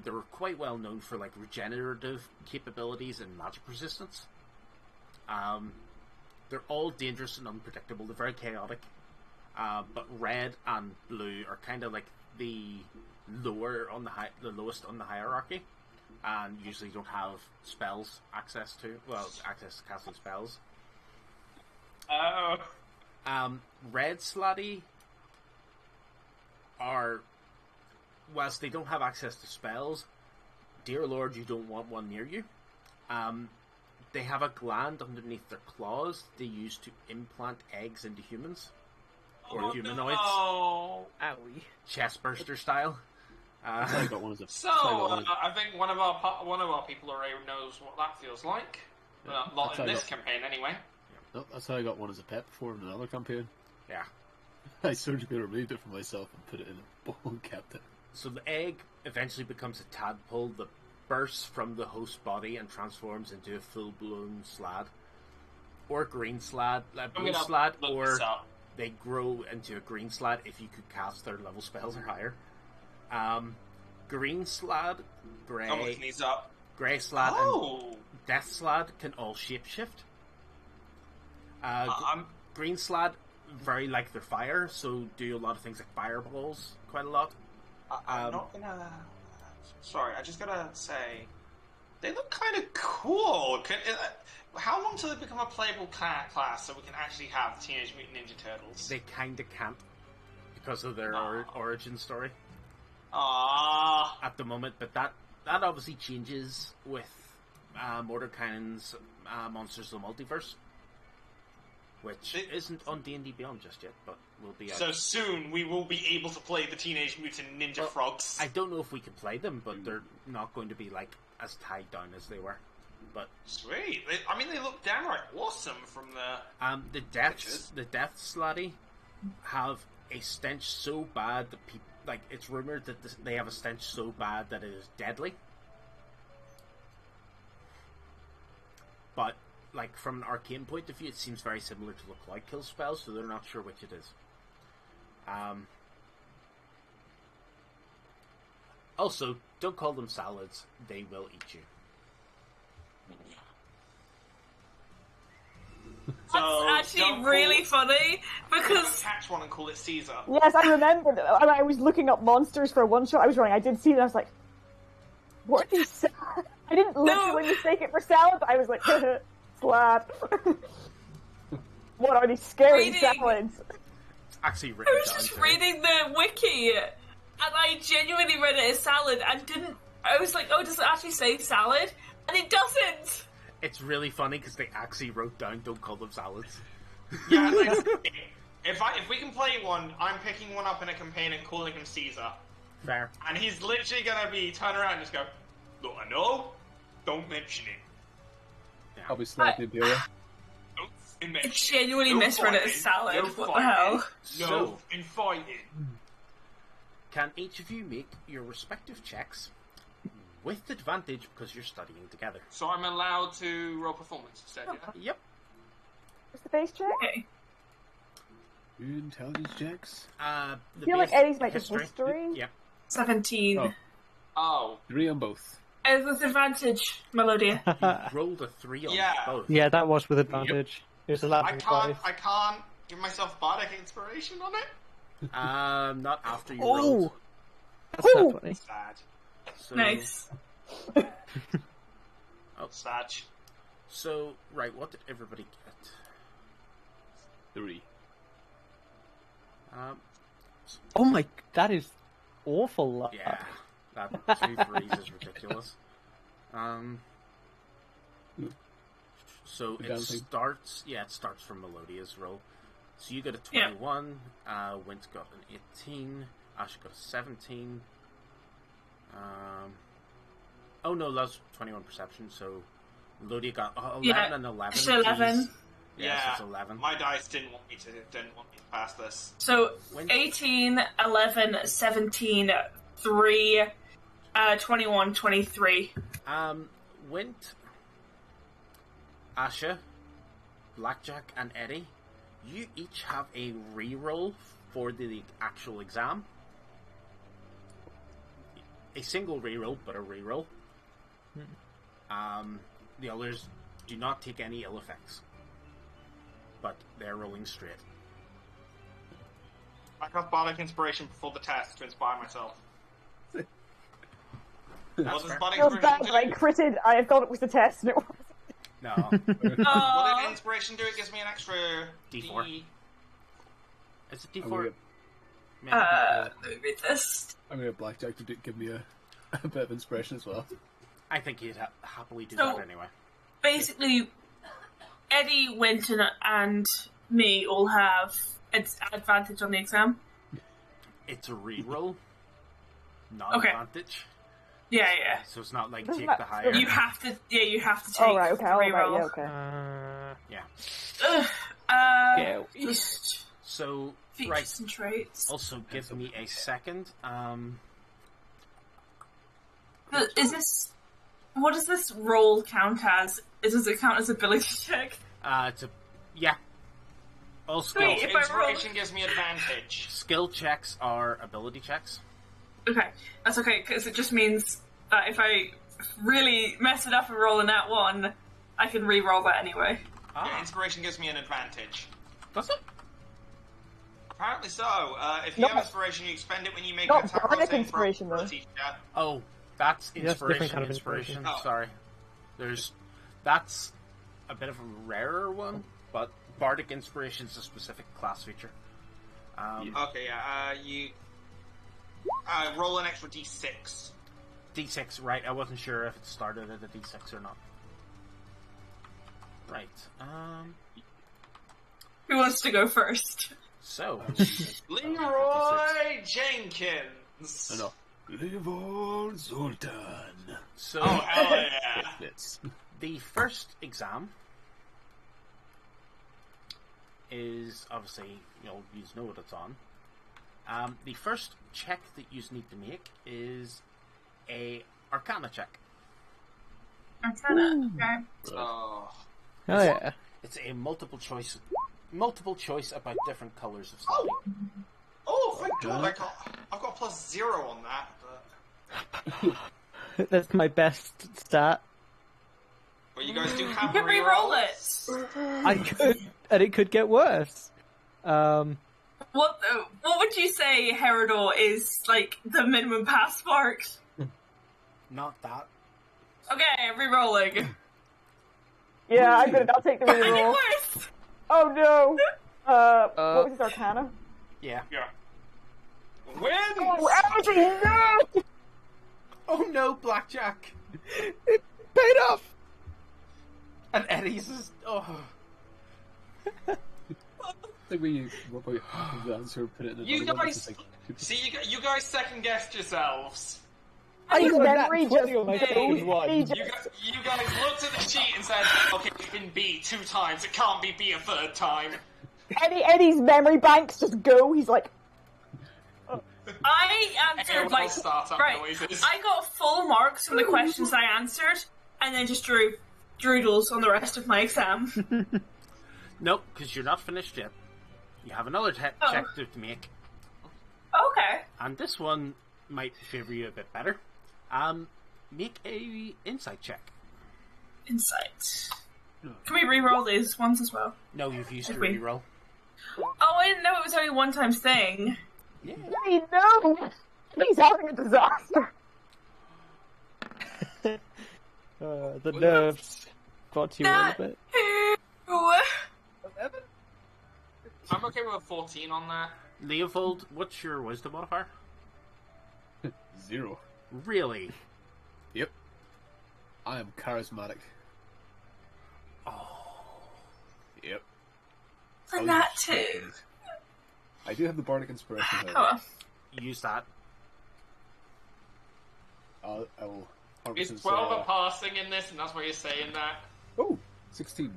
They're quite well known for like regenerative capabilities and magic resistance. They're all dangerous and unpredictable. They're very chaotic. But red and blue are kind of like the lowest on the hierarchy, and usually don't have spells access to casting spells. Oh. Red Sladdy are, whilst they don't have access to spells, dear lord, you don't want one near you. They have a gland underneath their claws they use to implant eggs into humans. Or humanoids. No. owie. Chestburster style. I got one as a. So I think one of our people already knows what that feels like. Well, not That's in how I this got- campaign, anyway. No, that's how I got one as a pet before in another campaign. Yeah. I surgically removed it from myself and put it in a bowl and kept it. So the egg eventually becomes a tadpole that bursts from the host body and transforms into a full-blown slad. Or green slad, blue gonna slad, look or this up. they grow into a green slad if you could cast their level spells or higher. Green slad, I'm looking these up. grey slad, and Oh! death slad can all shapeshift. I'm Green slad very like their fire, so do a lot of things like fireballs quite a lot. I'm not gonna. Sorry, I just gotta say, they look kind of cool. How long till they become a playable class so we can actually have the Teenage Mutant Ninja Turtles? They kind of can't because of their origin story. At the moment, but that obviously changes with Mordekainen's Monsters of the Multiverse, which isn't on D&D Beyond just yet, but will be out. So soon we will be able to play the Teenage Mutant Ninja Frogs. I don't know if we can play them, but they're not going to be like as tied down as they were. But sweet. I mean, they look downright awesome from the deaths. The deaths, laddie, have a stench so bad that people. Like, it's rumored that they have a stench so bad that it is deadly. But, like, from an arcane point of view, it seems very similar to the Cloud Kill spell, so they're not sure which it is. Also, don't call them salads. They will eat you. That's actually really funny, because... Catch one and call it Caesar. Yes, I remember. I was looking up monsters for one shot I was running. I did see them, I was like, what are these salads? I didn't literally mistake it for salad, but I was like, slap. What are these scary salads? It's actually written I was just reading the wiki, and I genuinely read it as salad, and didn't... I was like, oh, does it actually say salad? And it doesn't! It's really funny because they actually wrote down, don't call them salads. Yeah, if we can play one, I'm picking one up in a campaign and calling him Caesar. Fair. And he's literally gonna be turn around and just go, look, I know, don't mention it. Yeah. I'll be slapping Imperial. I genuinely misread it as salad. What the hell? No, in fighting. Can each of you make your respective checks with advantage because you're studying together? So I'm allowed to roll performance instead, yeah? Yep. What's the base check? Okay. Intelligence checks? I feel like Eddie's might be history. Yep. 17. Oh. 3 on both. With advantage, Melodia. You rolled a 3 on both. Yeah, that was with advantage. It was 11. I can't give myself bardic inspiration on it? Not after you rolled. That's not funny. Sad. So, Nice. Sad. So, right, what did everybody get? 3. Oh my, that is awful luck. Yeah, that 2 3s is ridiculous. So it starts. Yeah, it starts from Melodia's roll. So you got a 21. Wint got an 18. Ash got a 17. Oh no, that was 21 perception. So Melodia got 11 and 11. It's 11. Yeah, so it's 11. My dice didn't want me to pass this. So 18, 11, 17, 3, 21, 23. Wint, Asha, Blackjack, and Eddie, you each have a reroll for the actual exam. A single reroll, but a reroll. The others do not take any ill effects, but they're rolling straight. I got bardic inspiration before the test to inspire myself. That's What fair. does bardic Feels bad inspiration that I do? critted. I thought it was the test, and it wasn't. No. What did inspiration do? It gives me an extra D4. Is it I'm D4? Let me read this. gonna get Blackjack to give me a bit of inspiration as well. I think he'd happily do So- that anyway. Basically, Eddie, Winton, and me all have advantage on the exam. It's a reroll, not Okay. advantage. Yeah. So it's not like Doesn't take that- the higher. You have to. Yeah, you have to take Oh, right, okay, the all right, reroll. yeah, Uh, okay. yeah. Just So features right. and traits. Also, give me a second. Is this? What does this roll count as? Does it count as ability check? All skill Wait, if I roll- Inspiration gives me advantage. skill checks are ability checks. Okay, that's okay because it just means that if I really mess it up and roll a nat 1, I can re-roll that anyway. Yeah, inspiration gives me an advantage. Does it? Apparently so. If you have Not- inspiration, you expend it when you make not an attack bardic roll inspiration, though. ability check. Oh, that's Yeah, that's a different inspiration. kind of inspiration. inspiration. Oh. Sorry, that's a bit of a rarer one, but bardic inspiration is a specific class feature. Okay, yeah. You roll an extra d6. D6, right? I wasn't sure if it started at a D6 or not. Right. Who wants to go first? So, Leroy Jenkins. No. Leroy Zoltan. so Oh, hell yeah. Fits. the first exam is obviously you know what it's on. The first check that you need to make is a Arcana check. Arcana. Okay. Oh. Oh yeah. It's a multiple choice about different colors of slime. Oh, thank God! I've got a +0 on that. But That's my best stat. you guys do have You can re-roll rerolls. it. I could, and it could get worse. What would you say, Herodor, is like the minimum pass mark? Not that. Okay, re-rolling. Yeah, I'm good. I'll take the I get reroll. worse. Oh no! What was his Arcana? Yeah. Yeah. Win. Oh, Algie, no! Oh no, Blackjack! It paid off. And Eddie's is Like when you work out the answer, put it in the You other one, guys- it's just like, See, you guys second guessed yourselves. His got that memory 20 just on my goes. second one. He You just, guys looked at the sheet and said, "Okay, it's been B 2 times. It can't be B a 3rd time." Eddie's memory banks just go. He's like, I answered Everyone like else startup right. noises. I got full marks from the questions I answered, and then just drew doodles on the rest of my exam. nope, because you're not finished yet. You have another check to make, Okay. and this one might favor you a bit better. Make a insight check. Insight. Can we re-roll these ones as well? No, you've used your Okay. reroll. Oh, I didn't know it was only a one-time thing. Yeah. "Hey, no! He's having a disaster." The nerves got to you a little bit. Ooh. I'm okay with a 14 on that. Leopold, what's your wisdom modifier? 0. Really? Yep. I am charismatic. Oh. Yep. And that too. I do have the bardic inspiration. Oh, However. well. Use that. I will. Is 100% 12 say, a passing in this, and that's why you're saying that? Oh, 16.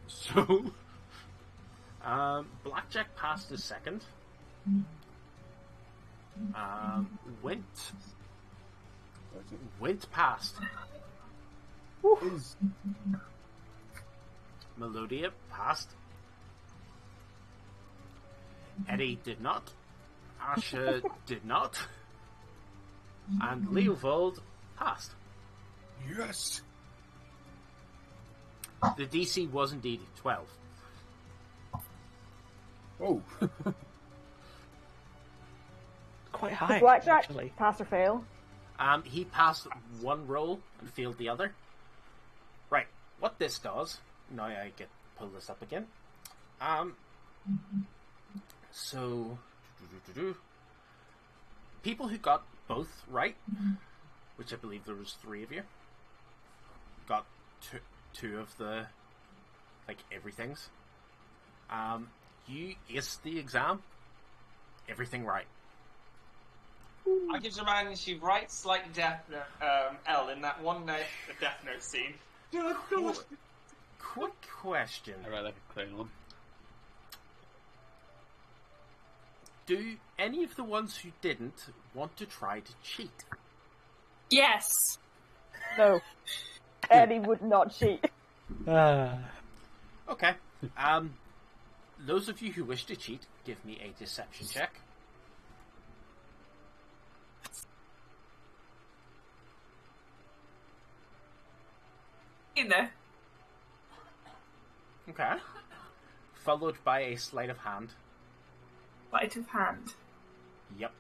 So, Blackjack passed his second. Wint passed. Is Melodia passed. Eddie did not. Asha did not. And Leopold passed. yes. The DC was indeed 12. Oh. Quite high, Blackjack, actually. pass or fail? He passed one roll and failed the other. Right, what this does, now I get pull this up again. So, people who got both right, which I believe there was 3 of you, got two of the, like, everythings. You aced the exam, everything right. I can remind you, writes like Death Note, L in that one note, the Death Note scene. Quick question. I write like a clown one. Do any of the ones who didn't want to try to cheat? Yes. No. Eddie would not cheat. Okay. Those of you who wish to cheat, give me a deception check. You know. Okay. Followed by a sleight of hand. Sleight of hand. Yep.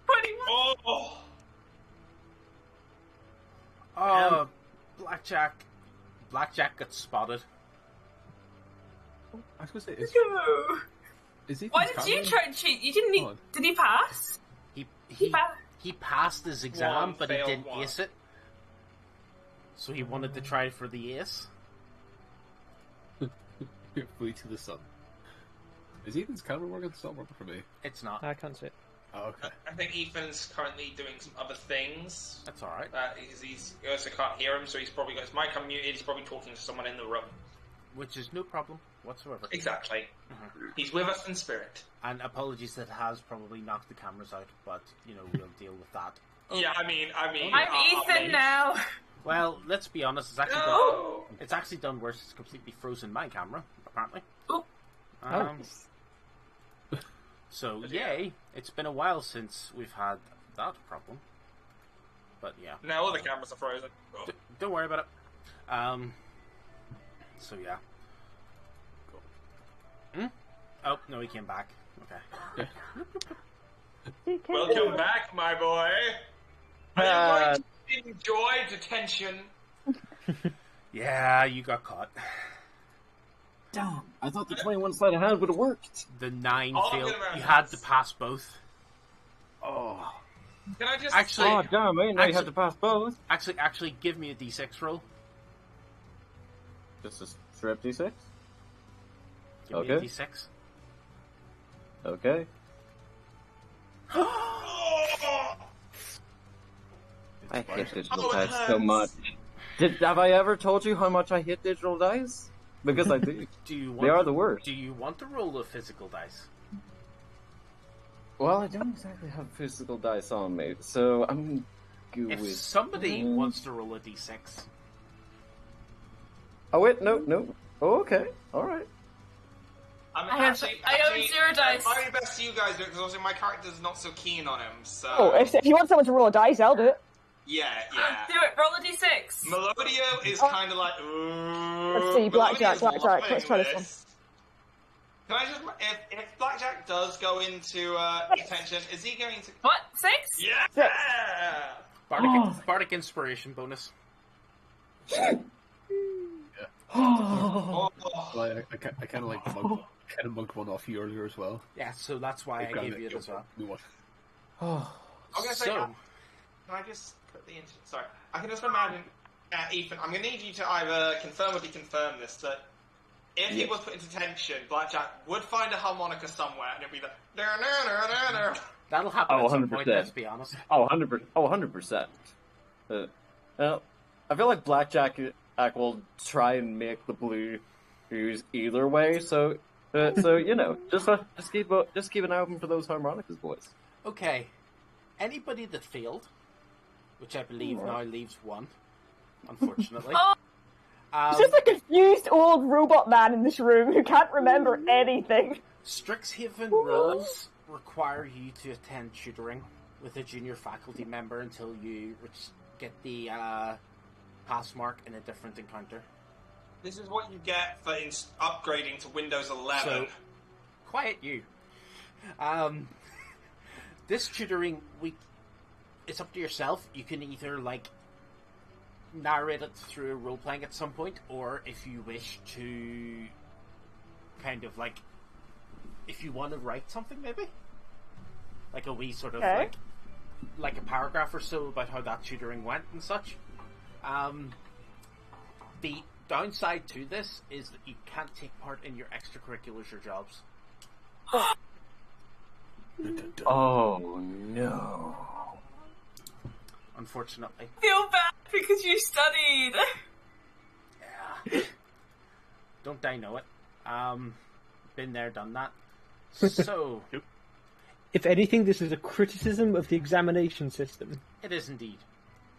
21. Oh! Oh, Blackjack got spotted. I was going to say, No. is he? Why did you try and cheat? You didn't need... Oh. Did he pass? He passed his exam, One, but he failed didn't one. ace it. So he wanted to try for the ace. Flee to the sun. Is Ethan's camera working? It's not working for me. It's not. I can't see it. Oh, okay. I think Ethan's currently doing some other things. That's alright. He also can't hear him, so he's probably got his mic unmuted. He's probably talking to someone in the room. Which is no problem whatsoever. Exactly. He's with us in spirit. And apologies that has probably knocked the cameras out, but, you know, we'll deal with that. Yeah, I mean, I'm Ethan now. Well, let's be honest, No! it's actually done worse. It's completely frozen my camera, apparently. Oh. So, yay. It's been a while since we've had that problem. But, yeah. Now all the cameras are frozen. Oh. Don't worry about it. So, yeah. Cool. Oh, no, he came back. Okay. Welcome back, my boy. Are you going to enjoy detention? Yeah, you got caught. Damn, I thought the 21 sleight of hand would have worked. The 9 All failed. good around You had this. to pass both. Oh. Can I just Actually- say, Oh, damn, I didn't know you had to pass both. Actually, give me a d6 roll. This is strip D6? Give me a Okay. d6. Okay. oh, I hate digital Oh, it dice so hurts. much. Have I ever told you how much I hate digital dice? Because I do. Do you want They are to- the worst. Do you want to roll a physical dice? Well, I don't exactly have physical dice on me, so I'm good If with... somebody wants to roll a d6, Oh, wait, no. Oh, okay, alright. I I own 0 dice. My best to you guys because obviously my character's not so keen on him. So Oh, if you want someone to roll a dice, I'll do it. yeah. Do it. Roll a d6. Melodia is kind of like. Ooh, Let's see, Blackjack, Melodia's Blackjack, loving let's try this one. Can I just, if Blackjack does go into detention, is he going to? What? 6? Yeah. Bardic inspiration bonus. Oh, Well, I kind of like kind of mugged one off you earlier as well. Yeah, so that's why I gave you it as well. We want. I was gonna say. So, Can I just put the sorry? I can just imagine, Ethan. I'm gonna need you to either confirm or deconfirm this that. If he was put into detention, Blackjack would find a harmonica somewhere, and it'd be the. that'll happen Oh, at some point, 100%. let's be honest. Oh, 100%. Well, I feel like Blackjack will try and make the blue ooze either way, so you know, just keep an eye open for those harmonicas, boys. Okay. Anybody that failed, which I believe now leaves one, unfortunately. It's just a confused old robot man in this room who can't remember anything. Strixhaven rules require you to attend tutoring with a junior faculty member until you get the pass mark in a different encounter. This is what you get for upgrading to Windows 11. So, quiet you. This tutoring week, it's up to yourself. You can either narrate it through role playing at some point, or if you wish to kind of if you want to write something, maybe like a wee sort of like a paragraph or so about how that tutoring went and such. The downside to this is that you can't take part in your extracurriculars or jobs. Oh no. Unfortunately. Feel bad because you studied. Yeah. Don't I know it? Been there, done that. So, If anything, this is a criticism of the examination system. it is indeed.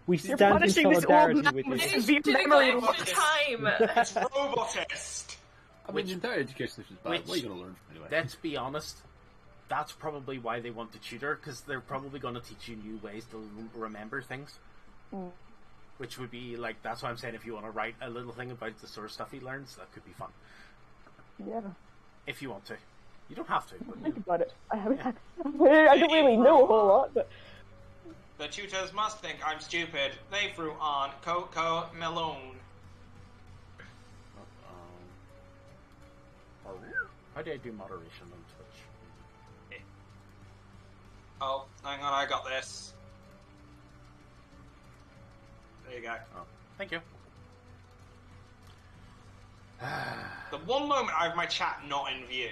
We You're stand in punishing this old solidarity man with with you. his Did severe it memory go loss. extra time? It's robotist. I mean, the entire education system is bad. What are you going to learn from anyway? Let's be honest. That's probably why they want to tutor, because they're probably going to teach you new ways to remember things. which would be like, that's why I'm saying if you want to write a little thing about the sort of stuff he learns, that could be fun. Yeah. If you want to. You don't have to, but Think about it. I don't really know a whole lot, but The tutors must think I'm stupid. They threw on Coco Melon. How do I do moderation on Twitch? Oh, hang on, I got this. There you go. Oh, thank you. The one moment I have my chat not in view.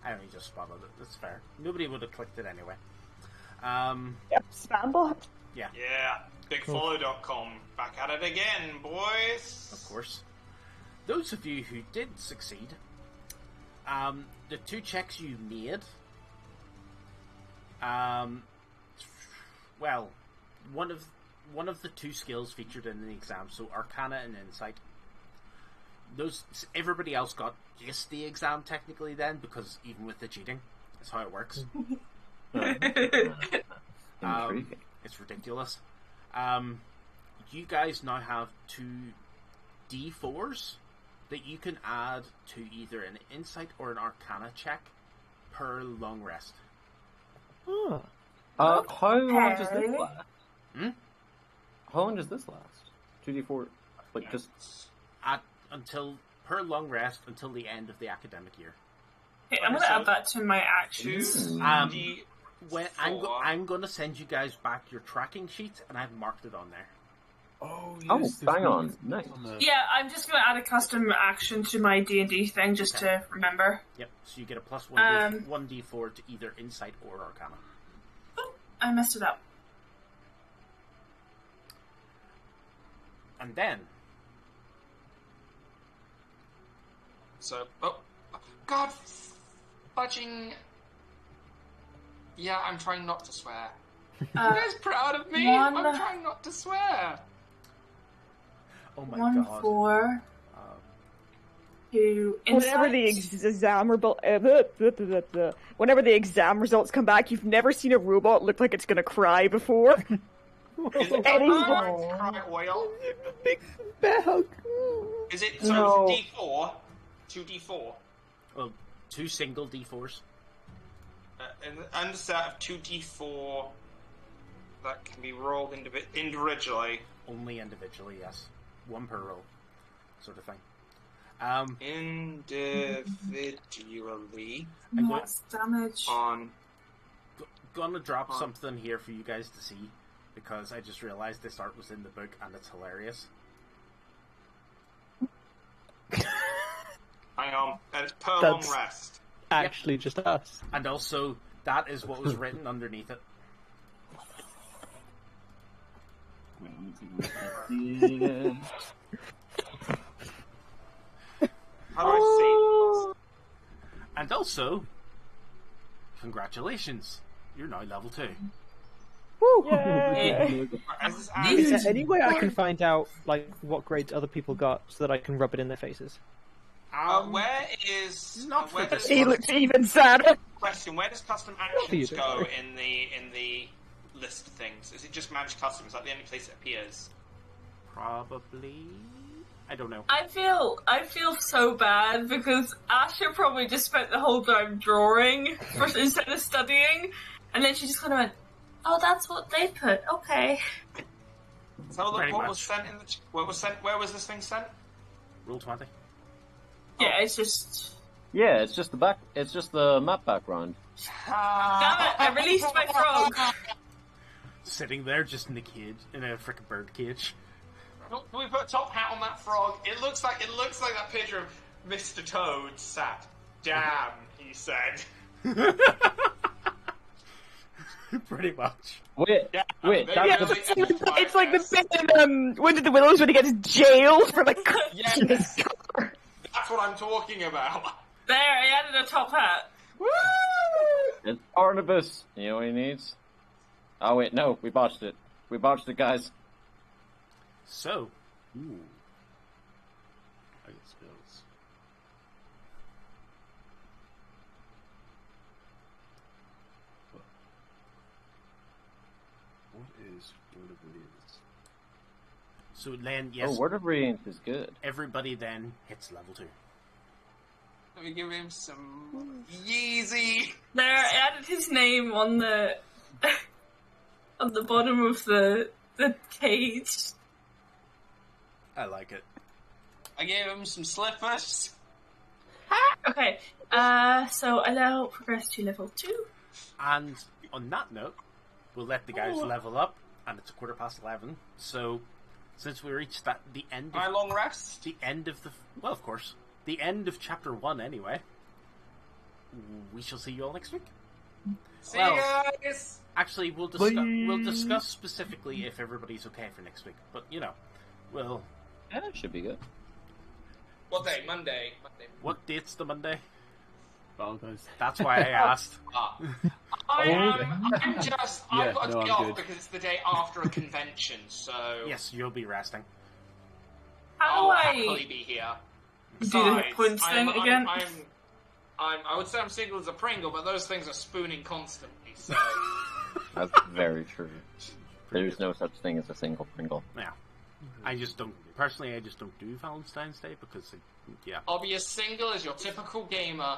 I only just spotted it. That's fair. Nobody would have clicked it anyway. yeah, spam bot. Yeah, Yeah, bigfollow.com. Back at it again, boys. of course. Those of you who did succeed, the 2 checks you made, well, one of the 2 skills featured in the exam, so Arcana and Insight. Everybody else got just the exam technically then, because even with the cheating, that's how it works. It's ridiculous. You guys now have 2 D4s that you can add to either an Insight or an Arcana check per long rest. Oh. How long does this last? How long does this last? 2d4, like just Until per long rest until the end of the academic year. Okay, I'm going to add that to my actions. I'm going to send you guys back your tracking sheet, and I've marked it on there. Oh, Oh, yes, bang on. Nice. Yeah, I'm just going to add a custom action to my D&D thing just to remember. Yep. So you get a plus 1d4 to either Insight or Arcana. Oh, I messed it up. And then So, God, fudging. Yeah, I'm trying not to swear. You guys proud of me? I'm trying not to swear. oh my 1, god. 4, 2, Whenever the whenever the exam results come back, you've never seen a robot look like it's gonna cry before. Is it Anything. cry oil? Big bag. Is it No. D4? 2d4? Well, 2 single d4s. And a set of 2d4 that can be rolled individually. Only individually, yes. 1 per roll. Sort of thing. Individually What's damage? on. Gonna drop something here for you guys to see, because I just realized this art was in the book and it's hilarious. Hang on, and it's per long That's- rest. Actually, just us. And also, that is what was written underneath it. How do I see? And also, congratulations, you're now level 2. Woo! Is Is this there any way I can find out like what grades other people got so that I can rub it in their faces? where is Not where for does this He looks even sadder. question? Where does custom you actions do, go sorry. in the list of things? Is it just manage custom? Is that the only place it appears? Probably. I don't know. I feel so bad because Asher probably just spent the whole time drawing instead of studying, and then she just kind of went, "Oh, that's what they put. Okay." So look, Pretty what much. was sent in the what was sent? Where was this thing sent? Roll 20. Yeah, it's just. Yeah, it's just the map background. Damn it! I released my frog. Sitting there just in the cage, in a frickin' bird cage. Can we put a top hat on that frog? It looks like that picture of Mr. Toad sat. Damn, he said. Pretty much. Wait, Maybe that's Yeah, the... it's like the bit in Wind of the Willows when he gets jailed for like. Yes, that's what I'm talking about. There, I added a top hat. It's Barnabas. You know what he needs? Oh wait, no, we botched it. We botched it, guys. So, Ooh. I get spells. What is Word of Williams? So then, yes, Oh, word of radiance is good. everybody then hits level 2. Let me give him some Yeezy. There, I added his name on the on the bottom of the cage. I like it. I gave him some slippers. Okay, so I now progress to level 2. And on that note, we'll let the guys level up, and it's 11:15. So, since we reached the end My of long rest. the end of of course, the end of chapter 1 anyway, we shall see you all next week. See Well, you guys. Actually, we'll discuss specifically if everybody's okay for next week. But we'll. Yeah, that should be good. What day? Monday. What date's the Monday? Valentine's. That's why I asked. I'm just. I've got to no, be I'm off good. because it's the day after a convention. So Yes, you'll be resting. How do I'll happily I be here. do the hit points thing again? I would say I'm single as a Pringle, but those things are spooning constantly. So That's very true. There's no such thing as a single Pringle. Yeah. I just don't do Valentine's Day because, I'll be as single as your typical gamer.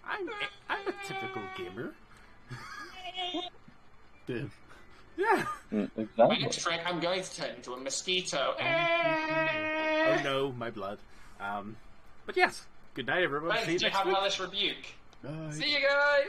I'm a typical gamer. Damn. Yeah. My Exactly. next trick, I'm going to turn into a mosquito. Oh no, my blood. But yes. Good night, everyone. Ben, See you do you next have week. Hellish Rebuke? Bye. See you guys!